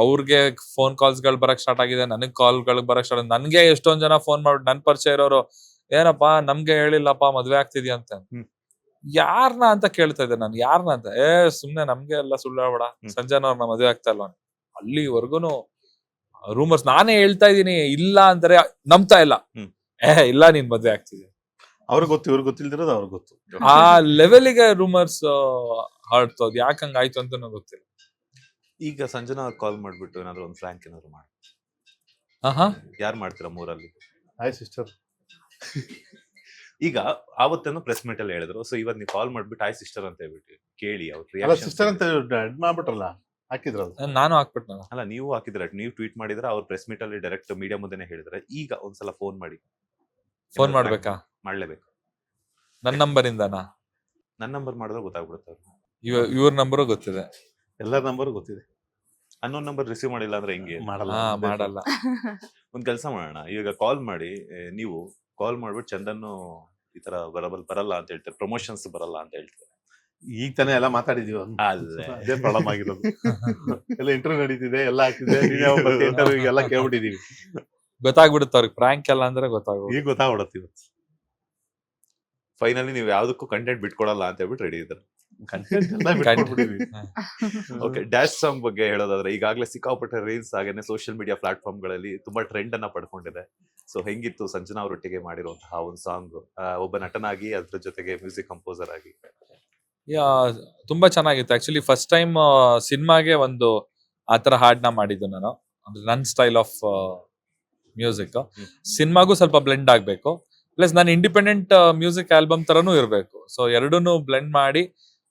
ಅವ್ರಿಗೆ ಫೋನ್ ಕಾಲ್ಸ್ ಗಳು ಬರಕ್ ಸ್ಟಾರ್ಟ್ ಆಗಿದೆ, ನನಗ್ ಕಾಲ್ಗಳು ಬರಕ್ ಸ್ಟಾರ್ಟ್. ನನ್ಗೆ ಎಷ್ಟೊಂದ್ ಜನ ಫೋನ್ ಮಾಡ್ಬಿಟ್ಟು ನನ್ ಪರಿಚಯ ಇರೋರು, ಏನಪ್ಪಾ ನಮ್ಗೆ ಹೇಳಿಲ್ಲಪ್ಪ ಮದ್ವೆ ಆಗ್ತಿದ್ಯಾ ಅಂತ. ಯಾರನ್ನ ಅಂತ ಕೇಳ್ತಾ ಇದ್ದೆ ನಾನು, ಯಾರನ್ನ ಅಂತ. ಸುಮ್ನೆ ನಮ್ಗೆ ಎಲ್ಲ ಸುಳ್ಳು ಹೇಳ್ಬೇಡ, ಸಂಜನವ್ರನ್ನ ಮದ್ವೆ ಆಗ್ತಾ ಇಲ್ವ. ಅಲ್ಲಿವರೆಗೂನು ರೂಮರ್ಸ್. ನಾನೇ ಹೇಳ್ತಾ ಇದೀನಿ ಇಲ್ಲ ಅಂತಾರೆ, ನಂಬ್ತಾ ಇಲ್ಲ. ಇಲ್ಲ ನೀನ್ ಮದ್ವೆ ಆಗ್ತಿದ್ಯಾ. ಅವ್ರಿಗೆ ಗೊತ್ತು, ಇವ್ರಿಗೆ ಗೊತ್ತಿಲ್ದಿರೋದು ಅವ್ರಿಗೆ ಗೊತ್ತು. ಆ ಲೆವೆಲಿಗೆ ರೂಮರ್ಸ್ ಹರಡ್ತು. ಅದ್ ಯಾಕೆ ಹಂಗಾಯ್ತು ಅಂತ ಗೊತ್ತಿಲ್ಲ. ಈಗ ಸಂಜನಾ ಕಾಲ್ ಮಾಡ್ಬಿಟ್ಟು ಏನಾದ್ರು ಒಂದು ಫ್ರಾಂಕ್ ಏನಾದ್ರು ಮಾಡಿ, ಯಾರು ಮಾಡ್ತೀರಾ ಮೂರಲ್ಲಿ? Hi sister. ಈಗ ಆವತ್ತೇನೋ ಪ್ರೆಸ್ ಮೀಟ್ ಅಲ್ಲಿ ಹೇಳಿದ್ರು, ಸೊ ಇವತ್ತು ನೀವು ಕಾಲ್ ಮಾಡ್ಬಿಟ್ಟು ಹಾಯ್ ಸಿಸ್ಟರ್ ಅಂತ ಹೇಳ್ಬಿಟ್ಟು ಕೇಳಿ ಅವ್ರ ಅಲ್ಲ, ರಿಯಾಕ್ಷನ್. ಸಿಸ್ಟರ್ ಅಂತ ಮಾಡ್ಬಿಟ್ರಲ್ಲ, ಹಾಕಿದ್ರಲ್ಲ. ನಾನು ಹಾಕ್ಬಿಟ್ಟು ಅಲ್ಲ, ನೀವು ಹಾಕಿದ್ರೆ ನೀವು ಟ್ವೀಟ್ ಮಾಡಿದ್ರೆ ಅವ್ರ ಪ್ರೆಸ್ ಮೀಟ್ ಅಲ್ಲಿ ಡೈರೆಕ್ಟ್ ಮೀಡಿಯಾ ಮುಂದೆನೆ ಹೇಳಿದ್ರೆ. ಈಗ ಒಂದ್ಸಲ ಫೋನ್ ಮಾಡಿ. ಫೋನ್ ಮಾಡ್ಬೇಕಾ? ಮಾಡ್ಲೇಬೇಕು. ನನ್ನ ನಂಬರ್ ಇಂದನಾ? ನನ್ನ ನಂಬರ್ ಮಾಡಿದ್ರೆ ಗೊತ್ತಾಗ್ಬಿಡುತ್ತೆ. ಇವ್ರ ನಂಬರು ಗೊತ್ತಿದೆ, ಎಲ್ಲರ ನಂಬರ್ ಗೊತ್ತಿದೆ. ಅನ್ನೊಂದು ನಂಬರ್ ರಿಸೀವ್ ಮಾಡಿಲ್ಲ ಅಂದ್ರೆ ಹೆಂಗೆ? ಮಾಡಲ್ಲ. ಒಂದ್ ಕೆಲಸ ಮಾಡೋಣ, ಈಗ ಕಾಲ್ ಮಾಡಿ, ನೀವು ಕಾಲ್ ಮಾಡ್ಬಿಟ್ಟು ಚಂದನ್ನು ಈ ತರ ಬರಲ್ಲ ಅಂತ ಹೇಳ್ತಾರೆ, ಪ್ರಮೋಷನ್ಸ್ ಬರಲ್ಲ ಅಂತ ಹೇಳ್ತಾರೆ. ಈಗ ತಾನೇ ಎಲ್ಲ ಮಾತಾಡಿದೀವಿ, ಅದೇ ಪ್ರಾಬ್ಲಮ್ ಆಗಿರೋದು. ಎಲ್ಲ ಇಂಟರ್ವ್ಯೂ ನಡೀತಿದೆ, ಎಲ್ಲ ಆಗ್ತಿದೆ, ಇಂಟರ್ವ್ಯೂ ಎಲ್ಲ ಕೇಳ್ಬಿಟ್ಟಿದೀವಿ. ಗೊತ್ತಾಗ್ಬಿಡುತ್ತೆ ಅವ್ರಿಗೆ ಪ್ರಾಂಕ್ ಎಲ್ಲ ಅಂದ್ರೆ ಗೊತ್ತಾಗ್ಬಿಡುತ್ತೆ. ಈಗ ಗೊತ್ತಾಗ್ಬಿಡತ್ತೆ ಇವತ್ತು. ಫೈನಲಿ ನೀವು ಯಾವ್ದಕ್ಕೂ ಕಂಟೆಂಟ್ ಬಿಟ್ಕೊಡಲ್ಲ ಅಂತ ಹೇಳ್ಬಿಟ್ಟು ರೆಡಿ ಇದ್ದಾರೆ. ಕಂಟೆಂಟ್ ಎಲ್ಲ ಬಿಟ್ಬಿಟ್ಟಿದೀವಿ. ಓಕೆ, ಡ್ಯಾಶ್ ಸಾಂಗ್ ಬಗ್ಗೆ ಹೇಳೋದಾದ್ರೆ ಈಗಾಗಲೇ ಸಿಕ್ಕಾಪಟ್ಟೆ ರೀಲ್ಸ್ ಹಾಗೇನೆ ಸೋಷಿಯಲ್ ಮೀಡಿಯಾ ಪ್ಲಾಟ್ಫಾರ್ಮ್ ಗಳಲ್ಲಿ ತುಂಬಾ ಟ್ರೆಂಡ್ ಅನ್ನ ಪಡ್ಕೊಂಡಿದೆ. ಸೊ ಹೆಂಗಿತ್ತು ಸಂಜನಾ ಅವರೊಟ್ಟಿಗೆ ಮಾಡಿರುವಂತಹ ಒಂದು ಸಾಂಗ್, ಒಬ್ಬ ನಟನಾಗಿ ಅದ್ರ ಜೊತೆಗೆ ಮ್ಯೂಸಿಕ್ ಕಂಪೋಸರ್ ಆಗಿ? ತುಂಬಾ ಚೆನ್ನಾಗಿತ್ತು ಆಕ್ಚುಲಿ. ಫಸ್ಟ್ ಟೈಮ್ ಸಿನಿಮಾಗೆ ಒಂದು ಆತರ ಹಾಡ್ನ ಮಾಡಿದ್ದು ನಾನು, ಅಂದ್ರೆ ನನ್ನ ಸ್ಟೈಲ್ ಆಫ್ ಮ್ಯೂಸಿಕ್. ಸಿನಿಮಾಗೂ ಸ್ವಲ್ಪ ಬ್ಲೆಂಡ್ ಆಗ್ಬೇಕು, ಪ್ಲಸ್ ನಾನು ಇಂಡಿಪೆಂಡೆಂಟ್ ಮ್ಯೂಸಿಕ್ ಆಲ್ಬಮ್ ತರನು ಇರಬೇಕು. ಸೊ ಎರಡೂನು ಬ್ಲೆಂಡ್ ಮಾಡಿ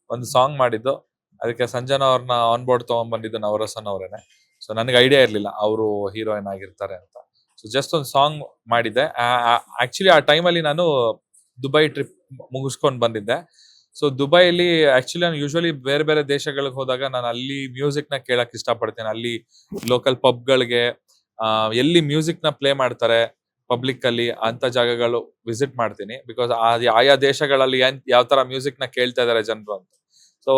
ಒಂದು ಸಾಂಗ್ ಮಾಡಿದ್ದು. ಅದಕ್ಕೆ ಸಂಜನಾ ಅವ್ರನ್ನ ಆನ್ ಬೋರ್ಡ್ ತಗೊಂಡ್ಬಂದಿದ್ದು ನವರಸನ್ ಅವರೇನೆ. ಸೊ ನನಗೆ ಐಡಿಯಾ ಇರ್ಲಿಲ್ಲ ಅವರು ಹೀರೋಯಿನ್ ಆಗಿರ್ತಾರೆ ಅಂತ. ಸೊ ಜಸ್ಟ್ ಒಂದು ಸಾಂಗ್ ಮಾಡಿದ್ದೆ. ಆಕ್ಚುಲಿ ಆ ಟೈಮಲ್ಲಿ ನಾನು ದುಬೈ ಟ್ರಿಪ್ ಮುಗಿಸ್ಕೊಂಡು ಬಂದಿದ್ದೆ. ಸೊ ದುಬೈಲಿ ಆಕ್ಚುಲಿ ನಾನು ಯೂಶುವಲಿ ಬೇರೆ ಬೇರೆ ದೇಶಗಳಿಗೆ ಹೋದಾಗ ನಾನು ಅಲ್ಲಿ ಮ್ಯೂಸಿಕ್ ನ ಕೇಳಕ್ ಇಷ್ಟಪಡ್ತೇನೆ. ಅಲ್ಲಿ ಲೋಕಲ್ ಪಬ್ಗಳಿಗೆ ಎಲ್ಲಿ ಮ್ಯೂಸಿಕ್ ನ ಪ್ಲೇ ಮಾಡ್ತಾರೆ ಪಬ್ಲಿಕ್ ಅಲ್ಲಿ ಅಂತ ಜಾಗಗಳು ವಿಸಿಟ್ ಮಾಡ್ತೀನಿ. ಬಿಕಾಸ್ ಆಯಾ ದೇಶಗಳಲ್ಲಿ ಯಾವ ತರ ಮ್ಯೂಸಿಕ್ ನ ಕೇಳ್ತಾ ಇದಾರೆ ಜನರು ಅಂತ. ಸೊ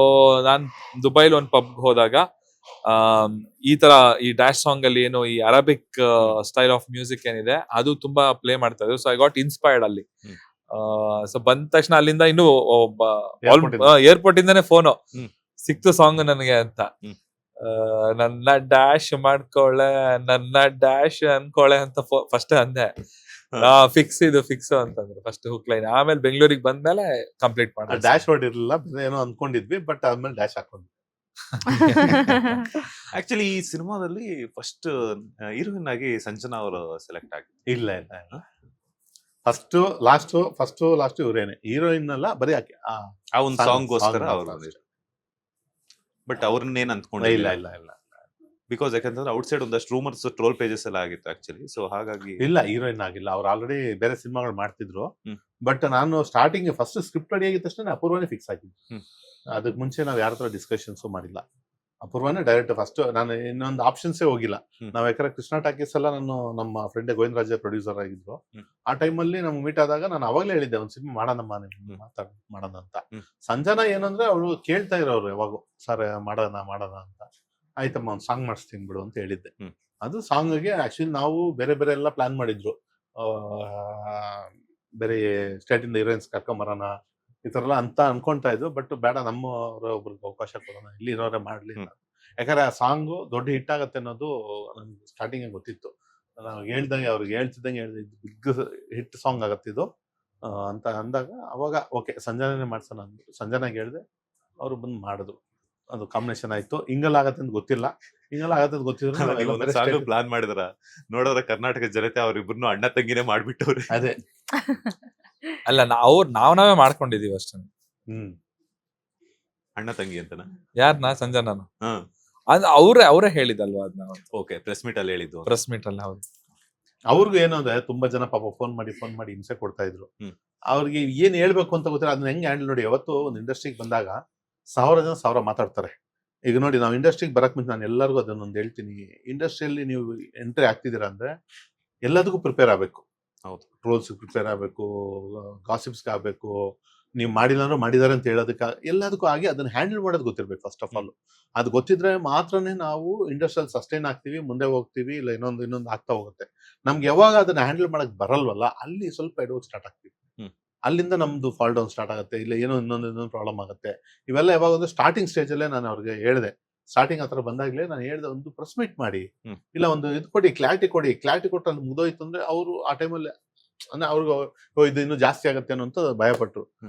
ನಾನ್ ದುಬೈಲಿ ಒಂದು ಪಬ್ ಹೋದಾಗ ಈ ತರ ಈ ಡ್ಯಾಶ್ ಸಾಂಗ್ ಅಲ್ಲಿ ಏನು ಈ ಅರಬಿಕ್ ಸ್ಟೈಲ್ ಆಫ್ ಮ್ಯೂಸಿಕ್ ಏನಿದೆ ಅದು ತುಂಬಾ ಪ್ಲೇ ಮಾಡ್ತಾ ಇದ್ರು. ಸೊ ಐ ಗಾಟ್ ಇನ್ಸ್ಪೈರ್ಡ್ ಅಲ್ಲಿ. ಸೊ ಬಂದ ತಕ್ಷಣ ಅಲ್ಲಿಂದ ಇನ್ನು ಏರ್ಪೋರ್ಟ್ ಇಂದಾನೆ ಫೋನು ಸಿಕ್ತು ಸಾಂಗ್ ನನಗೆ ಅಂತ. ನನ್ನ ಡ್ಯಾಶ್ ಮಾಡ್ಕೊಳ್ಳೆ, ನನ್ನ ಡ್ಯಾಶ್ ಅನ್ಕೊಳ್ಳೆ ಅಂತ ಫಸ್ಟ್ ಅಂದೆ. ಫಿಕ್ಸ್ ಇದು ಫಿಕ್ಸ್ ಅಂತಂದ್ರೆ ಫಸ್ಟ್ ಹುಕ್ ಲೈನ್. ಆಮೇಲೆ ಬೆಂಗಳೂರಿಗೆ ಬಂದ್ಮೇಲೆ ಕಂಪ್ಲೀಟ್ ಮಾಡಿ. ಡ್ಯಾಶ್ ವರ್ಡ್ ಇರಲಿಲ್ಲ, ಏನೋ ಅನ್ಕೊಂಡಿದ್ವಿ, ಬಟ್ ಆದ್ಮೇಲೆ ಡ್ಯಾಶ್ ಹಾಕೊಂಡ್ವಿ. ಆಕ್ಚುಲಿ ಈ ಸಿನಿಮಾದಲ್ಲಿ ಫಸ್ಟ್ ಹೀರೋಯಿನ್ ಆಗಿ ಸಂಜನಾ ಅವರು ಸೆಲೆಕ್ಟ್ ಆಗಿ? ಇಲ್ಲ ಫಸ್ಟ್ ಲಾಸ್ಟ್ ಇವ್ರೇನೆ ಹೀರೋಯಿನ್ ಅಲ್ಲ, ಬರೀ ಆಕೆ ಆ ಒಂದು ಸಾಂಗ್ಗೋಸ್ಕರ ಅವರು. ಬಟ್ ಅವ್ರನ್ನೇನ್ ಅಂದ್ಕೊಂಡೆ? ಇಲ್ಲ ಬಿಕಾಸ್ ಯಾಕಂತಂದ್ರೆ ಔಟ್ ಸೈಡ್ ಒಂದಷ್ಟು ರೂಮರ್ಸ್ ಟ್ರೋಲ್ ಪೇಜಸ್ ಎಲ್ಲ ಆಗಿತ್ತು ಆಕ್ಚುಲಿ. ಸೊ ಹಾಗಾಗಿ ಇಲ್ಲ, ಹೀರೋಯಿನ್ ಆಗಿಲ್ಲ. ಅವ್ರು ಆಲ್ರೆಡಿ ಬೇರೆ ಸಿನಿಮಾಗಳು ಮಾಡ್ತಿದ್ರು. ಬಟ್ ನಾನು ಸ್ಟಾರ್ಟಿಂಗ್ ಫಸ್ಟ್ ಸ್ಕ್ರಿಪ್ಟ್ ರೆಡಿ ಆಗಿದ ತಕ್ಷಣ ಅಪೂರ್ವನೇ ಫಿಕ್ಸ್ ಆಗಿದ್ದು. ಅದಕ್ಕೆ ಮುಂಚೆ ನಾವು ಯಾರ ಹತ್ರ ಡಿಸ್ಕಷನ್ಸ್ ಮಾಡಿಲ್ಲ. ಅಪೂರ್ವನೇ ಡೈರೆಕ್ಟ್ ಫಸ್ಟ್. ನಾನು ಇನ್ನೊಂದು ಆಪ್ಷನ್ಸೇ ಹೋಗಿಲ್ಲ. ನಾವ್ ಯಾಕಂದ್ರೆ ಕೃಷ್ಣ ಟಾಕೀಸ್ ಎಲ್ಲ ನಾನು ನಮ್ಮ ಫ್ರೆಂಡ್ ಗೋವಿಂದರಾಜ ಪ್ರೊಡ್ಯೂಸರ್ ಆಗಿದ್ರು. ಆ ಟೈಮಲ್ಲಿ ನಮ್ಗೆ ಮೀಟ್ ಆದಾಗ ನಾನು ಅವಾಗಲೇ ಹೇಳಿದ್ದೆ ಒಂದು ಸಿನಿಮಾ ಮಾಡೋಣಮ್ಮ, ಮಾಡೋಣ ಅಂತ. ಸಂಜನಾ ಏನಂದ್ರೆ ಅವಳು ಕೇಳ್ತಾ ಇರೋರು ಯಾವಾಗ ಸರ್ ಮಾಡೋಣ ಅಂತ. ಆಯ್ತಮ್ಮ ಒಂದು ಸಾಂಗ್ ಮಾಡಿಸ್ತೀನಿ ಬಿಡು ಅಂತ ಹೇಳಿದ್ದೆ. ಅದು ಸಾಂಗ್ಗೆ ಆಕ್ಚುಲಿ ನಾವು ಬೇರೆ ಬೇರೆ ಎಲ್ಲ ಪ್ಲಾನ್ ಮಾಡಿದ್ರು. ಬೇರೆ ಸ್ಟೇಟ್ ಇಂದ ಹೀರೋಯಿನ್ಸ್ ಕರ್ಕೊಂಬರೋಣ ಈ ತರ ಎಲ್ಲ ಅಂತ ಅನ್ಕೊಂತಾ ಇದ್ವು. ಬಟ್ ಬೇಡ, ನಮ್ಮವರ ಒಬ್ರಿಗೆ ಅವಕಾಶ ಕೊಡೋಣ, ಇಲ್ಲಿ ಇರೋರೇ ಮಾಡ್ಲಿ. ಯಾಕಂದ್ರೆ ಆ ಸಾಂಗು ದೊಡ್ಡ ಹಿಟ್ ಆಗತ್ತೆ ಅನ್ನೋದು ನನ್ಗೆ ಸ್ಟಾರ್ಟಿಂಗ್ ಗೊತ್ತಿತ್ತು. ನಾವು ಹೇಳ್ದಂಗೆ ಅವ್ರಿಗೆ ಹೇಳ್ತಿದ್ದಂಗೆ ಬಿಗ್ ಹಿಟ್ ಸಾಂಗ್ ಆಗತ್ತಿದು ಅಂತ ಅಂದಾಗ ಅವಾಗ ಓಕೆ ಸಂಜನಾನೇ ಮಾಡ್ಸೋಣ ಅಂದ್ಬಿಟ್ಟು ಸಂಜನಾಗೆ ಹೇಳಿದೆ. ಅವರು ಬಂದು ಮಾಡಿದ್ರು. ಅದು ಕಾಂಬಿನೇಷನ್ ಆಯ್ತು. ಹಿಂಗೆಲ್ಲ ಆಗತ್ತೆ ಅಂತ ಗೊತ್ತಿಲ್ಲ. ಸಾಂಗ್ ಪ್ಲಾನ್ ಮಾಡಿದ್ರ ನೋಡಿದ್ರೆ ಕರ್ನಾಟಕ ಜನತೆ ಅವ್ರಿಬ್ರು ಅಣ್ಣ ತಂಗಿನೇ ಮಾಡ್ಬಿಟ್ಟವ್ರೆ. ಅದೇ ಅಲ್ಲ, ನಾವೇ ಮಾಡ್ಕೊಂಡಿದೀವಿ ಅಷ್ಟೇ. ಅಣ್ಣ ತಂಗಿ ಅಂತನ? ಯಾರನ್ನ? ಸಂಜನಾನು. ಅದು ಅವರೇ ಹೇಳಿದಲ್ವಾ ಅದನ್ನ? ಓಕೆ, ಪ್ರೆಸ್ ಮೀಟ್ ಅಲ್ಲಿ ಹೇಳಿದ್ದು. ಪ್ರೆಸ್ ಮೀಟ್ ಅಲ್ಲಿ. ಹೌದು. ಅವ್ರಿಗೂ ಏನು ಅಂದ್ರೆ ತುಂಬಾ ಜನ ಪಾಪ ಫೋನ್ ಮಾಡಿ ಹಿಂಸೆ ಕೊಡ್ತಾ ಇದ್ರು. ಅವ್ರಿಗೆ ಏನ್ ಹೇಳ್ಬೇಕು ಅಂತ ಗೊತ್ತಿಲ್ಲ. ಅದನ್ನ ಹೆಂಗ್ ಹ್ಯಾಂಡಲ್ ನೋಡಿ. ಯಾವತ್ತು ಒಂದು ಇಂಡಸ್ಟ್ರಿಗೆ ಬಂದಾಗ 1000 ಜನ 1000 ಮಾತಾಡ್ತಾರೆ. ಈಗ ನೋಡಿ, ನಾವು ಇಂಡಸ್ಟ್ರಿಗೆ ಬರಕ್ ಮುಂಚೆ ನಾನು ಎಲ್ಲರಿಗೂ ಅದನ್ನೊಂದು ಹೇಳ್ತೀನಿ. ಇಂಡಸ್ಟ್ರಿಯಲ್ಲಿ ನೀವು ಎಂಟ್ರಿ ಆಗ್ತಿದ್ದೀರಾ ಅಂದ್ರೆ ಎಲ್ಲದಕ್ಕೂ ಪ್ರಿಪೇರ್ ಆಗ್ಬೇಕು. ಹೌದು, ಟ್ರೋಲ್ಸ್ ಪ್ರಿಪೇರ್ ಆಗ್ಬೇಕು, ಗಾಸಿಪ್ಸ್ಗೆ ಆಗ್ಬೇಕು. ನೀವು ಮಾಡಿಲ್ಲ ಅಂದ್ರೆ ಮಾಡಿದಾರೆ ಅಂತ ಹೇಳೋದಕ್ಕೆ ಎಲ್ಲದಕ್ಕೂ ಆಗಿ ಅದನ್ನ ಹ್ಯಾಂಡಲ್ ಮಾಡೋದು ಗೊತ್ತಿರ್ಬೇಕು ಫಸ್ಟ್ ಆಫ್ ಆಲ್. ಅದು ಗೊತ್ತಿದ್ರೆ ಮಾತ್ರನೇ ನಾವು ಇಂಡಸ್ಟ್ರಿಯಲ್ಲಿ ಸಸ್ಟೈನ್ ಆಗ್ತೀವಿ, ಮುಂದೆ ಹೋಗ್ತೀವಿ. ಇಲ್ಲ ಇನ್ನೊಂದು ಆಗ್ತಾ ಹೋಗುತ್ತೆ. ನಮ್ಗೆ ಯಾವಾಗ ಅದನ್ನ ಹ್ಯಾಂಡಲ್ ಮಾಡಕ್ ಬರಲ್ವಲ್ಲ, ಅಲ್ಲಿ ಸ್ವಲ್ಪ ಎಡೋಗ್ ಸ್ಟಾರ್ಟ್ ಆಗ್ತೀವಿ. ಅಲ್ಲಿಂದ ನಮ್ದು ಫಾಲ್ ಡೌನ್ ಸ್ಟಾರ್ಟ್ ಆಗುತ್ತೆ. ಇಲ್ಲ ಇನ್ನೊಂದು ಪ್ರಾಬ್ಲಮ್ ಆಗುತ್ತೆ. ಇವೆಲ್ಲ ಯಾವಾಗ ಒಂದು ಸ್ಟಾರ್ಟಿಂಗ್ ಸ್ಟೇಜ್ ಅಲ್ಲೇ ನಾನು ಅವ್ರಿಗೆ ಹೇಳಿದೆ. ಸ್ಟಾರ್ಟಿಂಗ್ ಹತ್ರ ಬಂದಾಗ್ಲೇ ನಾನು ಹೇಳ್ದೆ, ಒಂದು ಪ್ರೆಸ್ ಮೀಟ್ ಮಾಡಿ, ಇಲ್ಲ ಒಂದು ಇದು ಕೊಡಿ, ಕ್ಲಾರಿಟಿ ಕೊಟ್ಟು ಅಲ್ಲಿ ಮುಗ್ದೋಯ್ತು ಅಂದ್ರೆ ಅವರು ಆ ಟೈಮಲ್ಲಿ ಅಂದ್ರೆ ಅವ್ರಿಗೆ ಇದು ಇನ್ನೂ ಜಾಸ್ತಿ ಆಗತ್ತೆ ಅನ್ನೋ ಅಂತ ಭಯಪಟ್ರು.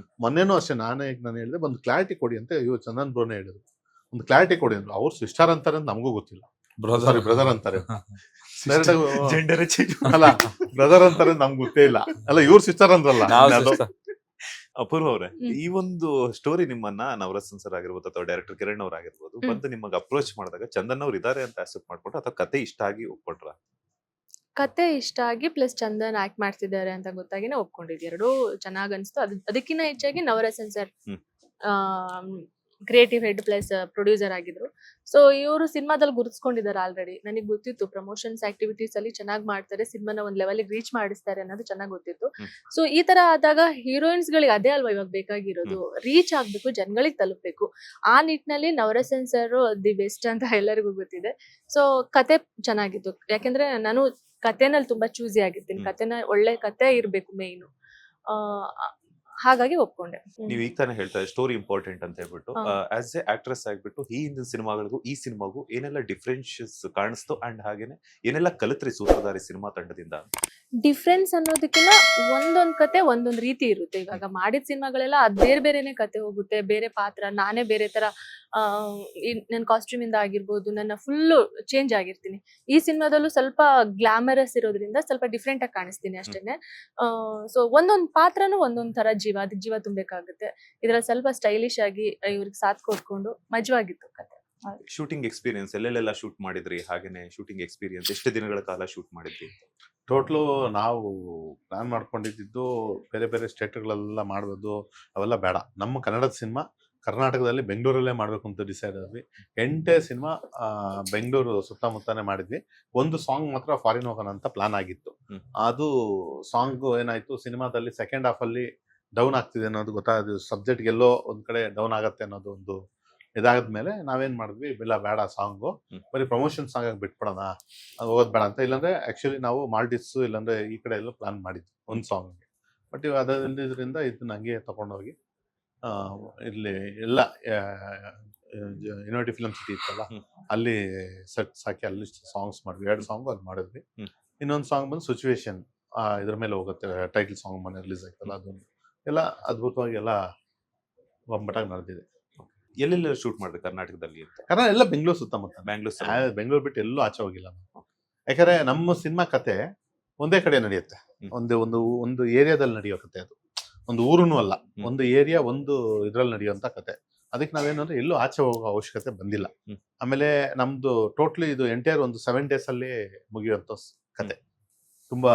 ಮೊನ್ನೆನೂ ಅಷ್ಟೇ ನಾನು ಹೇಳಿದೆ, ಒಂದು ಕ್ಲಾರಿಟಿ ಕೊಡಿ ಅಂತ ಚಂದನ್ ಬ್ರೋನೇ ಹೇಳಿದ್ರು. ಒಂದು ಕ್ಲಾರಿಟಿ ಕೊಡಿ ಅಂದ್ರು. ಅವ್ರು ಸಿಸ್ಟರ್ ಅಂತಾರೆ ಅಂತ ನಮಗೂ ಗೊತ್ತಿಲ್ಲ. ಬ್ರದರ್ ಅಂತಾರೆ. ಅಲ್ಲ, ಬ್ರದರ್ ಅಂತಾರೆ ನಮ್ಗೆ ಗೊತ್ತೇ ಇಲ್ಲ. ಅಲ್ಲ, ಇವ್ರ ಸಿಸ್ಟರ್ ಅಂದ್ರಲ್ಲ. ಅಪೂರ್ವ ಅವ್ರೆ, ಈ ಒಂದು ಸ್ಟೋರಿ ನಿಮ್ಮನ್ನ ನವರಸನ್ ಸರ್ ಆಗಿರ್ಬೋದು ಅಥವಾ ಡೈರೆಕ್ಟರ್ ಕಿರಣ್ ಅವ್ರ ಆಗಿರ್ಬೋದು ಬಂದು ನಿಮಗೆ ಅಪ್ರೋಚ್ ಮಾಡಿದಾಗ ಚಂದನ್ ಅವ್ರು ಇದಾರೆ ಅಂತ ಆಕ್ಸೆಪ್ಟ್ ಮಾಡ್ಕೊಂಡ್ರ ಅಥವಾ ಕತೆ ಇಷ್ಟ ಆಗಿ ಒಪ್ಕೊಂಡ್ರ? ಕತೆ ಇಷ್ಟ ಆಗಿ ಪ್ಲಸ್ ಚಂದನ್ ಆಕ್ಟ್ ಮಾಡ್ತಿದ್ದಾರೆ ಅಂತ ಗೊತ್ತಾಗಿನೇ ಒಪ್ಕೊಂಡಿದ್ದೆ. ಎರಡೂ ಚೆನ್ನಾಗ್ ಅನ್ಸ್ತು. ಅದಕ್ಕಿಂತ ಹೆಚ್ಚಾಗಿ Navarasan sir creative head plus producer ಆಗಿದ್ರು. ಸೊ ಇವರು ಸಿನಿಮಾದಲ್ಲಿ ಗುರುತಿಸ್ಕೊಂಡಿದ್ದಾರೆ ಆಲ್ರೆಡಿ. ನನಗೆ ಗೊತ್ತಿತ್ತು ಪ್ರಮೋಷನ್ಸ್ ಆಕ್ಟಿವಿಟೀಸ್ ಅಲ್ಲಿ ಚೆನ್ನಾಗಿ ಮಾಡ್ತಾರೆ, ಸಿನಿಮಾನ ಒಂದ್ ಲೆವೆಲ್ ರೀಚ್ ಮಾಡಿಸ್ತಾರೆ ಅನ್ನೋದು ಚೆನ್ನಾಗಿ ಗೊತ್ತಿತ್ತು. ಸೊ ಈ ತರ ಆದಾಗ ಹೀರೋಯಿನ್ಸ್ ಗಳಿಗೆ ಅದೇ ಅಲ್ವಾ ಇವಾಗ ಬೇಕಾಗಿರೋದು, ರೀಚ್ ಆಗ್ಬೇಕು, ಜನಗಳಿಗೆ ತಲುಪಬೇಕು. ಆ ನಿಟ್ಟಿನಲ್ಲಿ ನವರಸನ್ ಸರ್ ದಿ ಬೆಸ್ಟ್ ಅಂತ ಎಲ್ಲರಿಗೂ ಗೊತ್ತಿದೆ. ಸೊ ಕತೆ ಚೆನ್ನಾಗಿತ್ತು. ಯಾಕೆಂದ್ರೆ ನಾನು ಕತೆನಲ್ಲಿ ತುಂಬಾ ಚೂಸಿ ಆಗಿರ್ತೀನಿ. ಕತೆನ ಒಳ್ಳೆ ಕತೆ ಇರ್ಬೇಕು ಮೇಯ್ನು. ಹಾಗಾಗಿ ಒಪ್ಕೊಂಡೆ. ನೀವು ಈಗ ತಾನೇ ಹೇಳ್ತಾ ಸ್ಟೋರಿ ಇಂಪಾರ್ಟೆಂಟ್ ಅಂತ ಹೇಳ್ಬಿಟ್ಟು ಹಾ. ಆಸ್ ಎ ಆಕ್ಟ್ರೆಸ್ ಆಗ್ಬಿಟ್ಟು ಈ ಹಿಂದಿನ ಸಿನಿಮಾಗಳಿಗೂ ಈ ಸಿನಿಮಾಗೂ ಏನೆಲ್ಲ ಡಿಫ್ರೆನ್ಷಿಯಸ್ ಕಾಣಿಸ್ತು ಅಂಡ್ ಹಾಗೇನೆ ಏನೆಲ್ಲ ಕಲಿತ್ರಿ ಸೂತ್ರಧಾರಿ ಸಿನಿಮಾ ತಂಡದಿಂದ? ಡಿಫ್ರೆನ್ಸ್ ಅನ್ನೋದಕ್ಕಿಂತ ಒಂದೊಂದ್ ಕತೆ ಒಂದೊಂದ್ ರೀತಿ ಇರುತ್ತೆ. ಇವಾಗ ಮಾಡಿದ ಸಿನಿಮಾಗಳೆಲ್ಲ ಅದ್ ಬೇರೆ ಬೇರೆನೆ ಕತೆ ಹೋಗುತ್ತೆ, ಬೇರೆ ಪಾತ್ರ, ನಾನೇ ಬೇರೆ ತರ ನನ್ನ ಕಾಸ್ಟ್ಯೂಮ್ ಇಂದ ಆಗಿರ್ಬೋದು, ನನ್ನ ಫುಲ್ಲು ಚೇಂಜ್ ಆಗಿರ್ತೀನಿ. ಈ ಸಿನಿಮಾದಲ್ಲೂ ಸ್ವಲ್ಪ ಗ್ಲಾಮರಸ್ ಇರೋದ್ರಿಂದ ಸ್ವಲ್ಪ ಡಿಫ್ರೆಂಟ್ ಆಗಿ ಕಾಣಿಸ್ತೀನಿ ಅಷ್ಟೇನೆ. ಸೊ ಒಂದೊಂದ್ ಪಾತ್ರನೂ ಒಂದೊಂದ್ ತರ ಅದಕ್ಕೆ ಜೀವ ತುಂಬಬೇಕಾಗುತ್ತೆ. ಇದ್ರಲ್ಲಿ ಸ್ವಲ್ಪ ಸ್ಟೈಲಿಶ್ ಆಗಿ ಇವ್ರಿಗೆ ಸಾಥ್ ಕೊಟ್ಕೊಂಡು ಮಜವಾಗಿತ್ತು ಕತೆ. ಶೂಟಿಂಗ್ ಎಕ್ಸ್ಪೀರಿಯನ್ಸ್ ಎಲ್ಲೆಲ್ಲ ಶೂಟ್ ಮಾಡಿದ್ರಿ, ಹಾಗೇನೆ ಶೂಟಿಂಗ್ ಎಕ್ಸ್ಪೀರಿಯನ್ಸ್ ಎಷ್ಟು ದಿನಗಳ ಕಾಲ ಶೂಟ್ ಮಾಡಿದ್ರಿ? ಟೋಟ್ಲು ನಾವು ಪ್ಲಾನ್ ಮಾಡ್ಕೊಂಡಿದ್ದು ಬೇರೆ ಬೇರೆ ಸ್ಟೇಟ್ಗಳೆಲ್ಲ ಮಾಡ್ಬೋದು, ಅವೆಲ್ಲ ಬೇಡ. ನಮ್ಮ ಕನ್ನಡದ ಸಿನಿಮಾ ಕರ್ನಾಟಕದಲ್ಲಿ ಬೆಂಗಳೂರಲ್ಲೇ ಮಾಡಬೇಕು ಅಂತ ಡಿಸೈಡ್ ಆದ್ವಿ. 8 ಸಿನಿಮಾ ಬೆಂಗಳೂರು ಸುತ್ತಮುತ್ತನೇ ಮಾಡಿದ್ವಿ. ಒಂದು ಸಾಂಗ್ ಮಾತ್ರ ಫಾರಿನ್ ಹೋಗೋಣ ಅಂತ ಪ್ಲಾನ್ ಆಗಿತ್ತು. ಅದು ಸಾಂಗ್ ಏನಾಯ್ತು, ಸಿನಿಮಾದಲ್ಲಿ ಸೆಕೆಂಡ್ ಹಾಫ್ ಅಲ್ಲಿ ಡೌನ್ ಆಗ್ತಿದೆ ಅನ್ನೋದು ಗೊತ್ತಾದ, ಸಬ್ಜೆಕ್ಟ್ ಎಲ್ಲೋ ಒಂದ್ ಕಡೆ ಡೌನ್ ಆಗತ್ತೆ ಅನ್ನೋದು ಒಂದು ಇದಾದ್ಮೇಲೆ ನಾವೇನ್ ಮಾಡಿದ್ವಿ, ಇಲ್ಲ ಬೇಡ ಸಾಂಗು, ಬರೀ ಪ್ರಮೋಷನ್ ಸಾಂಗ್ ಆಗಿ ಬಿಟ್ಬಿಡೋಣ, ಅದು ಹೋಗೋದು ಬೇಡ ಅಂತ. ಇಲ್ಲಾಂದ್ರೆ ಆಕ್ಚುಲಿ ನಾವು ಮಾಲ್ಡೀವ್ಸ್ ಇಲ್ಲಾಂದ್ರೆ ಈ ಕಡೆ ಎಲ್ಲ ಪ್ಲಾನ್ ಮಾಡಿದ್ವಿ ಒಂದು ಸಾಂಗ್ಗೆ. ಬಟ್ ಇವಾಗ ಅದರಿಂದ ಇದನ್ನ ಹಂಗೆ ತಗೊಂಡೋಗಿ ಇಲ್ಲಿ ಎಲ್ಲ ಯುನೈಟೆಡ್ ಫಿಲ್ಮ್ ಸಿಟಿ ಇತ್ತಲ್ಲ, ಅಲ್ಲಿ ಸೆಟ್ಸ್ ಹಾಕಿ ಅಲ್ಲಿ ಸಾಂಗ್ಸ್ ಮಾಡಿದ್ವಿ. 2 ಸಾಂಗ್ ಅಲ್ಲಿ ಮಾಡಿದ್ವಿ. ಇನ್ನೊಂದು ಸಾಂಗ್ ಬಂದು ಸಿಚುವೇಶನ್, ಇದ್ರ ಮೇಲೆ ಹೋಗುತ್ತೆ, ಟೈಟಲ್ ಸಾಂಗ್ ಮನೆ ರಿಲೀಸ್ ಆಯ್ತಲ್ಲ, ಅದೊಂದು ಎಲ್ಲ ಅದ್ಭುತವಾಗಿ ಎಲ್ಲ ಬೊಂಬಟಾಗಿ ನಡೆದಿದೆ. ಎಲ್ಲೆಲ್ಲ ಶೂಟ್ ಮಾಡಿದ್ರಿ ಕರ್ನಾಟಕದಲ್ಲಿ ಅಂತ? ಕಾರಣ ಎಲ್ಲ ಬೆಂಗಳೂರು ಸುತ್ತಮುತ್ತ, ಬ್ಯಾಂಗ್ಳೂರ್ ಬೆಂಗಳೂರು ಬಿಟ್ಟು ಎಲ್ಲೂ ಆಚೆ ಹೋಗಿಲ್ಲ ನಾವು. ಯಾಕಂದ್ರೆ ನಮ್ಮ ಸಿನಿಮಾ ಕತೆ ಒಂದೇ ಕಡೆ ನಡೆಯುತ್ತೆ, ಒಂದು ಒಂದು ಒಂದು ಏರಿಯಾದಲ್ಲಿ ನಡೆಯೋ ಕತೆ ಅದು, ಒಂದು ಊರುನು ಅಲ್ಲ, ಒಂದು ಏರಿಯಾ ಒಂದು ಇದ್ರಲ್ಲಿ ನಡೆಯುವಂತ ಕತೆ. ಅದಕ್ಕೆ ನಾವೇನು ಅಂದ್ರೆ ಎಲ್ಲೂ ಆಚೆ ಹೋಗೋ ಅವಶ್ಯಕತೆ ಬಂದಿಲ್ಲ. ಆಮೇಲೆ ನಮ್ದು ಟೋಟ್ಲಿ ಇದು ಎಂಟೈರ್ ಒಂದು 7 days ಅಲ್ಲಿ ಮುಗಿಯುವಂತ ಕತೆ, ತುಂಬಾ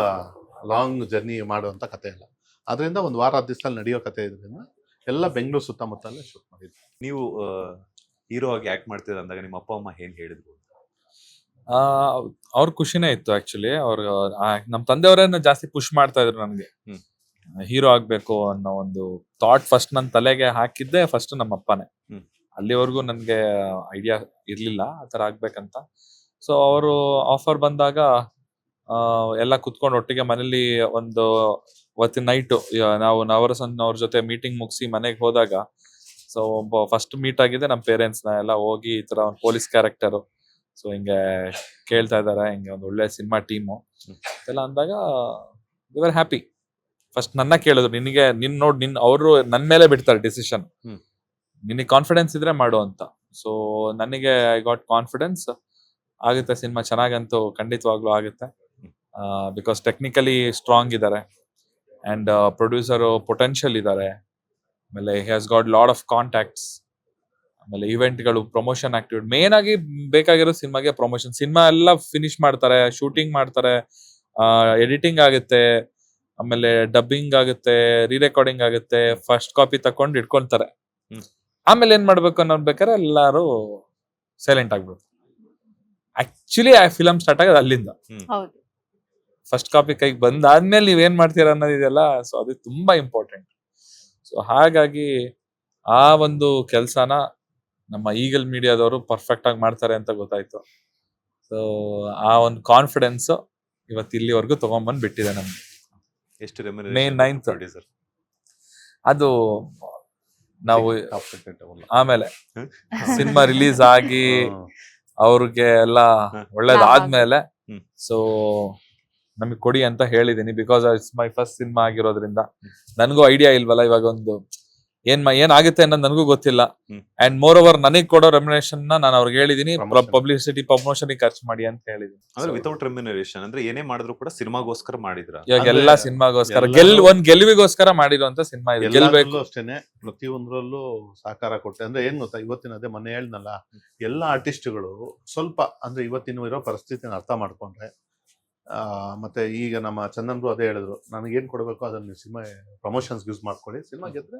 ಲಾಂಗ್ ಜರ್ನಿ ಮಾಡುವಂತ ಕತೆ ಅಲ್ಲ. ಅದರಿಂದ ಒಂದು ವಾರ 10 ದಿವಸದಲ್ಲಿ ನಡೆಯೋ ಕತೆ ಇದ್ರಿಂದ ಎಲ್ಲ ಬೆಂಗಳೂರು ಸುತ್ತಮುತ್ತಲೇ ಶೂಟ್ ಮಾಡಿದ್ವಿ. ನೀವು ಹೀರೋ ಆಗಿ ಆಕ್ಟ್ ಮಾಡ್ತಿದ್ದ ಅಂದಾಗ ನಿಮ್ಮ ಅಪ್ಪ ಅಮ್ಮ ಏನ್ ಹೇಳಿದ್ರು? ಅವ್ರ ಖುಷಿನೇ ಇತ್ತು ಆಕ್ಚುಲಿ. ಅವ್ರ ನಮ್ ತಂದೆಯವರೇನು ಜಾಸ್ತಿ ಪುಷ್ ಮಾಡ್ತಾ ಇದ್ರು ನನ್ಗೆ ಹೀರೋ ಆಗ್ಬೇಕು ಅನ್ನೋ ಒಂದು ಥಾಟ್ ಫಸ್ಟ್ ನನ್ನ ತಲೆಗೆ ಹಾಕಿದ್ದೆ ಫಸ್ಟ್ ನಮ್ಮ ಅಪ್ಪನೇ. ಅಲ್ಲಿವರೆಗೂ ನನ್ಗೆ ಐಡಿಯಾ ಇರ್ಲಿಲ್ಲ ಆತರ ಆಗ್ಬೇಕಂತ. ಸೊ ಅವರು ಆಫರ್ ಬಂದಾಗ ಎಲ್ಲ ಕುತ್ಕೊಂಡು ಒಟ್ಟಿಗೆ ಮನೇಲಿ ಒಂದು ಅವತ್ತಿನ ನೈಟ್ ನಾವು ನವರಸನ್ ಅವ್ರ ಜೊತೆ ಮೀಟಿಂಗ್ ಮುಗಿಸಿ ಮನೆಗೆ ಹೋದಾಗ, ಸೊ ಫಸ್ಟ್ ಮೀಟ್ ಆಗಿದೆ ನಮ್ಮ ಪೇರೆಂಟ್ಸ್ ನ ಎಲ್ಲ ಹೋಗಿ ಈ ತರ ಒಂದು ಪೊಲೀಸ್ ಕ್ಯಾರೆಕ್ಟರ್, ಸೊ ಹಿಂಗೆ ಕೇಳ್ತಾ ಇದಾರೆ, ಹಿಂಗೆ ಒಂದು ಒಳ್ಳೆ ಸಿನಿಮಾ ಟೀಮು ಎಲ್ಲ ಅಂದಾಗ ವಿ ಆರ್ ಹ್ಯಾಪಿ. ಫಸ್ಟ್ ನನ್ನ ಕೇಳಿದ್ರು, ನಿನ್ ಅವರು ನನ್ನ ಮೇಲೆ ಬಿಡ್ತಾರೆ ಡಿಸಿಷನ್, ನಿನಗೆ ಕಾನ್ಫಿಡೆನ್ಸ್ ಇದ್ರೆ ಮಾಡು ಅಂತ. ಸೊ ನನಗೆ ಐ ಗಾಟ್ ಕಾನ್ಫಿಡೆನ್ಸ್, ಆಗುತ್ತೆ ಸಿನಿಮಾ ಚೆನ್ನಾಗಂತೂ ಖಂಡಿತವಾಗ್ಲೂ ಆಗುತ್ತೆ. ಬಿಕಾಸ್ ಟೆಕ್ನಿಕಲಿ ಸ್ಟ್ರಾಂಗ್ ಇದ್ದಾರೆ ಅಂಡ್ ಪ್ರೊಡ್ಯೂಸರ್ ಪೊಟೆನ್ಷಿಯಲ್ ಇದ್ದಾರೆ. ಆಮೇಲೆ he has got lot of contacts. ಆಮೇಲೆ ಇವೆಂಟ್ಗಳು, ಪ್ರಮೋಷನ್ ಆಕ್ಟಿವಿಟಿ, ಮೇನ್ ಆಗಿ ಬೇಕಾಗಿರೋ ಸಿನಿಮಾಗೆ ಪ್ರಮೋಷನ್. ಸಿನಿಮಾ ಎಲ್ಲ ಫಿನಿಶ್ ಮಾಡ್ತಾರೆ, ಶೂಟಿಂಗ್ ಮಾಡ್ತಾರೆ, ಎಡಿಟಿಂಗ್ ಆಗುತ್ತೆ, ಆಮೇಲೆ ಡಬ್ಬಿಂಗ್ ಆಗುತ್ತೆ, ರೀ ರೆಕಾರ್ಡಿಂಗ್ ಆಗುತ್ತೆ, ಫಸ್ಟ್ ಕಾಪಿ ತಕೊಂಡು ಇಟ್ಕೊಂತಾರೆ. ಆಮೇಲೆ ಏನ್ ಮಾಡ್ಬೇಕು ಅನ್ನೋಬೇಕಾದ್ರೆ ಎಲ್ಲಾರು ಸೈಲೆಂಟ್ ಆಗ್ಬೇಕು. ಆಕ್ಚುಲಿ ಆ ಫಿಲಮ್ ಸ್ಟಾರ್ಟ್ ಆಗೋದು ಅಲ್ಲಿಂದ. ಫಸ್ಟ್ ಕಾಪಿ ಕೈಗೆ ಬಂದಾದ್ಮೇಲೆ ನೀವೇನ್ ಮಾಡ್ತೀರಾ ಅನ್ನೋದಿದೆಯಲ್ಲ, ಸೊ ಅದು ತುಂಬಾ ಇಂಪಾರ್ಟೆಂಟ್. ಸೊ ಹಾಗಾಗಿ ಆ ಒಂದು ಕೆಲ್ಸನ ನಮ್ಮ ಈಗಲ್ ಮೀಡಿಯಾದವರು ಪರ್ಫೆಕ್ಟ್ ಆಗಿ ಮಾಡ್ತಾರೆ ಅಂತ ಗೊತ್ತಾಯ್ತು. ಸೊ ಆ ಒಂದು ಕಾನ್ಫಿಡೆನ್ಸ್ ಇವತ್ತು ಇಲ್ಲಿವರೆಗೂ ತಗೊಂಡ್ಬಂದ್ ಬಿಟ್ಟಿದೆ ನಮ್ಗೆ. ಎಷ್ಟು May 9th ಅದು ನಾವು ಆಮೇಲೆ ಸಿನಿಮಾ ರಿಲೀಸ್ ಆಗಿ ಅವ್ರಿಗೆ ಎಲ್ಲ ಒಳ್ಳೇದಾದ್ಮೇಲೆ ಸೊ ನಮಗ್ ಕೊಡಿ ಅಂತ ಹೇಳಿದೀನಿ. Because it's my first cinema ಆಗಿರೋದ್ರಿಂದ ನನಗೂ ಐಡಿಯಾ ಇಲ್ವಲ್ಲ, ಇವಾಗ ಒಂದು ಏನಾಗುತ್ತೆ ಅನ್ನೋದು ನನಗೂ ಗೊತ್ತಿಲ್ಲ. ಅಂಡ್ ಮೋರ್ ಓವರ್ ನನಗೆ ಕೊಡೋ ರೆಮ್ಯುನರೇಷನ್ ನಾನು ಅವ್ರಿಗೆ ಹೇಳಿದೀನಿ, ಪಬ್ಲಿಸಿಟಿ ಪ್ರಮೋಷನ್ ಖರ್ಚು ಮಾಡಿ ಅಂತ ಹೇಳಿದೀನಿ. ಅಂದ್ರೆ ವಿತೌಟ್ ರೆಮ್ಯುನರೇಷನ್, ಅಂದ್ರೆ ಏನೇ ಮಾಡಿದ್ರು ಕೂಡ ಸಿನಿಮಾಗೋಸ್ಕರ ಮಾಡಿದ್ರ? ಇವಾಗ ಎಲ್ಲಾ ಸಿನಿಮಾಗೋಸ್ಕರ, ಒಂದ್ ಗೆಲುವಿಗೋಸ್ಕರ ಮಾಡಿರುವಂತ ಸಿನಿಮಾ ಇದೆ. ಗೆಲ್ಬೇಕು ಅಷ್ಟೇನೆ, ಪ್ರತಿಯೊಂದರಲ್ಲೂ ಸಹಕಾರ ಕೊಟ್ಟೆ. ಅಂದ್ರೆ ಏನ್ ಗೊತ್ತಾ, ಇವತ್ತಿನ ಅದೇ ಮೊನ್ನೆ ಹೇಳ್ನಲ್ಲ, ಎಲ್ಲಾ ಆರ್ಟಿಸ್ಟ್ಗಳು ಸ್ವಲ್ಪ ಅಂದ್ರೆ ಇವತ್ತಿನ ಇರೋ ಪರಿಸ್ಥಿತಿನ ಅರ್ಥ ಮಾಡ್ಕೊಂಡ್ರೆ, ಮತ್ತೆ ಈಗ ನಮ್ಮ ಚಂದನ್ರು ಅದೇ ಹೇಳಿದ್ರು, ನನಗೇನ್ ಕೊಡ್ಬೇಕು ಅದನ್ನ ನೀವು ಸಿನಿಮಾ ಪ್ರಮೋಷನ್ಸ್ ಯೂಸ್ ಮಾಡ್ಕೊಳ್ಳಿ, ಸಿನಿಮಾ ಗೆದ್ರೆ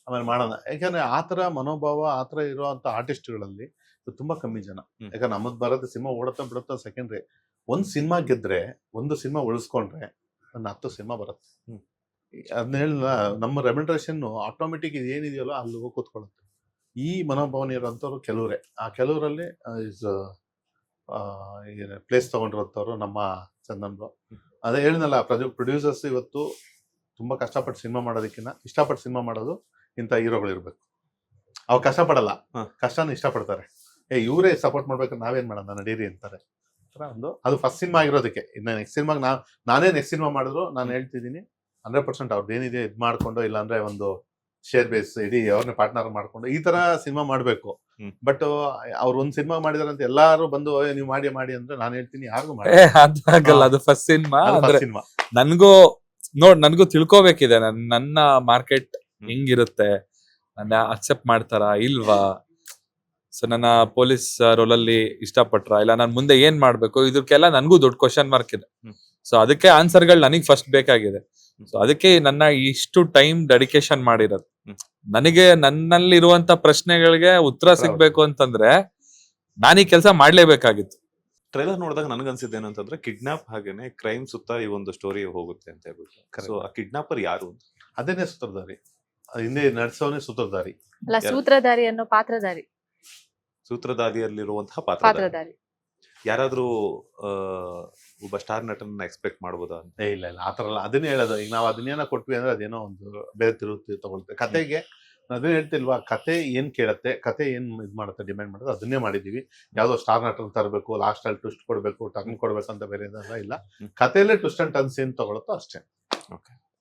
ಆಮೇಲೆ ಮಾಡೋಣ. ಯಾಕಂದ್ರೆ ಆತರ ಮನೋಭಾವ, ಆತರ ಇರುವಂತ ಆರ್ಟಿಸ್ಟ್ಗಳಲ್ಲಿ ತುಂಬಾ ಕಮ್ಮಿ ಜನ. ಯಾಕಂದ್ರೆ ನಮ್ಮದ್ ಬರೋದು ಸಿನಿಮಾ ಓಡುತ್ತಾ ಬಿಡುತ್ತಾ ಸೆಕೆಂಡ್ರಿ. ಒಂದ್ ಸಿನಿಮಾ ಗೆದ್ರೆ, ಒಂದು ಸಿನಿಮಾ ಉಳಿಸ್ಕೊಂಡ್ರೆ ಒಂದು 10 ಸಿನಿಮಾ ಬರುತ್ತೆ. ಅದನ್ನ ಹೇಳಿಲ್ಲ, ನಮ್ಮ ರೆಮ್ಯುನರೇಷನ್ ಆಟೋಮೆಟಿಕ್ ಏನಿದೆಯಲ್ಲ ಅಲ್ಲಿ ಹೋಗಿ ಕೂತ್ಕೊಳ್ಳುತ್ತೆ. ಈ ಮನೋಭಾವನೆ ಇರೋಂಥವ್ರು ಕೆಲವರೇ. ಆ ಕೆಲವರಲ್ಲಿ ಪ್ಲೇಸ್ ತಗೊಂಡಿರೋಂಥವ್ರು ನಮ್ಮ ಚಂದನ್ರು. ಅದೇ ಹೇಳಿದ್ನಲ್ಲ, ಪ್ರೊಡ್ಯೂಸರ್ಸ್ ಇವತ್ತು ತುಂಬಾ ಕಷ್ಟಪಟ್ಟು ಸಿನಿಮಾ ಮಾಡೋದಕ್ಕಿಂತ ಇಷ್ಟಪಟ್ಟು ಸಿನಿಮಾ ಮಾಡೋದು ಇಂಥ ಹೀರೋಗಳು ಇರ್ಬೇಕು. ಅವ್ರು ಕಷ್ಟಪಡಲ್ಲ, ಕಷ್ಟನ ಇಷ್ಟಪಡ್ತಾರೆ. ಇವರೇ ಸಪೋರ್ಟ್ ಮಾಡ್ಬೇಕು, ನಾವೇನ್ ಮಾಡೋಣ ನಡೀರಿ ಅಂತಾರೆ. ಅದು ಫಸ್ಟ್ ಸಿನಿಮಾ ಆಗಿರೋದಕ್ಕೆ. ಇನ್ನು ನೆಕ್ಸ್ಟ್ ಸಿನಿಮಾಗೆ ನಾನೇ ನೆಕ್ಸ್ಟ್ ಸಿನಿಮಾ ಮಾಡಿದ್ರು ನಾನು ಹೇಳ್ತಿದ್ದೀನಿ 100% ಅವ್ರದ್ದು ಏನಿದೆ ಇದು ಮಾಡ್ಕೊಂಡು, ಇಲ್ಲಾಂದ್ರೆ ಒಂದು ಶೇರ್ ಬೇಸ್ ಇಡೀ ಅವ್ರನ್ನ ಪಾರ್ಟ್ನರ್ ಮಾಡ್ಕೊಂಡು ಈ ತರ ಸಿನಿಮಾ ಮಾಡ್ಬೇಕು. ಬಟ್ ಅವ್ರು ಒಂದ್ ಸಿನಿಮಾ ಮಾಡಿದಾರೆ ಅಂತ ಎಲ್ಲಾರು ಬಂದು ನೀವು ಮಾಡಿ ಅಂದ್ರೆ ನಾನು ಹೇಳ್ತೀನಿ ಯಾರಿಗೂ ಮಾಡಿ ಅದಾಗಲ್ಲ. ಅದು ಫಸ್ಟ್ ಸಿನಿಮಾ ಅಂದ್ರೆ ಸಿನಿಮಾ. ನನ್ಗೂ ತಿಳ್ಕೊಬೇಕಿದೆ ನನ್ನ ಮಾರ್ಕೆಟ್ ಹೆಂಗಿರುತ್ತೆ, ನನ್ನ ಅಕ್ಸೆಪ್ಟ್ ಮಾಡ್ತಾರಾ ಇಲ್ವಾ, ಸೊ ನನ್ನ ಪೊಲೀಸ್ ರೋಲಲ್ಲಿ ಇಷ್ಟಪಟ್ರ ಇಲ್ಲ, ನಾನು ಮುಂದೆ ಏನ್ ಮಾಡ್ಬೇಕು, ಇದಕ್ಕೆಲ್ಲ ನನ್ಗೂ ದೊಡ್ಡ ಕ್ವಶನ್ ಮಾರ್ಕ್ ಇದೆ. ಸೊ ಅದಕ್ಕೆ ಆನ್ಸರ್ಗಳು ನನಗೆ ಫಸ್ಟ್ ಬೇಕಾಗಿದೆ. ಸೊ ಅದಕ್ಕೆ ನನ್ನ ಇಷ್ಟು ಟೈಮ್ ಡೆಡಿಕೇಶನ್ ಮಾಡಿರೋದು. ನನಗೆ ನನ್ನಲ್ಲಿರುವಂತ ಪ್ರಶ್ನೆಗಳಿಗೆ ಉತ್ತರ ಸಿಗ್ಬೇಕು ಅಂತಂದ್ರೆ ನಾನು ಈ ಕೆಲಸ ಮಾಡ್ಲೇಬೇಕಾಗಿತ್ತು. ಟ್ರೈಲರ್ ನೋಡಿದಾಗ ನನಗನ್ಸಿದ್ದು ಏನಂತಂದ್ರೆ ಕಿಡ್ನಾಪ್ ಹಾಗೇನೆ ಕ್ರೈಮ್ ಸುತ್ತ ಈ ಒಂದು ಸ್ಟೋರಿ ಹೋಗುತ್ತೆ ಅಂತ ಹೇಳ್ಬಿಟ್ಟು. ಸೊ ಆ ಕಿಡ್ನಾಪರ್ ಯಾರು? ಅದೇನೆ ಸೂತ್ರಧಾರಿ, ಹಿಂದೆ ನಡೆಸೋನೆ ಸೂತ್ರಧಾರಿ ಅಲ್ಲ, ಸೂತ್ರಧಾರಿ ಅನ್ನೋ ಪಾತ್ರಧಾರಿ, ಸೂತ್ರಧಾರಿಯಲ್ಲಿರುವಂತಹ ಪಾತ್ರಧಾರಿ. ಯಾರಾದ್ರೂ ಒಬ್ಬ ಸ್ಟಾರ್ ನಟನ ಎಕ್ಸ್ಪೆಕ್ಟ್ ಮಾಡ್ಬೋದಾ? ಇಲ್ಲ ಆತರ ಅಲ್ಲ. ಅದನ್ನೇ ಹೇಳೋದು. ಈಗ ನಾವು ಅದನ್ನೇನೋ ಕೊಟ್ವಿ ಅಂದ್ರೆ ಅದೇನೋ ಒಂದು ಬೇರೆ ತಿರುಗಿ ತಗೊಳ್ತೇವೆ ಕತೆಗೆ. ಅದನ್ನ ಹೇಳ್ತಿಲ್ವಾ, ಕತೆ ಏನ್ ಕೇಳತ್ತೆ, ಕತೆ ಏನ್ ಇದ್ ಮಾಡುತ್ತೆ, ಡಿಮ್ಯಾಂಡ್ ಮಾಡುತ್ತೆ, ಅದನ್ನೇ ಮಾಡಿದೀವಿ. ಯಾವ್ದೋ ಸ್ಟಾರ್ ನಟನ್ ತರಬೇಕು, ಲಾಸ್ಟ್ ಅಲ್ಲಿ ಟ್ವಿಸ್ಟ್ ಕೊಡ್ಬೇಕು, ಟರ್ನ್ ಕೊಡ್ಬೇಕು ಅಂತ ಬೇರೆ ಇಲ್ಲ. ಕತೆಯಲ್ಲೇ ಟ್ವಿಸ್ಟ್ ಅಂಡ್ ಟರ್ನ್ಸ್ ಏನ್ ತಗೊಳುತ್ತೋ ಅಷ್ಟೇ.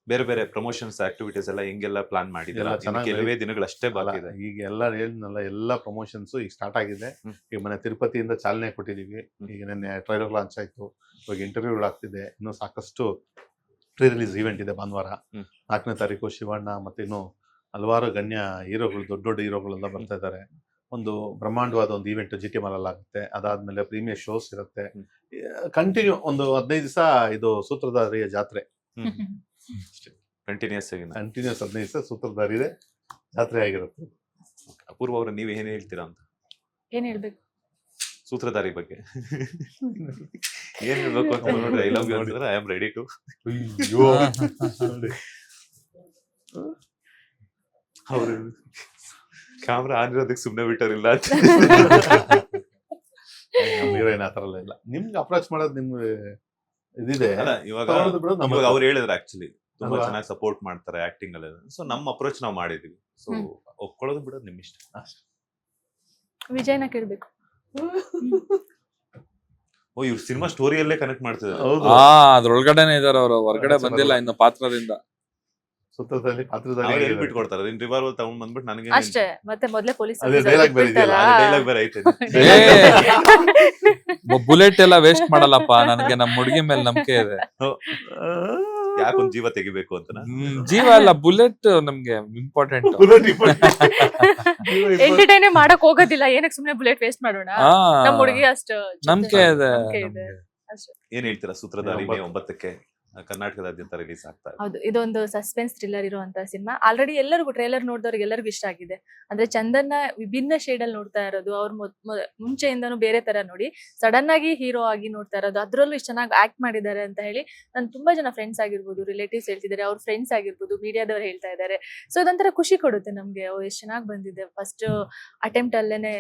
ಬೇರೆ ಬೇರೆ ಪ್ರಮೋಷನ್ಸ್ ಆಕ್ಟಿವಿಟೀಸ್ ಎಲ್ಲ ಹೆಂಗೆಲ್ಲ ಪ್ಲಾನ್ ಮಾಡಿದ್ದೀರಾ? ಕೆಲವೇ ದಿನಗಳಷ್ಟೇ ಬಾಕಿ ಇದೆ. ಈಗ ಎಲ್ಲ ಹೇಳಿದ್ನಲ್ಲ, ಎಲ್ಲ ಪ್ರಮೋಷನ್ಸ್ ಈಗ ಸ್ಟಾರ್ಟ್ ಆಗಿದೆ. ಈಗ ಮನೆ ತಿರುಪತಿಯಿಂದ ಚಾಲನೆ ಕೊಟ್ಟಿದೀವಿ. ಈಗ ನಿನ್ನೆ ಟ್ರೈಲರ್ ಲಾಂಚ್ ಆಯ್ತು, ಇವಾಗ ಇಂಟರ್ವ್ಯೂಗಳಾಗ್ತಿದೆ. ಇನ್ನು ಸಾಕಷ್ಟು ಪ್ರೀ ರಿಲೀಸ್ ಈವೆಂಟ್ ಇದೆ ಭಾನುವಾರ 4ನೇ ತಾರೀಕು. ಶಿವಣ್ಣ ಮತ್ತೆ ಇನ್ನು ಹಲವಾರು ಗಣ್ಯ ಹೀರೋಗಳು, ದೊಡ್ಡ ದೊಡ್ಡ ಹೀರೋಗಳೆಲ್ಲ ಬರ್ತಾ ಇದ್ದಾರೆ. ಒಂದು ಬ್ರಹ್ಮಾಂಡವಾದ ಒಂದು ಈವೆಂಟ್ GT ಮಾಲ್ ಆಗುತ್ತೆ. ಅದಾದ್ಮೇಲೆ ಪ್ರೀಮಿಯರ್ ಶೋಸ್ ಇರುತ್ತೆ. ಕಂಟಿನ್ಯೂ ಒಂದು 15 ದಿವಸ ಇದು ಸೂತ್ರಧಾರಿಯ ಜಾತ್ರೆ. ಕಂಟಿನ್ಯೂಸ್ 15 ದಿವಸ ಸೂತ್ರಧಾರಿ ಇದೆ, ಜಾತ್ರೆ ಆಗಿರುತ್ತೆ. ಅಪೂರ್ವ ಅವ್ರ ನೀವ್ ಏನ್ ಹೇಳ್ತೀರಾ ಅಂತ? ಏನ್ ಹೇಳ್ಬೇಕು ಸೂತ್ರಧಾರಿ ಬಗ್ಗೆ? ಏನ್ ಹೇಳ್ಬೇಕು ಅಂತ ಡೈಲಾಗ್ ಹೇಳಿದ್ರೆ ಐ ಆಮ್ ರೆಡಿ ಟು. ಅವ್ರು ಕ್ಯಾಮ್ರಾ ಆನ್ ಇರೋದಕ್ಕೆ ಸುಮ್ನೆ ಬಿಟ್ಟರಿಲ್ಲ. ಏನ್ ಆತರ ಇಲ್ಲ. ನಿಮ್ಗೆ ಅಪ್ರೋಚ್ ಮಾಡೋದು ನಿಮ್ಗೆ ಇದಿದೆ. ಇವಾಗ ಅವ್ರು ಹೇಳಿದ್ರು ಆಕ್ಚುಲಿ ತುಂಬಾ ಚೆನ್ನಾಗಿ ಸಪೋರ್ಟ್ ಮಾಡ್ತಾರೆ ಆಕ್ಟಿಂಗ್ ಅಲ್ಲಿ. ಸೊ ನಮ್ಮ ಅಪ್ರೋಚ್ ನಾವು ಮಾಡಿದೀವಿ. ಸೊ ಒಪ್ಕೊಳ್ಳೋದು ಬಿಡೋದು ನಿಮ್ ಇಷ್ಟ. ವಿಜಯನ ಕೇಳ್ಬೇಕು. ಓ, ಇವ್ರು ಸಿನಿಮಾ ಸ್ಟೋರಿಯಲ್ಲೇ ಕನೆಕ್ಟ್ ಮಾಡ್ತಿದ್ದಾರೆ. ಅದ್ರೊಳಗಡೆನೆ ಇದಾರೆ ಅವರು, ಹೊರಗಡೆ ಬಂದಿಲ್ಲ ಇನ್ನು ಪಾತ್ರದಿಂದ. ಸೂತ್ರಧಾರಿ ಪಾತ್ರಧಾರಿ ಹೆಲ್ಪ್ ಕೊಡ್ತಾರೆ. ನಿನ್ ರಿವಾಲ್ವರ್ ತಗೊಂಡ್ ಬಂದ್ಬಿಟ್ಟು ನನಗೆ ಅಷ್ಟೇ. ಮತ್ತೆ ಮೊದ್ಲೇ ಪೊಲೀಸ್ ಡೈಲಾಗ್ ಬೇರೆ ಐತೆ. ಬುಲೆಟ್ ಎಲ್ಲ ವೇಸ್ಟ್ ಮಾಡಲ್ಲಪ್ಪ, ನನಗೆ ನಮ್ಮ ಹುಡುಗಿ ಮೇಲೆ ನಂಬಿಕೆ ಇದೆ. ಯಾಕೊಂದ್ ಜೀವ ತೆಗಿಬೇಕು ಅಂತ? ಜೀವ ಅಲ್ಲ, ಬುಲೆಟ್ ನಮ್ಗೆ ಇಂಪಾರ್ಟೆಂಟ್. ಎಂಟರ್ಟೈನ್ ಮಾಡಕ್ ಹೋಗೋದಿಲ್ಲ, ಏನಕ್ಕೆ ಸುಮ್ನೆ ಬುಲೆಟ್ ವೇಸ್ಟ್ ಮಾಡೋಣ. ನಮ್ಮ ಹುಡುಗಿ ಅಷ್ಟು ನಂಬಿಕೆ ಇದೆ. ಏನ್ ಹೇಳ್ತೀರಾ? ಸೂತ್ರಧಾರಿ ಮೇ 9ಕ್ಕೆ ಕರ್ನಾಟಕದಾದ್ಯಂತ ರಿಲೀಸ್ ಆಗ್ತಾ ಇದೆ. ಹೌದು, ಇದೊಂದು ಸಸ್ಪೆನ್ಸ್ ಥ್ರಿಲ್ಲರ್ ಇರುವಂತ ಸಿನಿಮಾ. ಆಲ್ರೆಡಿ ಎಲ್ಲರಿಗೂ ಟ್ರೇಲರ್ ನೋಡಿದವ್ರಿಗೆ ಎಲ್ಲರಿಗೂ ಇಷ್ಟ ಆಗಿದೆ. ಅಂದ್ರೆ ಚಂದನ್ನ ವಿಭಿನ್ನ ಶೇಡ್ ಅಲ್ಲಿ ನೋಡ್ತಾ ಇರೋದು, ಅವ್ರು ಮುಂಚೆಯಿಂದನೂ ಬೇರೆ ತರ ನೋಡಿ ಸಡನ್ ಆಗಿ ಹೀರೋ ಆಗಿ ನೋಡ್ತಾ ಇರೋದು, ಅದ್ರಲ್ಲೂ ಇಷ್ಟು ಚೆನ್ನಾಗಿ ಆಕ್ಟ್ ಮಾಡಿದ್ದಾರೆ ಅಂತ ಹೇಳಿ ನಾನು ತುಂಬಾ ಜನ ಫ್ರೆಂಡ್ಸ್ ಆಗಿರ್ಬೋದು, ರಿಲೇಟಿವ್ಸ್ ಹೇಳ್ತಿದ್ದಾರೆ, ಅವ್ರ ಫ್ರೆಂಡ್ಸ್ ಆಗಿರ್ಬೋದು, ಮೀಡಿಯಾದವ್ರು ಹೇಳ್ತಾ ಇದ್ದಾರೆ. ಸೊ ಅದೊಂಥರ ಖುಷಿ ಕೊಡುತ್ತೆ ನಮ್ಗೆ. ಎಷ್ಟು ಚೆನ್ನಾಗಿ ಬಂದಿದೆ, ಫಸ್ಟ್ ಅಟೆಂಪ್ಟ್ ಅಲ್ಲೇನೆ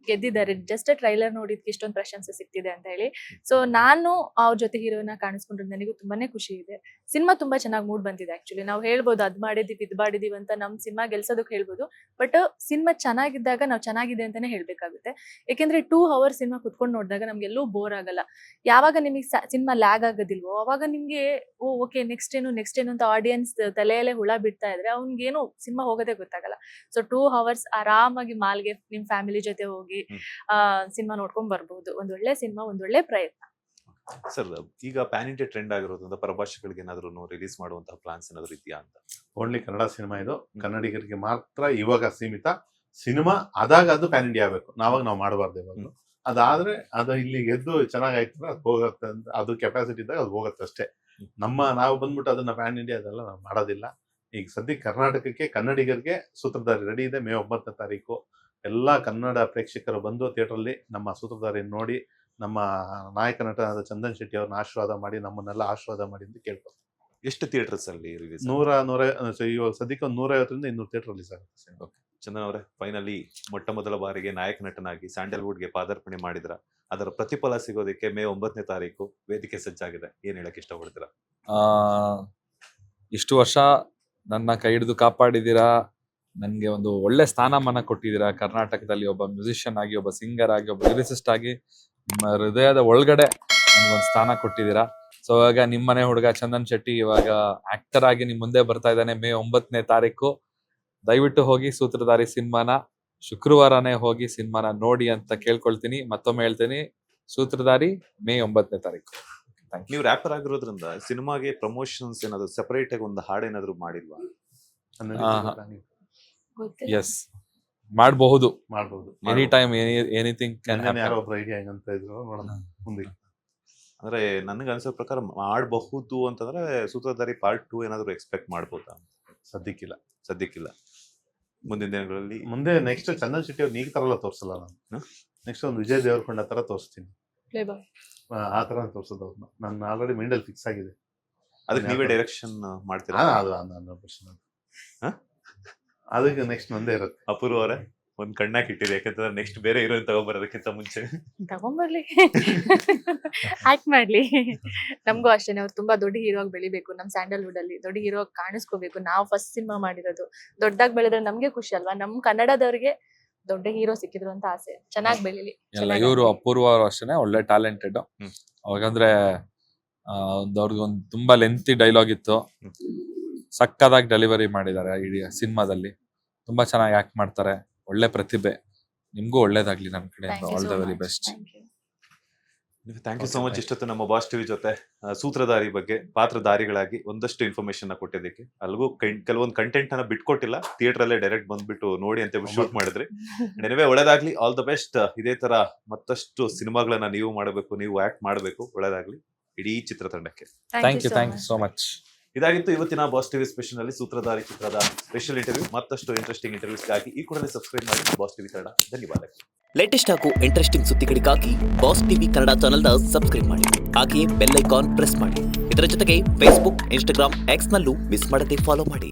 ಗೆದ್ದಿದ್ದಾರೆ. ಜಸ್ಟ್ ಟ್ರೈಲರ್ ನೋಡಿದ್ಕೆ ಇಷ್ಟೊಂದು ಪ್ರಶಂಸೆ ಸಿಗ್ತಿದೆ ಅಂತ ಹೇಳಿ. ಸೊ ನಾನು ಅವ್ರ ಜೊತೆ ಹೀರೋನ ಕಾಣಿಸ್ಕೊಂಡ್ರೆ ನನಗೂ ತುಂಬಾನೇ ಖುಷಿ ಇದೆ. ಸಿನಿಮಾ ತುಂಬಾ ಚೆನ್ನಾಗಿ ಮೂಡ್ ಬಂದಿದೆ. ಆಕ್ಚುಲಿ ನಾವು ಹೇಳ್ಬೋದು ಅದ್ ಮಾಡಿದೀವಿ ಇದ್ ಮಾಡಿದೀವಿ ಅಂತ, ನಮ್ ಸಿನಿಮಾ ಗೆಲ್ಸೋದಕ್ಕೆ ಹೇಳ್ಬೋದು. ಬಟ್ ಸಿನಿಮಾ ಚೆನ್ನಾಗಿದ್ದಾಗ ನಾವು ಚೆನ್ನಾಗಿದೆ ಅಂತಾನೆ ಹೇಳ್ಬೇಕಾಗುತ್ತೆ. ಯಾಕೆಂದ್ರೆ 2 hours ಸಿನಿಮಾ ಕುತ್ಕೊಂಡು ನೋಡಿದಾಗ ನಮ್ಗೆ ಎಲ್ಲೂ ಬೋರ್ ಆಗಲ್ಲ. ಯಾವಾಗ ನಿಮಗೆ ಸಿನಿಮಾ ಲ್ಯಾಗ್ ಆಗೋದಿಲ್ವೋ ಅವಾಗ ನಿಮ್ಗೆ ಓಕೆ ನೆಕ್ಸ್ಟ್ ಏನು ಅಂತ ಆಡಿಯನ್ಸ್ ತಲೆಯಲ್ಲೇ ಹುಳ ಬಿಡ್ತಾ ಇದ್ರೆ ಅವ್ನಿಗೇನು ಸಿನಿಮಾ ಹೋಗೋದೇ ಗೊತ್ತಾಗಲ್ಲ. ಸೊ 2 hours ಆರಾಮಾಗಿ ಮಾಲ್ಗೆ ನಿಮ್ ಫ್ಯಾಮಿಲಿ ಜೊತೆ ಹೋಗಿ ಸಿನಿಮಾ ನೋಡ್ಕೊಂಡ್ ಬರ್ಬಹುದು. ಒಂದ್ ಒಳ್ಳೆ ಸಿನಿಮಾ, ಒಂದ್ ಒಳ್ಳೆ ಪ್ರಯತ್ನ. ಸರ್, ಈಗ ಪ್ಯಾನ್ ಇಂಡಿಯಾ ಟ್ರೆಂಡ್ ಆಗಿರೋದ್ರಿಂದ ಪರಭಾಷೆಗಳಿಗೆ ಏನಾದ್ರು ರಿಲೀಸ್ ಮಾಡುವಂತಹ ಪ್ಲಾನ್ಸ್ ಏನಾದ್ರು ಇದೆಯಾ ಅಂತ? ಓನ್ಲಿ ಕನ್ನಡ ಸಿನಿಮಾ ಇದು, ಕನ್ನಡಿಗರಿಗೆ ಮಾತ್ರ ಇವಾಗ ಸೀಮಿತ. ಸಿನಿಮಾ ಆದಾಗ ಅದು ಪ್ಯಾನ್ ಇಂಡಿಯಾ ಆಗಬೇಕು, ನಾವಾಗ ನಾವು ಮಾಡಬಾರ್ದು. ಇವಾಗ ಅದಾದ್ರೆ ಅದು ಇಲ್ಲಿ ಗೆದ್ದು ಚೆನ್ನಾಗಾಯ್ತು ಅದು ಹೋಗುತ್ತೆ ಅಂತ, ಅದು ಕೆಪಾಸಿಟಿ ಇದ್ದಾಗ ಅದು ಹೋಗುತ್ತೆ ಅಷ್ಟೇ. ನಾವು ಬಂದ್ಬಿಟ್ಟು ಅದನ್ನ ಪ್ಯಾನ್ ಇಂಡಿಯಾ ಅದೆಲ್ಲ ನಾವು ಮಾಡೋದಿಲ್ಲ. ಈಗ ಸದ್ಯಕ್ಕೆ ಕರ್ನಾಟಕಕ್ಕೆ ಕನ್ನಡಿಗರಿಗೆ ಸೂತ್ರಧಾರಿ ರೆಡಿ ಇದೆ. ಮೇ 9ನೇ ತಾರೀಕು ಎಲ್ಲ ಕನ್ನಡ ಪ್ರೇಕ್ಷಕರು ಬಂದು ಥಿಯೇಟ್ರಲ್ಲಿ ನಮ್ಮ ಸೂತ್ರಧಾರಿ ನೋಡಿ ನಮ್ಮ ನಾಯಕ ನಟನಾದ ಚಂದನ್ ಶೆಟ್ಟಿ ಅವ್ರನ್ನ ಆಶೀರ್ವಾದ ಮಾಡಿ, ನಮ್ಮನ್ನೆಲ್ಲ ಆಶೀರ್ವಾದ ಮಾಡಿ ಅಂತ ಕೇಳ್ಬೋದು. ಎಷ್ಟು ಥಿಯೇಟರ್ಸ್ ಅಲ್ಲಿ ರಿಲೀಸ್? 100 ಇವಾಗ ಸದ್ಯಕ್ಕೆ 150ರಿಂದ 200 ಥಿಯೇಟರ್ ರಿಲೀಸ್ ಆಗುತ್ತೆ. ಚಂದನ್ ಅವರೇ, ಫೈನಲಿ ಮೊಟ್ಟ ಮೊದಲ ಬಾರಿಗೆ ನಾಯಕ ನಟನಾಗಿ ಸ್ಯಾಂಡಲ್ವುಡ್ಗೆ ಪಾದಾರ್ಪಣೆ ಮಾಡಿದ್ರ, ಅದರ ಪ್ರತಿಫಲ ಸಿಗೋದಕ್ಕೆ ಮೇ 9ನೇ ತಾರೀಕು ವೇದಿಕೆ ಸಜ್ಜಾಗಿದೆ. ಏನ್ ಹೇಳಕ್ ಇಷ್ಟಪಡ್ತೀರಾ? ಇಷ್ಟು ವರ್ಷ ನನ್ನ ಕೈ ಹಿಡಿದು ಕಾಪಾಡಿದ್ದೀರಾ, ನನಗೆ ಒಂದು ಒಳ್ಳೆ ಸ್ಥಾನಮಾನ ಕೊಟ್ಟಿದ್ದೀರಾ. ಕರ್ನಾಟಕದಲ್ಲಿ ಒಬ್ಬ ಮ್ಯೂಸಿಷಿಯನ್ ಆಗಿ, ಒಬ್ಬ ಸಿಂಗರ್ ಆಗಿ, ಒಬ್ಬ ಲಿರಿಸಿಸ್ಟ್ ಆಗಿ ನಿಮ್ಮ ಹೃದಯದ ಒಳಗಡೆ ನನಗೊಂದು ಸ್ಥಾನ ಕೊಟ್ಟಿದ್ದೀರಾ. ಸೊ ಇವಾಗ ನಿಮ್ಮನೆ ಹುಡುಗ ಚಂದನ್ ಶೆಟ್ಟಿ ಇವಾಗ ಆಕ್ಟರ್ ಆಗಿ ನಿಮ್ ಮುಂದೆ ಬರ್ತಾ ಇದ್ದಾನೆ. ಮೇ 9ನೇ ತಾರೀಕು ದಯವಿಟ್ಟು ಹೋಗಿ ಸೂತ್ರಧಾರಿ ಸಿನಿಮಾನ ಶುಕ್ರವಾರನೇ ಹೋಗಿ ಸಿನಿಮಾನ ನೋಡಿ ಅಂತ ಕೇಳ್ಕೊಳ್ತೀನಿ. ಮತ್ತೊಮ್ಮೆ ಹೇಳ್ತೀನಿ, ಸೂತ್ರಧಾರಿ ಮೇ 9ನೇ ತಾರೀಕು. ನೀವು ರ್ಯಾಪರ್ ಆಗಿರೋದ್ರಿಂದ ಸಿನಿಮಾಗೆ ಪ್ರಮೋಷನ್ಸ್ ಏನಾದ್ರು ಸೆಪರೇಟ್ ಆಗಿ ಒಂದು ಹಾಡು ಏನಾದ್ರು ಮಾಡಿಲ್ವಾ? ಗೊತ್ತಿಲ್ಲ. ಎಸ್, ಮಾಡಬಹುದು. ಮಾಡ್ಬೋದು. ಎನಿ ಟೈಮ್ ಎನಿಥಿಂಗ್ ಕ್ಯಾನ್ ನೆನ್ನೆ ಯಾರೋ ಹ್ಯಾಪನ್. ಒಬ್ರು ಐಡಿಯಾ ಅಂತ ಇದ್ರು, ನೋಡೋಣ ಮುಂದೆ. ಅಂದ್ರೆ ನನಗೆ ಅನ್ಸೋ ಪ್ರಕಾರ ಮಾಡಬಹುದು ಅಂತಂದ್ರೆ ಸೂತ್ರಧಾರಿ ಪಾರ್ಟ್ 2 ಏನಾದ್ರು ಎಕ್ಸ್ಪೆಕ್ಟ್ ಮಾಡ್ಬೋದಾ? ಸದ್ಯಕ್ಕಿಲ್ಲ. ಮುಂದಿನ ದಿನಗಳಲ್ಲಿ ಮುಂದೆ ನೆಕ್ಸ್ಟ್ ಚಂದನ್ ಶೆಟ್ಟಿ ಅವ್ರು ಈಗ ತರಲ್ಲ ತೋರ್ಸಲ್ಲ ನಾನು. ನೆಕ್ಸ್ಟ್ ಒಂದು ವಿಜಯ್ ದೇವರಕೊಂಡ ತರ ತೋರಿಸ್ತೀನಿ. Playboy. ಆ ತರ ತೋರ್ಸೋದು ಅವ್ರನ್ನ. ನನ್ನ ಆಲ್ರೆಡಿ ಮೈಂಡಲ್ಲಿ ಫಿಕ್ಸ್ ಆಗಿದೆ. ಅದಕ್ಕೆ ನೀವೇ ಡೈರೆಕ್ಷನ್ ಮಾಡ್ತೀರಾ? ಅದು 100%. ಅದಕ್ಕೆ ನೆಕ್ಸ್ಟ್ ಒಂದೇ ಇರುತ್ತೆ. ಅಪೂರ್ವ ಅವರೇ ಒಂದ್ ಕಣ್ಣಾಕ್ ಇಟ್ಟಿರಿ, ಯಾಕಂತಂದ್ರೆ ನೆಕ್ಸ್ಟ್ ಬೇರೆ ಹೀರೋಯಿನ್ ತಗೊಂಬರೋದಕ್ಕಿಂತ ಮುಂಚೆ ತಗೊಂಬರ್ಲಿ, ಆಕ್ಟ್ ಮಾಡ್ಲಿ. ನಮ್ಗೂ ಅಷ್ಟೇನೆ, ಅವ್ರು ತುಂಬಾ ದೊಡ್ಡ ಹೀರೋ ಆಗಿ ಬೆಳಿಬೇಕು. ನಮ್ ಸ್ಯಾಂಡಲ್ವುಡ್ ಅಲ್ಲಿ ದೊಡ್ಡ ಹೀರೋ ಆಗಿ ಕಾಣಿಸ್ಕೋಬೇಕು. ನಾವು ಫಸ್ಟ್ ಸಿನಿಮಾ ಮಾಡಿರೋದು ದೊಡ್ಡದಾಗಿ ಬೆಳೆದ್ರೆ ನಮ್ಗೆ ಖುಷಿ ಅಲ್ವಾ? ನಮ್ ಕನ್ನಡದವ್ರಿಗೆ ದೊಡ್ಡ ಹೀರೋ ಸಿಕ್ಕಿದ್ರು ಅಂತ ಆಸೆ. ಚೆನ್ನಾಗಿ ಬೆಳಿಲಿ. ಎಲ್ಲ ಇವರು ಅಪೂರ್ವ ಅವರು ಅಷ್ಟೇನೆ ಒಳ್ಳೆ ಟ್ಯಾಲೆಂಟೆಡ್. ಅವಾಗಂದ್ರೆ ಅವ್ರಿಗೊಂದು ತುಂಬಾ ಲೆಂತಿ ಡೈಲಾಗ್ ಇತ್ತು, ಸಕ್ಕದಾಗಿ ಡೆಲಿವರಿ ಮಾಡಿದ್ದಾರೆ ಇಡೀ ಸಿನಿಮಾದಲ್ಲಿ. ತುಂಬಾ ಚೆನ್ನಾಗಿ ಆಕ್ಟ್ ಮಾಡ್ತಾರೆ, ಒಳ್ಳೆ ಪ್ರತಿಭೆ. ನಿಮ್ಗೂ ಒಳ್ಳೇದಾಗ್ಲಿ ನನ್ನ ಕಡೆ. Thank you all so the very much. Best. Thank you. Thank you so much. ಇಷ್ಟೊತ್ತು ನಮ್ಮ ಬಾಸ್ ಟಿವಿ ಜೊತೆ ಸೂತ್ರಧಾರಿ ಬಗ್ಗೆ ಪಾತ್ರಧಾರಿಗಳಾಗಿ ಒಂದಷ್ಟು ಇನ್ಫಾರ್ಮೇಶನ್ ಕೊಟ್ಟಿದ್ದಕ್ಕೆ. ಅಲ್ಗೂ ಕೆಲವೊಂದು ಕಂಟೆಂಟ್ ಅನ್ನ ಬಿಟ್ಕೊಟ್ಟಿಲ್ಲ, ಥಿಯೇಟರ್ ಅಲ್ಲೇ ಡೈರೆಕ್ಟ್ ಬಂದ್ಬಿಟ್ಟು ನೋಡಿ ಅಂತ ಶೂಟ್ ಮಾಡಿದ್ರಿ. ಎನಿವೇ ಒಳ್ಳೇದಾಗ್ಲಿ, ಆಲ್ ದ ಬೆಸ್ಟ್. ಇದೇ ತರ ಮತ್ತಷ್ಟು ಸಿನಿಮಾಗಳನ್ನ ನೀವು ಮಾಡಬೇಕು, ನೀವು ಆಕ್ಟ್ ಮಾಡಬೇಕು. ಒಳ್ಳೇದಾಗ್ಲಿ ಇಡೀ ಚಿತ್ರತಂಡಕ್ಕೆ. Thank you so much. ಇದಾಗಿತ್ತು ಇವತ್ತಿನ ಬಾಸ್ ಟಿವಿ ಸ್ಪೆಷಲ್ ನಲ್ಲಿ ಸೂತ್ರಧಾರಿ ಚಿತ್ರದ ಸ್ಪೆಷಲ್ ಇಂಟರ್ವ್ಯೂ. ಮತ್ತಷ್ಟು ಇಂಟ್ರೆಸ್ಟಿಂಗ್ ಇಂಟರ್ವ್ಯೂಸ್ಗಾಗಿ ಈ ಕೂಡಲೇ ಸಬ್ಸ್ಕ್ರೈಬ್ ಮಾಡಿ ಬಾಸ್ ಟಿವಿ ಕನ್ನಡ. ಧನ್ಯವಾದಗಳು. ಲೇಟೆಸ್ಟ್ ಹಾಗೂ ಇಂಟ್ರೆಸ್ಟಿಂಗ್ ಸುದ್ದಿಗಳಿಗಾಗಿ ಬಾಸ್ ಟಿವಿ ಕನ್ನಡ ಚಾನೆಲ್ನ ಸಬ್ಸ್ಕ್ರೈಬ್ ಮಾಡಿ. ಹಾಗೆಯೇ ಬೆಲ್ ಐಕಾನ್ ಪ್ರೆಸ್ ಮಾಡಿ. ಇದರ ಜೊತೆಗೆ ಫೇಸ್ಬುಕ್, ಇನ್ಸ್ಟಾಗ್ರಾಮ್, ಎಕ್ಸ್ ನಲ್ಲೂ ಮಿಸ್ ಮಾಡದೆ ಫಾಲೋ ಮಾಡಿ.